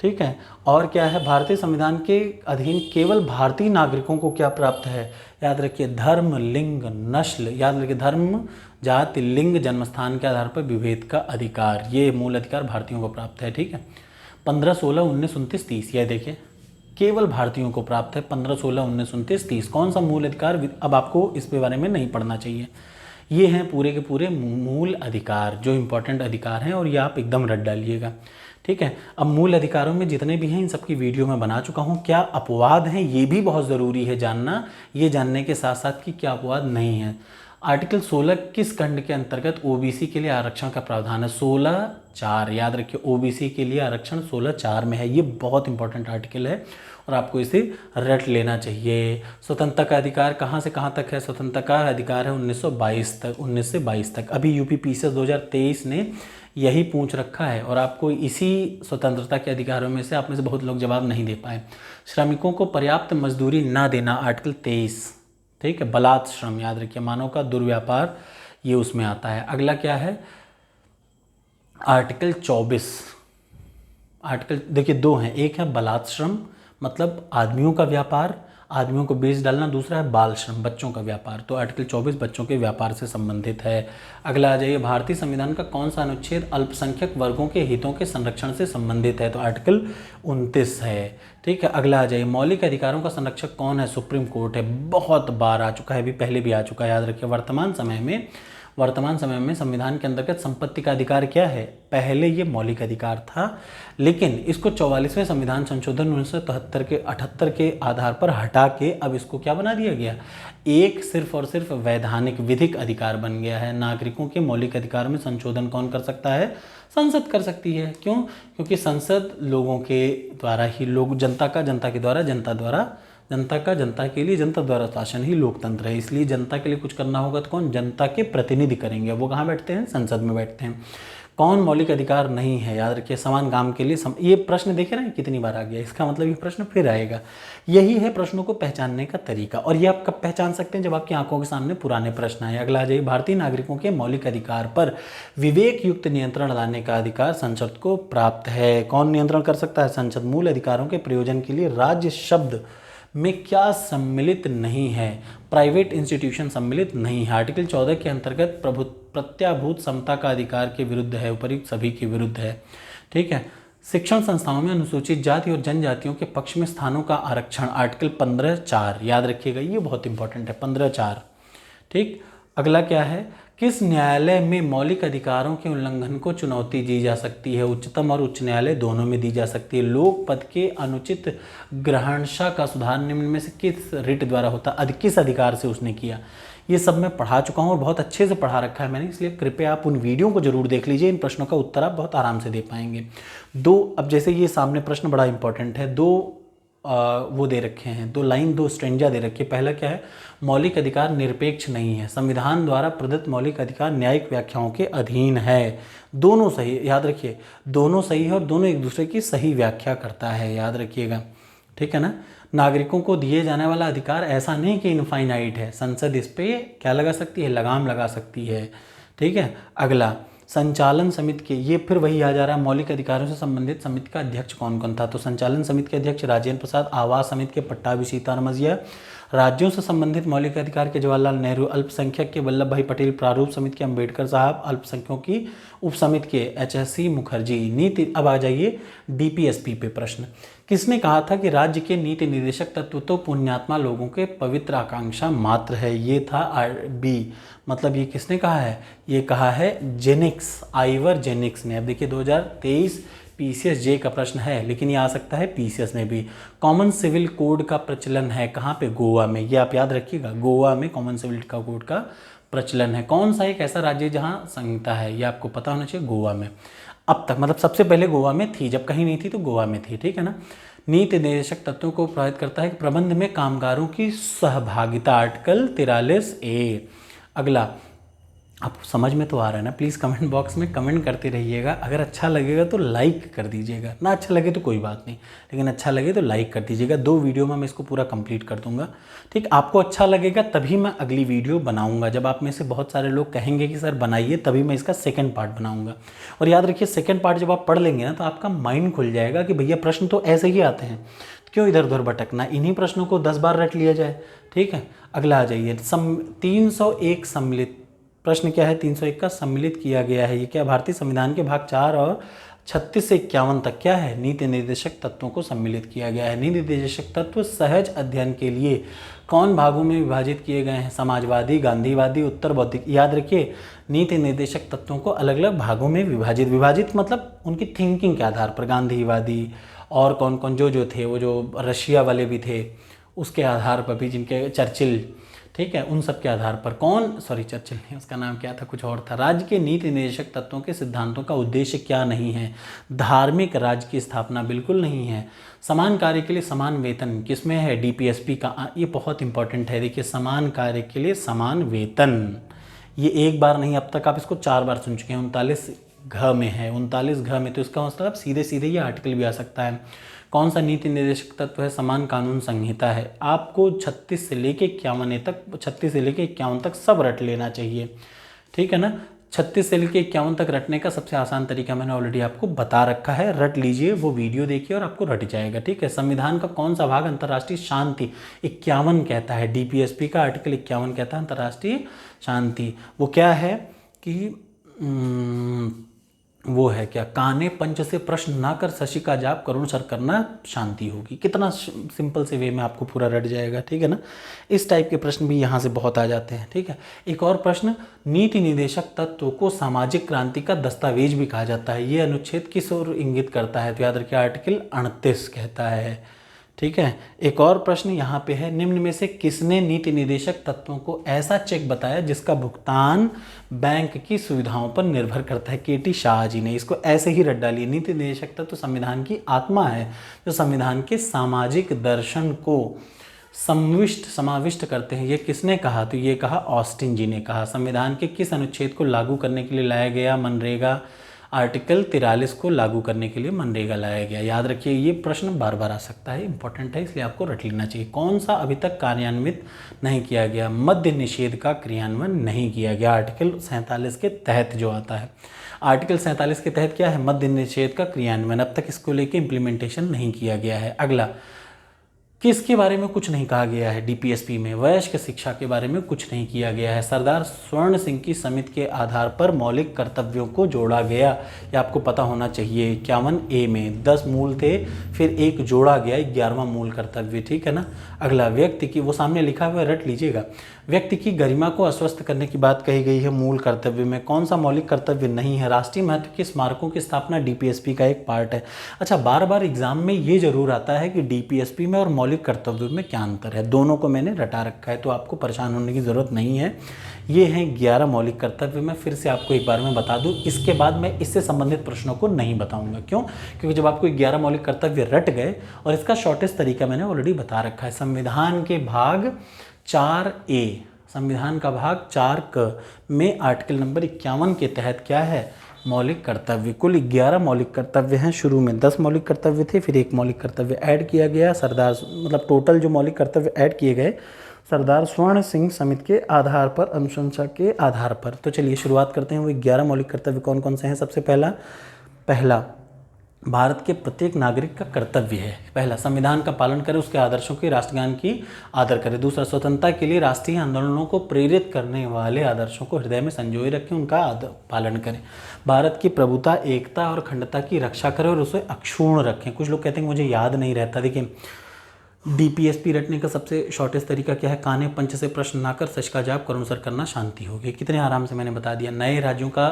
ठीक है। और क्या है? भारतीय संविधान के अधीन केवल भारतीय नागरिकों को क्या प्राप्त है? याद रखिए, धर्म, लिंग, नस्ल, याद रखिए धर्म, जाति, लिंग, जन्मस्थान के आधार पर विभेद का अधिकार, ये मूल अधिकार भारतीयों को प्राप्त है, ठीक है। 15, 16, 19, 29, 30, यह देखिए केवल भारतीयों को प्राप्त है। 15, 16, 19, 29, 30 कौन सा मूल अधिकार? अब आपको इस बारे में नहीं पढ़ना चाहिए। ये हैं पूरे के पूरे मूल अधिकार, जो इंपॉर्टेंट अधिकार हैं, और ये आप एकदम रट डालिएगा, ठीक है। अब मूल अधिकारों में जितने भी हैं इन सबकी वीडियो मैं बना चुका हूँ। क्या अपवाद हैं ये भी बहुत ज़रूरी है जानना, ये जानने के साथ साथ कि क्या अपवाद नहीं है। आर्टिकल 16 किस खंड के अंतर्गत OBC के लिए आरक्षण का प्रावधान है? 16(4), याद रखिए OBC के लिए आरक्षण 16(4) में है। ये बहुत इंपॉर्टेंट आर्टिकल है और आपको इसे रट लेना चाहिए। स्वतंत्रता का अधिकार कहाँ से कहाँ तक है? स्वतंत्रता का अधिकार है 19 से 22 तक। अभी UPPSC 2023 ने यही पूछ रखा है और आपको इसी स्वतंत्रता के अधिकारों में से आप में से बहुत लोग जवाब नहीं दे पाए। श्रमिकों को पर्याप्त मजदूरी ना देना, आर्टिकल 23, ठीक है। बलात् श्रम, याद रखिए मानव का दुर्व्यापार, ये उसमें आता है। अगला क्या है? आर्टिकल 24। आर्टिकल देखिए दो हैं, एक है बलात् श्रम मतलब आदमियों का व्यापार, आदमियों को बेच डालना, दूसरा है बाल श्रम, बच्चों का व्यापार। तो आर्टिकल 24 बच्चों के व्यापार से संबंधित है। अगला आ जाइए, भारतीय संविधान का कौन सा अनुच्छेद अल्पसंख्यक वर्गों के हितों के संरक्षण से संबंधित है? तो आर्टिकल 29 है, ठीक है। अगला आ जाइए, मौलिक अधिकारों का संरक्षक कौन है? सुप्रीम कोर्ट है। बहुत बार आ चुका है, अभी पहले भी आ चुका है, याद रखिए। वर्तमान समय में संविधान के अंतर्गत संपत्ति का अधिकार क्या है? पहले ये मौलिक अधिकार था, लेकिन इसको 44वें संविधान संशोधन 1978 के 78 के आधार पर हटा के अब इसको क्या बना दिया गया? एक सिर्फ और सिर्फ वैधानिक विधिक अधिकार बन गया है। नागरिकों के मौलिक अधिकार में संशोधन कौन कर सकता है? संसद कर सकती है। क्यों? क्योंकि संसद लोगों के द्वारा ही, लोग जनता के द्वारा, जनता का जनता के लिए, जनता द्वारा शासन ही लोकतंत्र है। इसलिए जनता के लिए कुछ करना होगा तो कौन? जनता के प्रतिनिधि करेंगे। वो कहाँ बैठते हैं? संसद में बैठते हैं। कौन मौलिक अधिकार नहीं है? याद रखिए, समान काम के लिए ये प्रश्न देखे ना कितनी बार आ गया, इसका मतलब ये प्रश्न फिर आएगा। यही है प्रश्नों को पहचानने का तरीका, और ये आप कब पहचान सकते हैं? जब आपकी आंखों के सामने पुराने प्रश्न आए। अगला आ जाइए, भारतीय नागरिकों के मौलिक अधिकार पर विवेक युक्त नियंत्रण लाने का अधिकार संसद को प्राप्त है। कौन नियंत्रण कर सकता है? संसद। मूल अधिकारों के प्रयोजन के लिए राज्य शब्द में क्या सम्मिलित नहीं है? प्राइवेट इंस्टीट्यूशन सम्मिलित नहीं है। आर्टिकल 14 के अंतर्गत प्रत्याभूत समता का अधिकार के विरुद्ध है, उपयुक्त सभी के विरुद्ध है, ठीक है। शिक्षण संस्थाओं में अनुसूचित जाति और जनजातियों के पक्ष में स्थानों का आरक्षण, आर्टिकल 15(4), याद रखिएगा, ये बहुत इंपॉर्टेंट है, 15(4), ठीक। अगला क्या है? किस न्यायालय में मौलिक अधिकारों के उल्लंघन को चुनौती दी जा सकती है? उच्चतम और उच्च न्यायालय दोनों में दी जा सकती है। लोक पद के अनुचित ग्रहणशा का सुधार निम्न में से किस रिट द्वारा होता है? किस अधिकार से उसने किया? ये सब मैं पढ़ा चुका हूँ और बहुत अच्छे से पढ़ा रखा है मैंने, इसलिए कृपया आप उन वीडियो को जरूर देख लीजिए। इन प्रश्नों का उत्तर आप बहुत आराम से दे पाएंगे। अब जैसे ये सामने प्रश्न बड़ा इंपॉर्टेंट है, 2 वो दे रखे हैं, 2 लाइन 2 स्ट्रेंजा दे रखे। पहला क्या है, मौलिक अधिकार निरपेक्ष नहीं है, संविधान द्वारा प्रदत्त मौलिक अधिकार न्यायिक व्याख्याओं के अधीन है। दोनों सही, याद रखिए, दोनों सही है और दोनों एक दूसरे की सही व्याख्या करता है, याद रखिएगा, ठीक है ना। नागरिकों को दिए जाने वाला अधिकार ऐसा नहीं कि इनफाइनाइट है, संसद इस पे क्या लगा सकती है, लगाम लगा सकती है, ठीक है। अगला, संचालन समिति के, ये फिर वही आ जा रहा है, मौलिक अधिकारों से संबंधित समिति का अध्यक्ष कौन कौन था, तो संचालन समिति के अध्यक्ष राजेंद्र प्रसाद, आवास समिति के पट्टाभी सीतारमैया, राज्यों से संबंधित मौलिक अधिकार के जवाहरलाल नेहरू, अल्पसंख्यक के वल्लभ भाई पटेल, प्रारूप समिति के अंबेडकर साहब, अल्पसंख्यकों की उप समिति के एच.एस.सी. मुखर्जी। नीति, अब आ जाइए डीपीएसपी पे प्रश्न। किसने कहा था कि राज्य के नीति निर्देशक तत्व तो पुण्यात्मा लोगों के पवित्र आकांक्षा मात्र है, ये था बी, मतलब ये किसने कहा है, ये कहा है जेनिक्स, आइवर जेनिक्स ने। अब देखिए 2023 पीसीएस जे का प्रश्न है, लेकिन ये आ सकता है पीसीएस में भी। कॉमन सिविल कोड का प्रचलन है कहाँ पे, गोवा में, ये आप याद रखिएगा, गोवा में कॉमन सिविल कोड का प्रचलन है। कौन सा एक ऐसा राज्य जहाँ संहिता है, ये आपको पता होना चाहिए, गोवा में। अब तक मतलब सबसे पहले गोवा में थी, जब कहीं नहीं थी तो गोवा में थी, ठीक है ना। नीति निर्देशक तत्वों को प्रभावित करता है कि प्रबंध में कामगारों की सहभागिता, आर्टिकल 43A। अगला, आपको समझ में तो आ रहा है ना, प्लीज़ कमेंट बॉक्स में कमेंट करते रहिएगा। अगर अच्छा लगेगा तो लाइक कर दीजिएगा, ना अच्छा लगे तो कोई बात नहीं, लेकिन अच्छा लगे तो लाइक कर दीजिएगा। 2 वीडियो में मैं इसको पूरा कंप्लीट कर दूंगा, ठीक। आपको अच्छा लगेगा तभी मैं अगली वीडियो बनाऊंगा, जब आप में से बहुत सारे लोग कहेंगे कि सर बनाइए, तभी मैं इसका सेकंड पार्ट बनाऊंगा। और याद रखिए, सेकंड पार्ट जब आप पढ़ लेंगे ना तो आपका माइंड खुल जाएगा कि भैया प्रश्न तो ऐसे ही आते हैं, क्यों इधर उधर भटकना, इन्हीं प्रश्नों को 10 बार रट लिया जाए, ठीक है। अगला आ जाइए, 301 सम्मिलित, प्रश्न क्या है, 301 का सम्मिलित किया गया है। ये क्या, भारतीय संविधान के भाग 4 और 36 से 51 तक क्या है, नीति निर्देशक तत्वों को सम्मिलित किया गया है। नीति निर्देशक तत्व सहज अध्ययन के लिए कौन भागों में विभाजित किए गए हैं, समाजवादी, गांधीवादी, उत्तर बौद्धिक। याद रखिए, नीति निर्देशक तत्वों को अलग अलग भागों में विभाजित मतलब उनकी थिंकिंग के आधार पर, गांधीवादी और कौन कौन जो थे, वो जो रशिया वाले भी थे उसके आधार पर भी, जिनके चर्चिल, ठीक है, उन सब के आधार पर। चर्चिल नहीं, उसका नाम क्या था, कुछ और था। राज्य के नीति निर्देशक तत्वों के सिद्धांतों का उद्देश्य क्या नहीं है, धार्मिक राज्य की स्थापना बिल्कुल नहीं है। समान कार्य के लिए समान वेतन किसमें है, डीपीएसपी का, ये बहुत इंपॉर्टेंट है। देखिए, समान कार्य के लिए समान वेतन, ये एक बार नहीं, अब तक आप इसको 4 बार सुन चुके हैं। 39 घ में है, 39 घ में, तो इसका मतलब सीधे सीधे ये आर्टिकल भी आ सकता है। कौन सा नीति निर्देशक तत्व है, समान कानून संहिता है। आपको 36 से लेके 51 तक सब रट लेना चाहिए, ठीक है ना। 36 से लेके 51 तक रटने का सबसे आसान तरीका मैंने ऑलरेडी आपको बता रखा है, रट लीजिए, वो वीडियो देखिए और आपको रट जाएगा, ठीक है। संविधान का कौन सा भाग अंतर्राष्ट्रीय शांति 51 कहता है, डीपीएसपी का आर्टिकल 51 कहता है अंतर्राष्ट्रीय शांति। वो क्या है कि वो है क्या, काने पंच से प्रश्न ना कर, शशि का जाप करुण सर करना, शांति होगी। कितना सिंपल से वे में आपको पूरा रट जाएगा, ठीक है ना। इस टाइप के प्रश्न भी यहाँ से बहुत आ जाते हैं, ठीक है। एक और प्रश्न, नीति निर्देशक तत्व को सामाजिक क्रांति का दस्तावेज भी कहा जाता है, ये अनुच्छेद किस ओर इंगित करता है, तो याद रखिए आर्टिकल 38 कहता है, ठीक है। एक और प्रश्न यहाँ पे है, निम्न में से किसने नीति निर्देशक तत्वों को ऐसा चेक बताया जिसका भुगतान बैंक की सुविधाओं पर निर्भर करता है, केटी शाह जी ने। इसको ऐसे ही रट डालिए, नीति निर्देशक तत्व संविधान की आत्मा है, जो संविधान के सामाजिक दर्शन को समाविष्ट करते हैं। ये किसने कहा, तो ये कहा ऑस्टिन जी ने कहा। संविधान के किस अनुच्छेद को लागू करने के लिए लाया गया मनरेगा, आर्टिकल 43 को लागू करने के लिए मनरेगा लाया गया। याद रखिए, ये प्रश्न बार बार आ सकता है, इंपॉर्टेंट है, इसलिए आपको रट लेना चाहिए। कौन सा अभी तक कार्यान्वित नहीं किया गया, मद्य निषेध का क्रियान्वयन नहीं किया गया, आर्टिकल 47 के तहत जो आता है। आर्टिकल 47 के तहत क्या है, मद्य निषेध का क्रियान्वयन, अब तक इसको लेके इम्प्लीमेंटेशन नहीं किया गया है। अगला, किसके बारे में कुछ नहीं कहा गया है डीपीएसपी में, वयस्क शिक्षा के बारे में कुछ नहीं किया गया है। सरदार स्वर्ण सिंह की समिति के आधार पर मौलिक कर्तव्यों को जोड़ा गया, ये आपको पता होना चाहिए। 51A में 10 मूल थे, फिर एक जोड़ा गया, 11वां मूल कर्तव्य, ठीक है ना। अगला, व्यक्ति की, वो सामने लिखा हुआ रट लीजिएगा, व्यक्ति की गरिमा को अस्वस्थ करने की बात कही गई है मूल कर्तव्य में। कौन सा मौलिक कर्तव्य नहीं है, राष्ट्रीय महत्व के स्मारकों की स्थापना डीपीएसपी का एक पार्ट है। अच्छा, बार बार एग्जाम में ये जरूर आता है कि डीपीएसपी में और मौलिक कर्तव्यों में क्या अंतर है। दोनों को मैंने रटा रखा है, तो आपको परेशान होने की ज़रूरत नहीं है। ये हैं 11 मौलिक कर्तव्य। मैं फिर से आपको एक बार में बता दूं, इसके बाद मैं इससे संबंधित प्रश्नों को नहीं बताऊंगा। क्यों? क्योंकि जब आपको 11 मौलिक कर्तव्य रट गए, और इसका शॉर्टेस्ट तरीका मैंने ऑलरेडी बता रखा है। संविधान के भाग 4A, संविधान का भाग 4 में आर्टिकल नंबर 51 के तहत क्या है? मौलिक कर्तव्य। कुल 11 मौलिक कर्तव्य हैं। शुरू में 10 मौलिक कर्तव्य थे, फिर एक मौलिक कर्तव्य ऐड किया गया। सरदार मतलब टोटल जो मौलिक कर्तव्य ऐड किए गए सरदार स्वर्ण सिंह समिति के आधार पर, अनुशंसा के आधार पर। तो चलिए शुरुआत करते हैं। वो 11 मौलिक कर्तव्य कौन कौन से हैं? सबसे पहला भारत के प्रत्येक नागरिक का कर्तव्य है, पहला, संविधान का पालन करे, उसके आदर्शों की, राष्ट्रगान की आदर करे। दूसरा, स्वतंत्रता के लिए राष्ट्रीय आंदोलनों को प्रेरित करने वाले आदर्शों को हृदय में संजोए रखें, उनका पालन करें। भारत की प्रभुता, एकता और अखंडता की रक्षा करें और उसे अक्षुण्ण रखें। कुछ लोग कहते हैं मुझे याद नहीं रहता। देखिए, DPSP रटने का सबसे शॉर्टेस्ट तरीका क्या है? काने पंच से प्रश्न ना कर, सच का जाप करुण सर करना, शांति होगी। कितने आराम से मैंने बता दिया। नए राज्यों का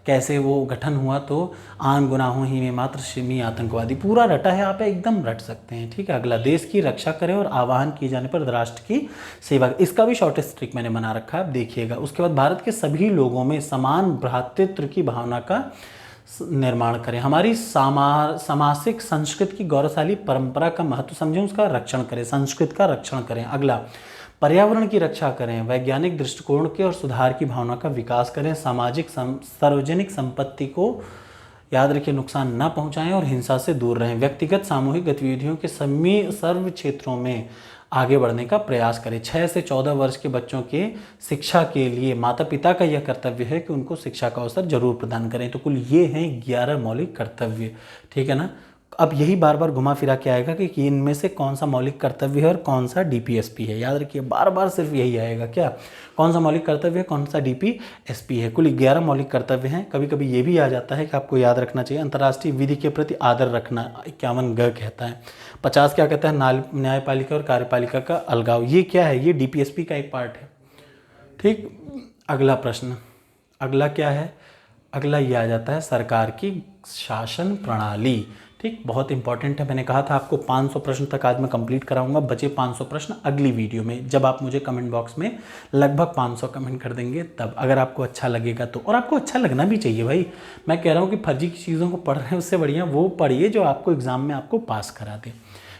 कैसे वो गठन हुआ, तो आन गुनाहों ही में मात्र शिमी आतंकवादी, पूरा रटा है, आप एकदम रट सकते हैं। ठीक है। अगला, देश की रक्षा करें और आह्वान किए जाने पर राष्ट्र की सेवा, इसका भी शॉर्टेस्ट ट्रिक मैंने बना रखा है, आप देखिएगा। उसके बाद, भारत के सभी लोगों में समान भ्रातृत्व की भावना का निर्माण करें। हमारी सामासिक संस्कृत की गौरवशाली परंपरा का महत्व समझें, उसका रक्षण करें, संस्कृत का रक्षण करें। अगला, पर्यावरण की रक्षा करें, वैज्ञानिक दृष्टिकोण के और सुधार की भावना का विकास करें। सार्वजनिक संपत्ति को याद रखिए नुकसान न पहुंचाएं और हिंसा से दूर रहें। व्यक्तिगत सामूहिक गतिविधियों के सर्व क्षेत्रों में आगे बढ़ने का प्रयास करें। 6 से 14 वर्ष के बच्चों के शिक्षा के लिए माता पिता का यह कर्तव्य है कि उनको शिक्षा का अवसर जरूर प्रदान करें। तो कुल ये हैं 11 मौलिक कर्तव्य। ठीक है ना। अब यही बार बार घुमा फिरा के आएगा कि इनमें से कौन सा मौलिक कर्तव्य है और कौन सा DPSP है। याद रखिए, बार बार सिर्फ यही आएगा। क्या? कौन सा मौलिक कर्तव्य है, कौन सा DPSP है। कुल 11 मौलिक कर्तव्य हैं। कभी कभी ये भी आ जाता है कि आपको याद रखना चाहिए, अंतर्राष्ट्रीय विधि के प्रति आदर रखना, 51G कहता है। 50 क्या कहता है? न्यायपालिका और कार्यपालिका का अलगाव। ये क्या है? ये DPSP का एक पार्ट है। ठीक। अगला प्रश्न, अगला क्या है? अगला ये आ जाता है सरकार की शासन प्रणाली। ठीक, बहुत इंपॉर्टेंट है। मैंने कहा था आपको 500 प्रश्न तक आज मैं कंप्लीट कराऊंगा। बचे 500 प्रश्न अगली वीडियो में, जब आप मुझे कमेंट बॉक्स में लगभग 500 कमेंट कर देंगे तब, अगर आपको अच्छा लगेगा तो। और आपको अच्छा लगना भी चाहिए भाई। मैं कह रहा हूँ कि फर्जी की चीज़ों को पढ़ रहे हैं, उससे बढ़िया वो पढ़िए जो आपको एग्जाम में आपको पास करा दे।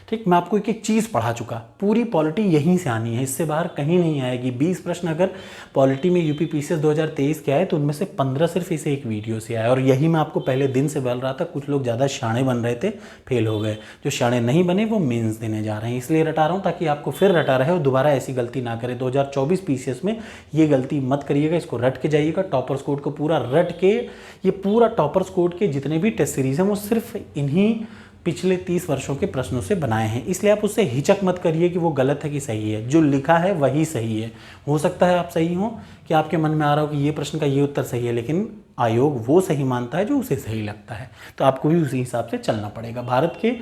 ठीक, मैं आपको एक एक चीज़ पढ़ा चुका। पूरी पॉलिटी यहीं से आनी है, इससे बाहर कहीं नहीं आएगी। 20 प्रश्न अगर पॉलिटी में UP PCS 2023 के आए तो उनमें से 15 सिर्फ इसे एक वीडियो से आए। और यही मैं आपको पहले दिन से बोल रहा था। कुछ लोग ज़्यादा शाणे बन रहे थे, फेल हो गए। जो शाणे नहीं बने वो मेंस देने जा रहे हैं, इसलिए रटा रहा हूँ ताकि आपको फिर रटा रहे और दोबारा ऐसी गलती ना करें। 2024 PCS में ये गलती मत करिएगा। इसको रट के जाइएगा। टॉपर्स कोड को पूरा रट के, ये पूरा टॉपर्स कोड के जितने भी टेस्ट सीरीज़ हैं वो सिर्फ इन्हीं पिछले 30 वर्षों के प्रश्नों से बनाए हैं। इसलिए आप उससे हिचक मत करिए कि वो गलत है कि सही है। जो लिखा है वही सही है। हो सकता है आप सही हो, कि आपके मन में आ रहा हो कि ये प्रश्न का ये उत्तर सही है, लेकिन आयोग वो सही मानता है जो उसे सही लगता है। तो आपको भी उसी हिसाब से चलना पड़ेगा। भारत के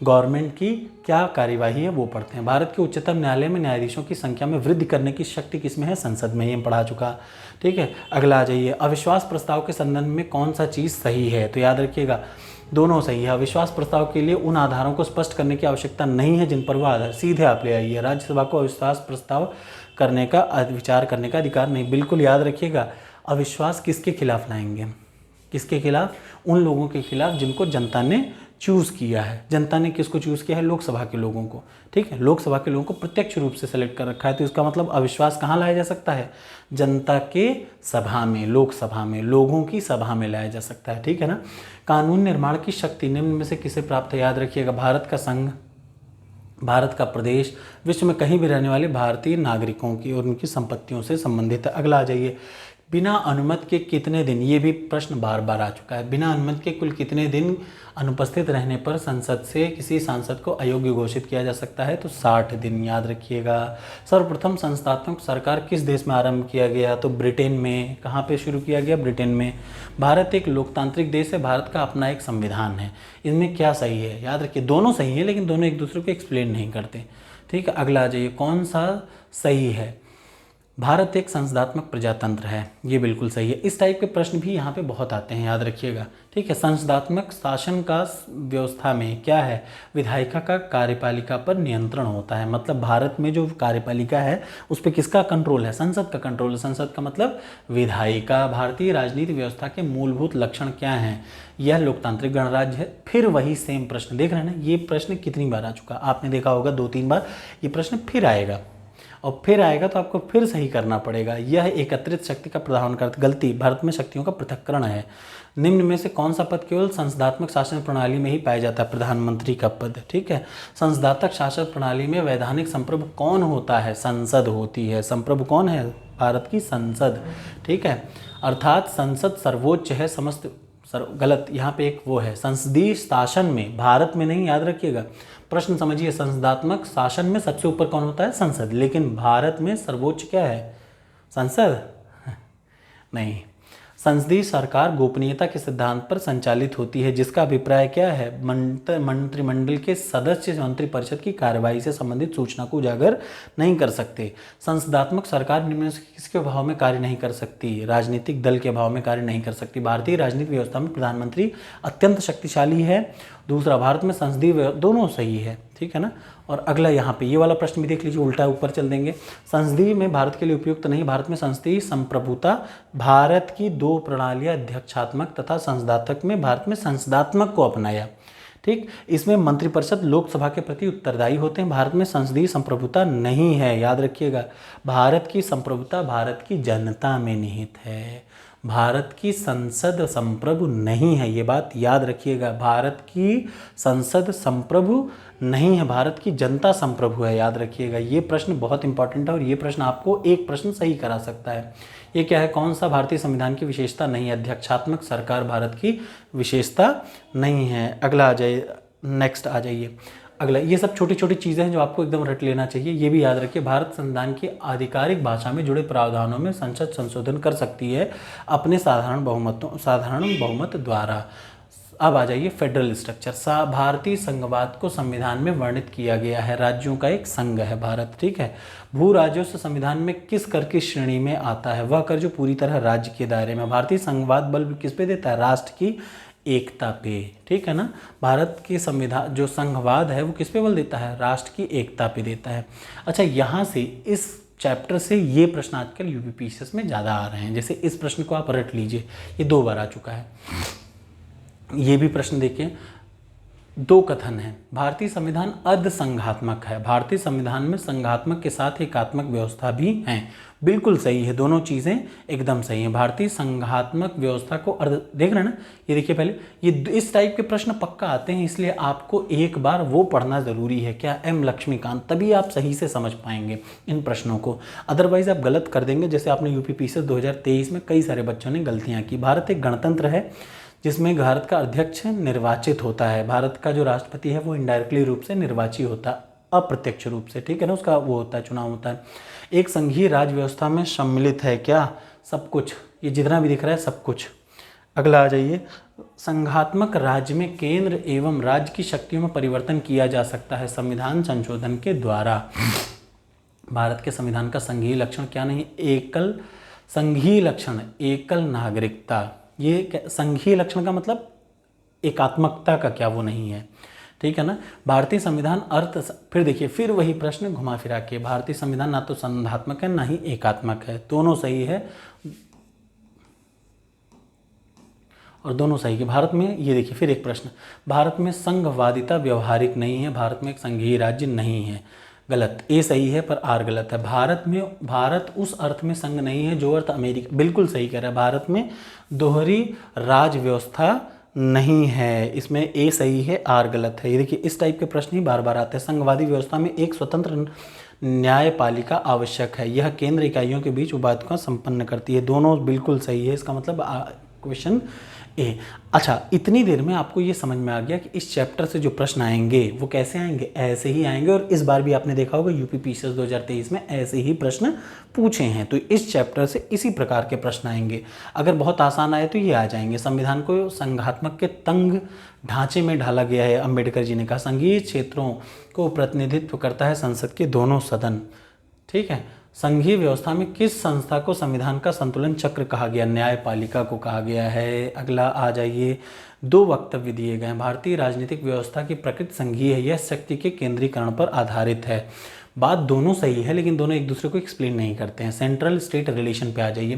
गवर्नमेंट की क्या कार्यवाही है वो पढ़ते हैं। भारत के उच्चतम न्यायालय में न्यायाधीशों की संख्या में वृद्धि करने की शक्ति किसमें है? संसद में। ये पढ़ा चुका। ठीक है। अगला आ जाइए, अविश्वास प्रस्ताव के संदर्भ में कौन सा चीज़ सही है? तो याद रखिएगा दोनों सही है। अविश्वास प्रस्ताव के लिए उन आधारों को स्पष्ट करने की आवश्यकता नहीं है जिन पर वह आधार, सीधे आप ले आइए। राज्यसभा को अविश्वास प्रस्ताव करने का, विचार करने का अधिकार नहीं। बिल्कुल याद रखिएगा, अविश्वास किसके खिलाफ लाएंगे? किसके खिलाफ? उन लोगों के खिलाफ जिनको जनता ने चूज़ किया है। जनता ने किसको चूज़ किया है? लोकसभा के लोगों को। ठीक है, लोकसभा के लोगों को प्रत्यक्ष रूप से सेलेक्ट कर रखा है। तो इसका मतलब अविश्वास कहाँ लाया जा सकता है? जनता के सभा में, लोकसभा में, लोगों की सभा में लाया जा सकता है। ठीक है ना। कानून निर्माण की शक्ति निम्न में से किसे प्राप्त है? याद रखिएगा, भारत का संघ, भारत का प्रदेश, विश्व में कहीं भी रहने वाले भारतीय नागरिकों की और उनकी संपत्तियों से संबंधित है। अगला आ जाइए, बिना अनुमति के कितने दिन? ये भी प्रश्न बार बार आ चुका है। बिना अनुमति के कुल कितने दिन अनुपस्थित रहने पर संसद से किसी सांसद को अयोग्य घोषित किया जा सकता है? तो 60 दिन। याद रखिएगा। सर्वप्रथम संस्थात्मक सरकार किस देश में आरंभ किया गया? तो ब्रिटेन में। कहाँ पे शुरू किया गया? ब्रिटेन में। भारत एक लोकतांत्रिक देश है। भारत का अपना एक संविधान है। इनमें क्या सही है? याद रखिए, दोनों सही है, लेकिन दोनों एक दूसरे को एक्सप्लेन नहीं करते। ठीक है। अगला आ जाइए, कौन सा सही है? भारत एक संसदात्मक प्रजातंत्र है, ये बिल्कुल सही है। इस टाइप के प्रश्न भी यहाँ पे बहुत आते हैं, याद रखिएगा, ठीक है। संसदात्मक शासन का व्यवस्था में क्या है, विधायिका का कार्यपालिका पर नियंत्रण होता है। मतलब भारत में जो कार्यपालिका है उस पर किसका कंट्रोल है, संसद का कंट्रोल है। संसद का मतलब विधायिका। भारतीय राजनीतिक व्यवस्था के मूलभूत लक्षण क्या हैं, यह लोकतांत्रिक गणराज्य है। फिर वही सेम प्रश्न देख रहे हैं ना, ये प्रश्न कितनी बार आ चुका, आपने देखा होगा 2-3 बार, ये प्रश्न फिर आएगा और फिर आएगा तो आपको फिर सही करना पड़ेगा। यह एकत्रित शक्ति का प्रदान करता, गलती, भारत में शक्तियों का पृथक्करण है। निम्न में से कौन सा पद केवल संसदात्मक शासन प्रणाली में ही पाया जाता है, प्रधानमंत्री का पद, ठीक है। संसदात्मक शासन प्रणाली में वैधानिक संप्रभु कौन होता है, संसद होती है। संप्रभु कौन है, भारत की संसद, ठीक है। अर्थात संसद सर्वोच्च है, समस्त गलत, यहाँ पे एक वो है, संसदीय शासन में, भारत में नहीं, याद रखिएगा। प्रश्न समझिए, संसदात्मक शासन में सबसे ऊपर कौन होता है, संसद, लेकिन भारत में सर्वोच्च क्या है, संसद नहीं। संसदीय सरकार गोपनीयता के सिद्धांत पर संचालित होती है, जिसका अभिप्राय क्या है, मंत्रिमंडल के सदस्य मंत्रिपरिषद की कार्यवाही से संबंधित सूचना को उजागर नहीं कर सकते। संसदात्मक सरकार निम्न से किसके अभाव में कार्य नहीं कर सकती, राजनीतिक दल के अभाव में कार्य नहीं कर सकती। भारतीय राजनीतिक व्यवस्था में प्रधानमंत्री अत्यंत शक्तिशाली है। दूसरा, भारत में संसदीय, दोनों सही है, ठीक है ना। और अगला यहाँ पे ये वाला प्रश्न भी देख लीजिए, उल्टा ऊपर चल देंगे। संसदीय में भारत के लिए उपयुक्त नहीं, भारत में संसदीय संप्रभुता, भारत की 2 प्रणालियाँ, अध्यक्षात्मक तथा संसदात्मक में भारत में संसदात्मक को अपनाया, ठीक। इसमें मंत्रिपरिषद लोकसभा के प्रति उत्तरदायी होते हैं, भारत में संसदीय संप्रभुता नहीं है, याद रखिएगा। भारत की संप्रभुता भारत की जनता में निहित है, भारत की संसद संप्रभु नहीं है, ये बात याद रखिएगा। भारत की संसद संप्रभु नहीं है, भारत की जनता संप्रभु है, याद रखिएगा। ये प्रश्न बहुत इंपॉर्टेंट है और ये प्रश्न आपको एक प्रश्न सही करा सकता है। ये क्या है, कौन सा भारतीय संविधान की विशेषता नहीं है, अध्यक्षात्मक सरकार भारत की विशेषता नहीं है। अगला आ जाइए, नेक्स्ट आ जाइए। अगला, ये सब छोटी छोटी चीज़ें हैं जो आपको एकदम रट लेना चाहिए। ये भी याद रखिए, भारत संविधान की आधिकारिक भाषा में जुड़े प्रावधानों में संसद संशोधन कर सकती है अपने साधारण बहुमत द्वारा। अब आ जाइए फेडरल स्ट्रक्चर। भारतीय संघवाद को संविधान में वर्णित किया गया है, राज्यों का एक संघ है भारत, ठीक है। भू राजस्व संविधान में किस कर की श्रेणी में आता है, वह कर जो पूरी तरह राज्य के दायरे में। भारतीय संघवाद बल किस पे देता है, राष्ट्र की एकता पे, ठीक है ना। भारत की संविधान जो संघवाद है वो किस पे बल देता है, राष्ट्र की एकता पे देता है। अच्छा, यहाँ से इस चैप्टर से ये प्रश्न आजकल यूपीपीसीएस में ज़्यादा आ रहे हैं। जैसे इस प्रश्न को आप रट लीजिए, ये 2 बार आ चुका है। ये भी प्रश्न देखिए, 2 कथन है, भारतीय संविधान अर्ध संघात्मक है, भारतीय संविधान में संघात्मक के साथ एकात्मक व्यवस्था भी है। बिल्कुल सही है, दोनों चीज़ें एकदम सही हैं। भारतीय संघात्मक व्यवस्था को अर्ध, देख रहे हैं ना, ये देखिए पहले, ये इस टाइप के प्रश्न पक्का आते हैं, इसलिए आपको एक बार वो पढ़ना ज़रूरी है, क्या, एम लक्ष्मीकांत, तभी आप सही से समझ पाएंगे इन प्रश्नों को। अदरवाइज आप गलत कर देंगे। जैसे आपने यूपीपीसीएस 2023 में कई सारे बच्चों ने गलतियाँ की। भारत एक गणतंत्र है जिसमें भारत का अध्यक्ष निर्वाचित होता है, भारत का जो राष्ट्रपति है वो इनडायरेक्टली रूप से निर्वाचित होता है, अप्रत्यक्ष रूप से, ठीक है ना, उसका वो होता है, चुनाव होता है। एक संघीय राज्य व्यवस्था में सम्मिलित है क्या, सब कुछ, ये जितना भी दिख रहा है सब कुछ। अगला आ जाइए, संघात्मक राज्य में केंद्र एवं राज्य की शक्तियों में परिवर्तन किया जा सकता है संविधान संशोधन के द्वारा। भारत के संविधान का संघीय लक्षण क्या नहीं, एकल संघीय लक्षण, एकल नागरिकता। ये संघीय लक्षण का मतलब एकात्मकता का क्या वो नहीं है, ठीक है ना। भारतीय संविधान अर्थ, फिर देखिए, फिर वही प्रश्न घुमा फिरा के, भारतीय संविधान ना तो संघात्मक है ना ही एकात्मक है, दोनों सही है और दोनों सही है। भारत में, ये देखिए फिर एक प्रश्न, भारत में संघवादिता व्यवहारिक नहीं है, भारत में एक संघीय राज्य नहीं है, गलत। ए सही है पर आर गलत है। भारत उस अर्थ में संघ नहीं है जो अर्थ अमेरिका, बिल्कुल सही कह रहा है। भारत में दोहरी राज व्यवस्था नहीं है, इसमें ए सही है, आर गलत है। ये देखिए, इस टाइप के प्रश्न ही बार बार आते हैं। संघवादी व्यवस्था में एक स्वतंत्र न्यायपालिका आवश्यक है, यह केंद्र इकाइयों के बीच उपाधियों का संपन्न करती है, दोनों बिल्कुल सही है। इसका मतलब क्वेश्चन ए। अच्छा, इतनी देर में आपको ये समझ में आ गया कि इस चैप्टर से जो प्रश्न आएंगे वो कैसे आएंगे, ऐसे ही आएंगे। और इस बार भी आपने देखा होगा यूपीपीसीएस 2023 में ऐसे ही प्रश्न पूछे हैं, तो इस चैप्टर से इसी प्रकार के प्रश्न आएंगे। अगर बहुत आसान आए तो ये आ जाएंगे। संविधान को संघात्मक के तंग ढांचे में ढाला गया है, अम्बेडकर जी ने कहा। संघीय क्षेत्रों को प्रतिनिधित्व करता है संसद के दोनों सदन, ठीक है। संघीय व्यवस्था में किस संस्था को संविधान का संतुलन चक्र कहा गया? न्यायपालिका को कहा गया है। अगला आ जाइए, दो वक्तव्य दिए गए हैं। भारतीय राजनीतिक व्यवस्था की प्रकृति संघीय है, यह शक्ति के केंद्रीकरण पर आधारित है। बात दोनों सही है, लेकिन दोनों एक दूसरे को एक्सप्लेन नहीं करते हैं। सेंट्रल स्टेट रिलेशन पे आ जाइए।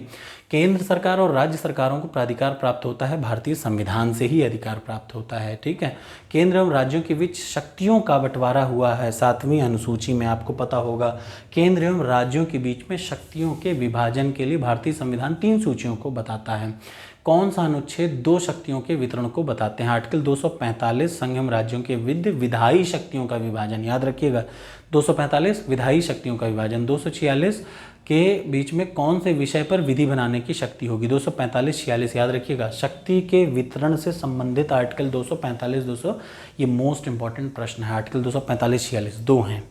केंद्र सरकार और राज्य सरकारों को प्राधिकार प्राप्त होता है भारतीय संविधान से ही अधिकार प्राप्त होता है, ठीक है। केंद्र एवं राज्यों के बीच शक्तियों का बंटवारा हुआ है 7वीं अनुसूची में, आपको पता होगा। केंद्र एवं राज्यों के बीच में शक्तियों के विभाजन के लिए भारतीय संविधान 3 सूचियों को बताता है। कौन सा अनुच्छेद 2 शक्तियों के वितरण को बताते हैं? आर्टिकल 245 संघ एवं राज्यों के विरुद्ध विधायी शक्तियों का विभाजन, याद रखिएगा। 245 विधायी शक्तियों का विभाजन। 246 के बीच में कौन से विषय पर विधि बनाने की शक्ति होगी? 245-46 याद रखिएगा। शक्ति के वितरण से संबंधित आर्टिकल 245-200, ये मोस्ट इंपॉर्टेंट प्रश्न है। आर्टिकल 245-46 दो हैं,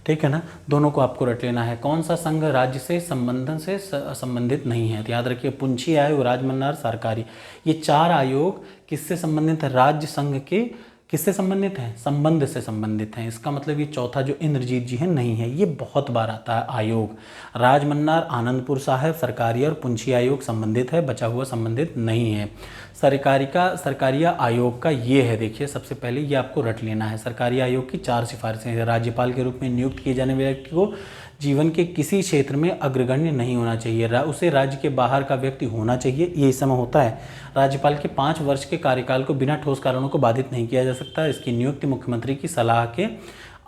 ठीक है ना। दोनों को आपको रट लेना है। कौन सा संघ राज्य से संबंधित नहीं है? तो याद रखिए, पुंछी आयोग, राजमन्नार, सरकारी, ये 4 आयोग किससे संबंधित है? राज्य संघ के किससे संबंधित हैं? संबंध से संबंधित हैं। इसका मतलब ये चौथा जो इंद्रजीत जी है नहीं है, ये बहुत बार आता है आयोग। राजमन्नार, आनंदपुर साहिब, सरकारी और पुंछी आयोग संबंधित है, बचा हुआ संबंधित नहीं है। सरकारिया आयोग का ये है, देखिए सबसे पहले ये आपको रट लेना है। सरकारी आयोग की 4 सिफारिशें हैं। राज्यपाल के रूप में नियुक्त किए जाने वाले व्यक्ति को जीवन के किसी क्षेत्र में अग्रगण्य नहीं होना चाहिए, उसे राज्य के बाहर का व्यक्ति होना चाहिए, ये इस समय होता है। राज्यपाल के 5 वर्ष के कार्यकाल को बिना ठोस कारणों को बाधित नहीं किया जा सकता। इसकी नियुक्ति मुख्यमंत्री की सलाह के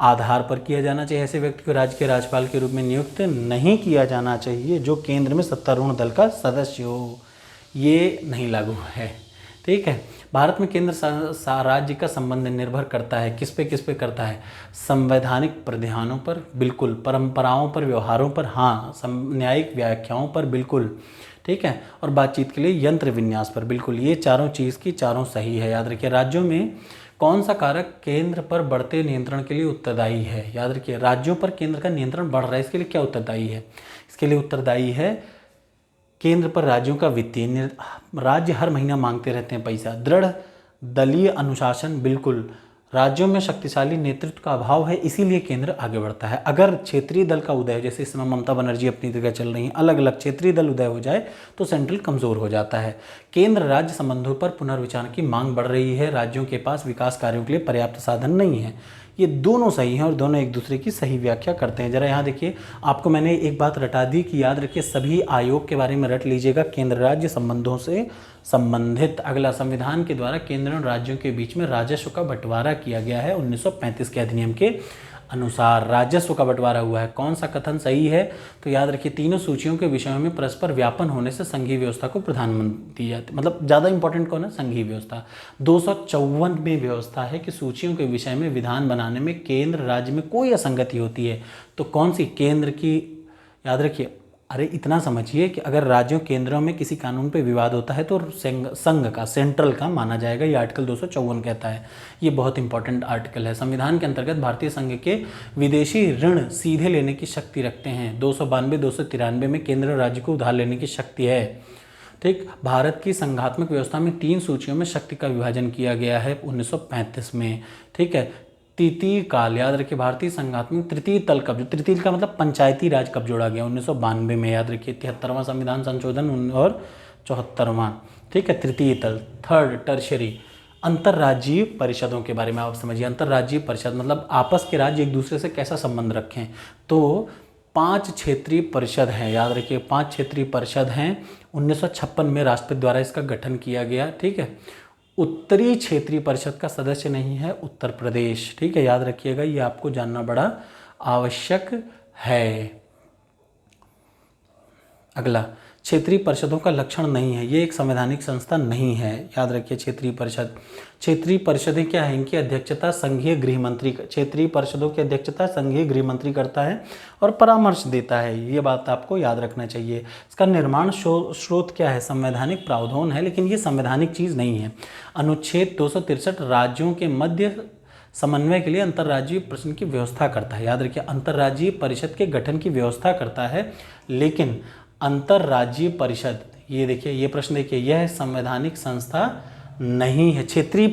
आधार पर किया जाना चाहिए। ऐसे व्यक्ति को राज्य के राज्यपाल के रूप में नियुक्त नहीं किया जाना चाहिए जो केंद्र में सत्तारूढ़ दल का सदस्य हो, ये नहीं लागू है, ठीक है। भारत में केंद्र राज्य का संबंध निर्भर करता है किस पे करता है? संवैधानिक प्रावधानों पर, बिल्कुल। परंपराओं पर, व्यवहारों पर, हाँ। न्यायिक व्याख्याओं पर, बिल्कुल, ठीक है। और बातचीत के लिए यंत्र विन्यास पर, बिल्कुल। ये चारों चीज़ की चारों सही है, याद रखिए। राज्यों में कौन सा कारक केंद्र पर बढ़ते नियंत्रण के लिए उत्तरदायी है? याद रखिए, राज्यों पर केंद्र का नियंत्रण बढ़ रहा है, इसके लिए क्या उत्तरदायी है? इसके लिए उत्तरदायी है केंद्र पर राज्यों का वित्तीय, राज्य हर महीना मांगते रहते हैं पैसा। दृढ़ दलीय अनुशासन, बिल्कुल। राज्यों में शक्तिशाली नेतृत्व का अभाव है, इसीलिए केंद्र आगे बढ़ता है। अगर क्षेत्रीय दल का उदय, जैसे इस समय ममता बनर्जी अपनी जगह चल रही हैं, अलग अलग क्षेत्रीय दल उदय हो जाए तो सेंट्रल कमज़ोर हो जाता है। केंद्र राज्य संबंधों पर पुनर्विचार की मांग बढ़ रही है, राज्यों के पास विकास कार्यों के लिए पर्याप्त साधन नहीं है। ये दोनों सही हैं और दोनों एक दूसरे की सही व्याख्या करते हैं। जरा यहाँ देखिए, आपको मैंने एक बात रटा दी कि याद रखिए सभी आयोग के बारे में रट लीजिएगा, केंद्र राज्य संबंधों से संबंधित। अगला, संविधान के द्वारा केंद्र और राज्यों के बीच में राजस्व का बंटवारा किया गया है 1935 के अधिनियम के अनुसार राजस्व का बंटवारा हुआ है। कौन सा कथन सही है? तो याद रखिए, तीनों सूचियों के विषयों में परस्पर व्यापन होने से संघीय व्यवस्था को प्राधान्य दी जाती है। मतलब ज़्यादा इंपॉर्टेंट कौन है? संघीय व्यवस्था। 254 में व्यवस्था है कि सूचियों के विषय में विधान बनाने में केंद्र राज्य में कोई असंगति होती है तो कौन सी? केंद्र की। याद रखिए, अरे इतना समझिए कि अगर राज्यों केंद्रों में किसी कानून पे विवाद होता है तो संघ का, सेंट्रल का माना जाएगा, ये आर्टिकल 254 कहता है। ये बहुत इंपॉर्टेंट आर्टिकल है। संविधान के अंतर्गत भारतीय संघ के विदेशी ऋण सीधे लेने की शक्ति रखते हैं। 292-293 में केंद्र राज्य को उधार लेने की शक्ति है, ठीक। भारत की संघात्मक व्यवस्था में 3 सूचियों में शक्ति का विभाजन किया गया है 1935 में, ठीक है। तृतीय काल, याद रखिए, भारतीय संघात्मक तृतीय तल कब, तृतीय का मतलब पंचायती राज कब जोड़ा गया? 1992 में, याद रखिए। 73वां संविधान संशोधन और 74वां, ठीक है। तृतीय तल, थर्ड टर्शरी। अंतर्राज्यीय परिषदों के बारे में आप समझिए। अंतर्राज्यीय परिषद मतलब आपस के राज्य एक दूसरे से कैसा संबंध रखें। तो 5 क्षेत्रीय परिषद हैं, याद रखिए, 5 क्षेत्रीय परिषद हैं। 1956 में राष्ट्रपति द्वारा इसका गठन किया गया, ठीक है। उत्तरी क्षेत्रीय परिषद का सदस्य नहीं है उत्तर प्रदेश, ठीक है, याद रखिएगा, ये आपको जानना बड़ा आवश्यक है। अगला, क्षेत्रीय परिषदों का लक्षण नहीं है, ये एक संवैधानिक संस्था नहीं है, याद रखिए। क्षेत्रीय परिषदें क्या है? इनकी अध्यक्षता संघीय गृह मंत्री, क्षेत्रीय परिषदों की अध्यक्षता संघीय गृह मंत्री करता है और परामर्श देता है, ये बात आपको याद रखना चाहिए। इसका निर्माण स्रोत क्या है? संवैधानिक प्रावधान है, लेकिन ये संवैधानिक चीज़ नहीं है। अनुच्छेद 263 राज्यों के मध्य समन्वय के लिए अंतर्राज्यीय परिषद की व्यवस्था करता है, याद रखिए। अंतर्राज्यीय परिषद के गठन की व्यवस्था करता है, लेकिन अंतर्राज्यीय परिषद, ये देखिए, ये प्रश्न देखिए, यह संवैधानिक संस्था नहीं है। क्षेत्रीय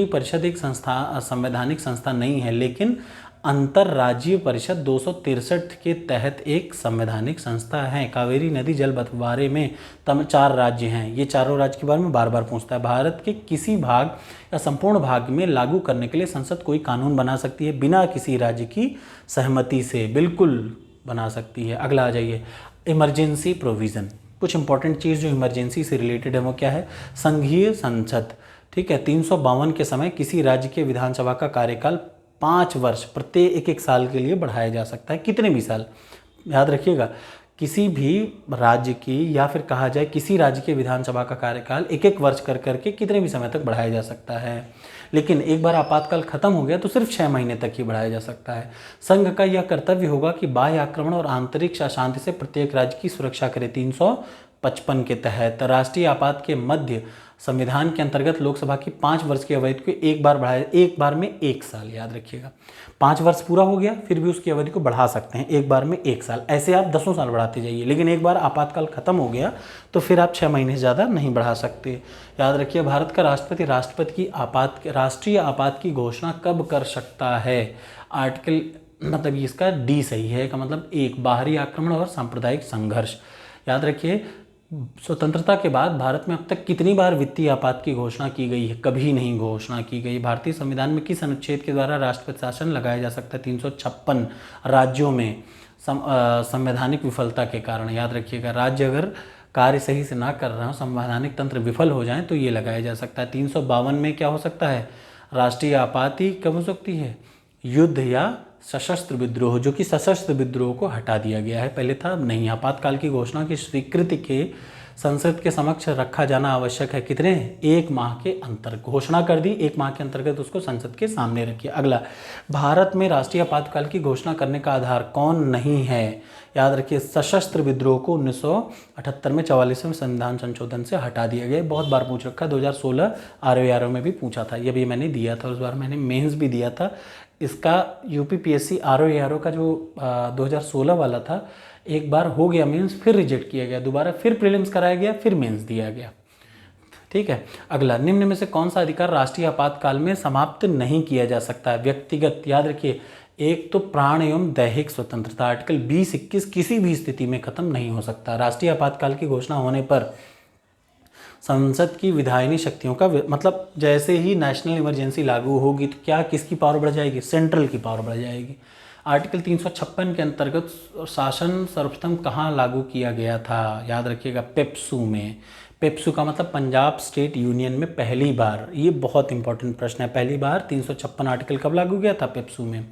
परिषद एक संस्था, संवैधानिक संस्था नहीं है, लेकिन अंतर्राज्यीय परिषद 263 के तहत एक संवैधानिक संस्था है। कावेरी नदी जल बंटवारे में 4 राज्य हैं। ये चारों राज्य के बारे में बार बार पूछता है। भारत के किसी भाग या संपूर्ण भाग में लागू करने के लिए संसद कोई कानून बना सकती है बिना किसी राज्य की सहमति से? बिल्कुल बना सकती है। अगला आ जाइए, इमरजेंसी प्रोविज़न। कुछ इंपॉर्टेंट चीज़ जो इमरजेंसी से रिलेटेड है वो क्या है? संघीय संसद, ठीक है, 352 के समय किसी राज्य के विधानसभा का कार्यकाल 5 वर्ष प्रत्येक 1 साल के लिए बढ़ाया जा सकता है। कितने भी साल, याद रखिएगा, किसी भी राज्य की या फिर कहा जाए किसी राज्य के विधानसभा का कार्यकाल 1 वर्ष कर करके कितने भी समय तक बढ़ाया जा सकता है। लेकिन एक बार आपातकाल खत्म हो गया तो सिर्फ 6 महीने तक ही बढ़ाया जा सकता है। संघ का यह कर्तव्य होगा कि बाह्य आक्रमण और आंतरिक अशांति से प्रत्येक राज्य की सुरक्षा करे। 355 के तहत राष्ट्रीय आपात के मध्य संविधान के अंतर्गत लोकसभा की 5 वर्ष की अवधि को एक बार बढ़ाया, एक बार में 1 साल, याद रखिएगा। 5 वर्ष पूरा हो गया फिर भी उसकी अवधि को बढ़ा सकते हैं, एक बार में 1 साल। ऐसे आप 10 साल बढ़ाते जाइए, लेकिन एक बार आपातकाल खत्म हो गया तो फिर आप 6 महीने से ज़्यादा नहीं बढ़ा सकते। याद रखिए, भारत का राष्ट्रपति की राष्ट्रीय आपात की घोषणा कब कर सकता है? आर्टिकल, मतलब इसका डी सही है का मतलब 1, बाहरी आक्रमण और सांप्रदायिक संघर्ष। याद रखिए, स्वतंत्रता के बाद भारत में अब तक कितनी बार वित्तीय आपात की घोषणा की गई है? कभी नहीं घोषणा की गई। भारतीय संविधान में किस अनुच्छेद के द्वारा राष्ट्रपति शासन लगाया जा सकता है? 356 राज्यों में संवैधानिक विफलता के कारण। याद रखिएगा, राज्य अगर कार्य सही से ना कर रहा हो, संवैधानिक तंत्र विफल हो जाए तो ये लगाया जा सकता है। 352 में क्या हो सकता है? राष्ट्रीय आपात ही कब हो सकती है? युद्ध या सशस्त्र विद्रोह, जो कि सशस्त्र विद्रोह को हटा दिया गया है, पहले था अब नहीं। आपातकाल की घोषणा की स्वीकृति के संसद के समक्ष रखा जाना आवश्यक है। कितने? 1 माह के अंतर। घोषणा कर दी, 1 माह के अंतर्गत उसको संसद के सामने रखिए। अगला, भारत में राष्ट्रीय आपातकाल की घोषणा करने का आधार कौन नहीं है? याद रखिए, सशस्त्र विद्रोह को 1978 में 44वें संविधान संशोधन से हटा दिया गया। बहुत बार पूछ रखा, 2016 ROE में भी पूछा था, ये भी मैंने दिया था, उस बार मैंने मेंस भी दिया था इसका। UPPSC ROE का जो 2016 वाला था, एक बार हो गया मेंस, फिर रिजेक्ट किया गया, दोबारा फिर प्रीलिम्स कराया गया, फिर मेंस दिया गया, ठीक है। अगला, निम्न में से कौन सा अधिकार राष्ट्रीय आपातकाल में समाप्त नहीं किया जा सकता है? व्यक्तिगत, याद रखिए, एक तो प्राण एवं दैहिक स्वतंत्रता, आर्टिकल 20-21 किसी भी स्थिति में खत्म नहीं हो सकता। राष्ट्रीय आपातकाल की घोषणा होने पर संसद की विधायिनी शक्तियों का मतलब जैसे ही नेशनल इमरजेंसी लागू होगी तो क्या किसकी पावर बढ़ जाएगी? सेंट्रल की पावर बढ़ जाएगी। आर्टिकल 356 के अंतर्गत शासन सर्वप्रथम कहाँ लागू किया गया था? याद रखिएगा, पेप्सू में। पेप्सू का मतलब पंजाब स्टेट यूनियन में पहली बार। ये बहुत इंपॉर्टेंट प्रश्न है, पहली बार 356 आर्टिकल कब लागू किया था? पेप्सू में।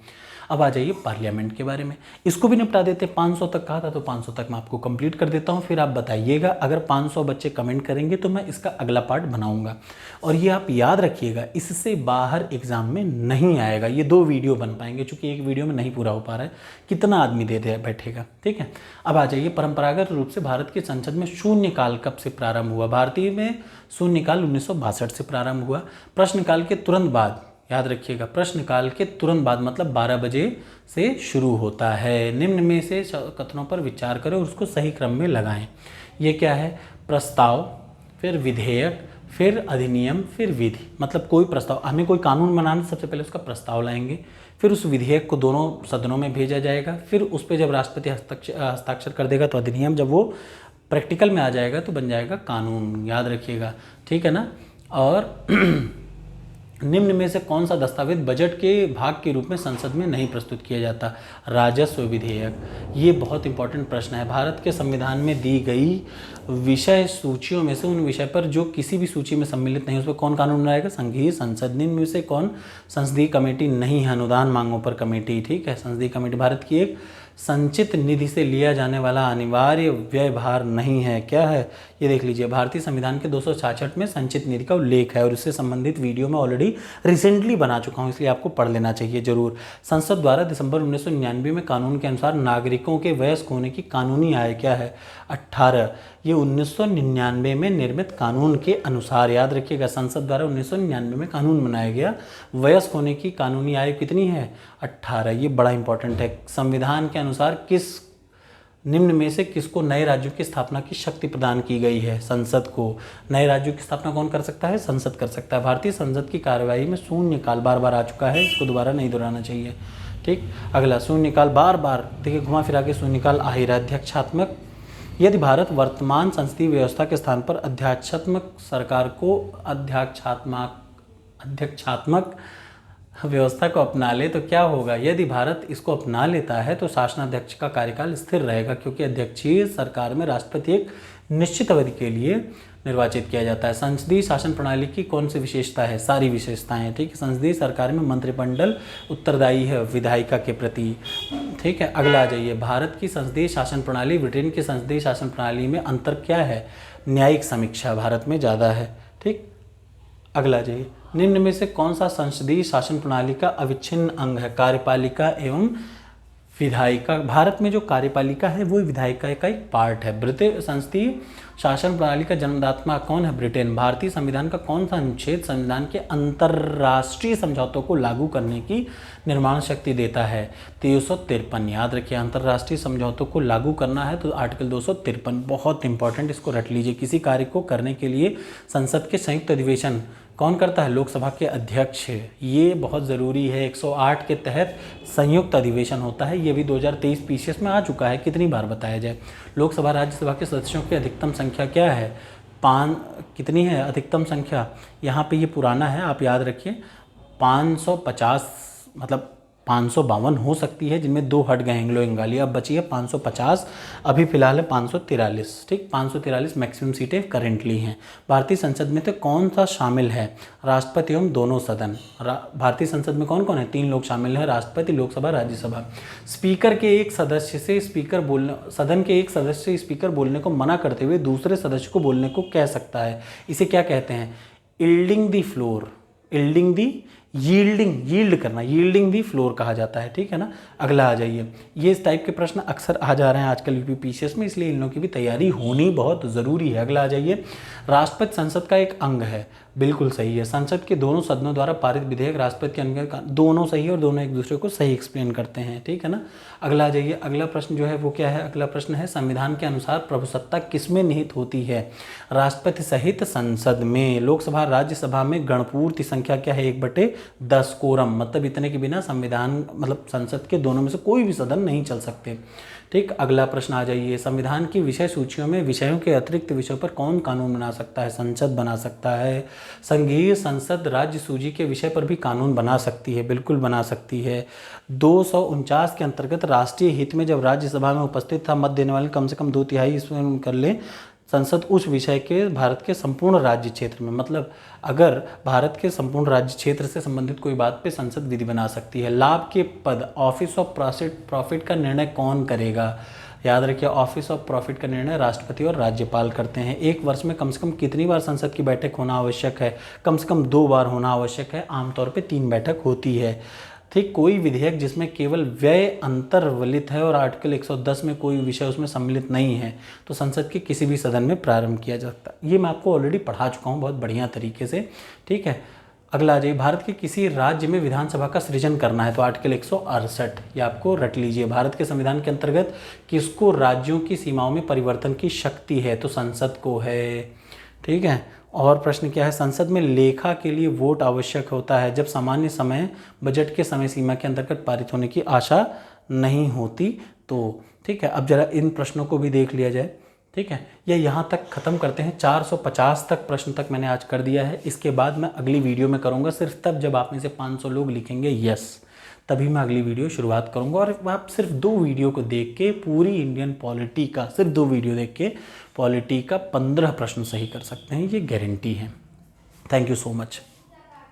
अब आ जाइए पार्लियामेंट के बारे में, इसको भी निपटा देते। 500 तक कहा था तो 500 तक मैं आपको कंप्लीट कर देता हूँ, फिर आप बताइएगा। अगर 500 बच्चे कमेंट करेंगे तो मैं इसका अगला पार्ट बनाऊंगा। और ये आप याद रखिएगा, इससे बाहर एग्जाम में नहीं आएगा। ये 2 वीडियो बन पाएंगे, चूंकि एक वीडियो में नहीं पूरा हो पा रहा है, कितना आदमी दे बैठेगा, ठीक है। अब आ जाइए, परंपरागत रूप से भारत की संसद में शून्यकाल कब से प्रारंभ हुआ? भारतीय में शून्यकाल 1962 से प्रारंभ हुआ। प्रश्नकाल के तुरंत बाद, याद रखिएगा, प्रश्नकाल के तुरंत बाद मतलब 12 बजे से शुरू होता है। निम्न में से कथनों पर विचार करें और उसको सही क्रम में लगाएं। ये क्या है? प्रस्ताव, फिर विधेयक, फिर अधिनियम, फिर विधि। मतलब कोई प्रस्ताव, हमें कोई कानून बनाना, सबसे पहले उसका प्रस्ताव लाएंगे, फिर उस विधेयक को दोनों सदनों में भेजा जाएगा, फिर उस पर जब राष्ट्रपति हस्ताक्षर कर देगा तो अधिनियम, जब वो प्रैक्टिकल में आ जाएगा तो बन जाएगा कानून। याद रखिएगा, ठीक है ना। और निम्न में से कौन सा दस्तावेज बजट के भाग के रूप में संसद में नहीं प्रस्तुत किया जाता? राजस्व विधेयक। ये बहुत इंपॉर्टेंट प्रश्न है। भारत के संविधान में दी गई विषय सूचियों में से उन विषय पर जो किसी भी सूची में सम्मिलित नहीं, उस पर कौन कानून बनाएगा? संघीय संसद। निम्न में से कौन संसदीय कमेटी नहीं है? अनुदान मांगों पर कमेटी, ठीक है। संसदीय कमेटी भारत की एक संचित निधि से लिया जाने वाला अनिवार्य व्यय भार नहीं है। क्या है? ये देख लीजिए, भारतीय संविधान के 266 में संचित निधि का उल्लेख है और इससे संबंधित वीडियो में ऑलरेडी रिसेंटली बना चुका हूँ, इसलिए आपको पढ़ लेना चाहिए जरूर। संसद द्वारा दिसंबर 1999 में कानून के अनुसार नागरिकों के वयस्क होने की कानूनी आयु क्या है? 18। ये 1999 में निर्मित कानून के अनुसार, याद रखिएगा, संसद द्वारा 1999 में कानून बनाया गया। वयस्क होने की कानूनी आयु कितनी है? 18। ये बड़ा इंपॉर्टेंट है। संविधान के अनुसार निम्न में से किसको नए राज्यों की स्थापना की शक्ति प्रदान की गई है? संसद को। नए राज्यों की स्थापना कौन कर सकता है? संसद कर सकता है। भारतीय संसद की कार्यवाही में शून्यकाल बार बार आ चुका है, इसको दोबारा नहीं दोहराना चाहिए, ठीक। अगला शून्यकाल, बार बार देखिए घुमा फिरा के शून्यकाल आ ही रहा है। अध्यक्षात्मक, यदि भारत वर्तमान संसदीय व्यवस्था के स्थान पर अध्यक्षात्मक सरकार को अध्यक्षात्मक व्यवस्था को अपना ले तो क्या होगा? यदि भारत इसको अपना लेता है तो शासनाध्यक्ष का कार्यकाल स्थिर रहेगा, क्योंकि अध्यक्षीय सरकार में राष्ट्रपति एक निश्चित अवधि के लिए निर्वाचित किया जाता है। संसदीय शासन प्रणाली की कौन सी विशेषता है? सारी विशेषताएं हैं, ठीक है। संसदीय सरकार में मंत्रिमंडल उत्तरदायी है विधायिका के प्रति, ठीक है। अगला आ जाइए, भारत की संसदीय शासन प्रणाली ब्रिटेन की संसदीय शासन प्रणाली में अंतर क्या है? न्यायिक समीक्षा भारत में ज़्यादा है, ठीक। अगला जाइए, निम्न में से कौन सा संसदीय शासन प्रणाली का अविच्छिन्न अंग है? कार्यपालिका एवं विधायिका। भारत में जो कार्यपालिका है वो विधायिका का एक पार्ट है। ब्रिटेन संसदीय शासन प्रणाली का जन्मदाता कौन है? ब्रिटेन। भारतीय संविधान का कौन सा अनुच्छेद संविधान के अंतर्राष्ट्रीय समझौतों को लागू करने की निर्माण शक्ति देता है? 353। याद रखिए, अंतर्राष्ट्रीय समझौतों को लागू करना है तो आर्टिकल 253 बहुत इंपॉर्टेंट, इसको रट लीजिए। किसी कार्य को करने के लिए संसद के संयुक्त अधिवेशन कौन करता है? लोकसभा के अध्यक्ष। ये बहुत ज़रूरी है। 108 के तहत संयुक्त अधिवेशन होता है। ये भी 2023 पीसीएस में आ चुका है, कितनी बार बताया जाए। लोकसभा राज्यसभा के सदस्यों की अधिकतम संख्या क्या है? कितनी है अधिकतम संख्या? यहाँ पे ये पुराना है, आप याद रखिए 550, मतलब 552 हो सकती है, जिनमें 2 हट गए एंग्लो बंगाली। अब बची है 550, अभी फिलहाल है 543, ठीक। 543 मैक्सिमम सीटें करेंटली हैं। भारतीय संसद में तो कौन सा शामिल है? राष्ट्रपति एवं दोनों सदन। भारतीय संसद में कौन कौन है? 3 लोग शामिल हैं, राष्ट्रपति, लोकसभा, राज्यसभा। स्पीकर के एक सदस्य से सदन के एक सदस्य स्पीकर बोलने को मना करते हुए दूसरे सदस्य को बोलने को कह सकता है। इसे क्या कहते हैं? यील्डिंग दी फ्लोर, यील्ड करना, यील्डिंग दी फ्लोर कहा जाता है, ठीक है ना। अगला आ जाइए, ये इस टाइप के प्रश्न अक्सर आ जा रहे हैं आजकल यूपीपीसीएस में, इसलिए इन लोगों की भी तैयारी होनी बहुत ज़रूरी है। अगला आ जाइए, राष्ट्रपति संसद का एक अंग है। बिल्कुल सही है। संसद के दोनों सदनों द्वारा पारित विधेयक राष्ट्रपति के अंग का, दोनों सही है और दोनों एक दूसरे को सही एक्सप्लेन करते हैं, ठीक है ना। अगला आ जाइए, अगला प्रश्न जो है वो क्या है? अगला प्रश्न है, संविधान के अनुसार प्रभुसत्ता किसमें निहित होती है? राष्ट्रपति सहित संसद में। लोकसभा राज्यसभा में गणपूर्ति संख्या क्या है? 1/10 कोरम, मतलब इतने के बिना संविधान, मतलब संसद के दोनों में से कोई भी सदन नहीं चल सकते, ठीक। अगला प्रश्न आ जाइए, संविधान की विषय सूचियों में विषयों के अतिरिक्त विषयों पर कौन कानून बना सकता है? संसद बना सकता है। संघीय संसद राज्य सूची के विषय पर भी कानून बना सकती है, बिल्कुल बना सकती है। 249 के अंतर्गत राष्ट्रीय हित में जब राज्यसभा में उपस्थित था मत देने वाले कम से कम 2/3 इसमें कर ले संसद उस विषय के भारत के संपूर्ण राज्य क्षेत्र में, मतलब अगर भारत के संपूर्ण राज्य क्षेत्र से संबंधित कोई बात पे संसद विधि बना सकती है। लाभ के पद, ऑफिस ऑफ प्रॉफिट का निर्णय कौन करेगा? याद रखिए, ऑफिस ऑफ प्रॉफिट का निर्णय राष्ट्रपति और राज्यपाल करते हैं। एक वर्ष में कम से कम कितनी बार संसद की बैठक होना आवश्यक है? कम से कम 2 बार होना आवश्यक है, आमतौर पर 3 बैठक होती है, ठीक। कोई विधेयक जिसमें केवल व्यय अंतर्वलित है और आर्टिकल 110 में कोई विषय उसमें सम्मिलित नहीं है तो संसद के किसी भी सदन में प्रारंभ किया जा सकता है। ये मैं आपको ऑलरेडी पढ़ा चुका हूँ बहुत बढ़िया तरीके से, ठीक है। अगला आ जाइए, भारत के किसी राज्य में विधानसभा का सृजन करना है तो आर्टिकल 168, ये आपको रट लीजिए। भारत के संविधान के अंतर्गत किसको राज्यों की सीमाओं में परिवर्तन की शक्ति है? तो संसद को है, ठीक है। और प्रश्न क्या है? संसद में लेखा के लिए वोट आवश्यक होता है जब सामान्य समय बजट के समय सीमा के अंतर्गत पारित होने की आशा नहीं होती तो, ठीक है। अब जरा इन प्रश्नों को भी देख लिया जाए, ठीक है। या यहाँ तक ख़त्म करते हैं। 450 तक प्रश्न तक मैंने आज कर दिया है। इसके बाद मैं अगली वीडियो में करूँगा सिर्फ तब जब आप में से 500 लोग लिखेंगे यस, तभी मैं अगली वीडियो शुरुआत करूँगा। और आप सिर्फ 2 वीडियो को देख के पूरी इंडियन पॉलिटी का, सिर्फ 2 वीडियो देख के पॉलिटी का 15 प्रश्न सही कर सकते हैं, ये गारंटी है। Thank you so much.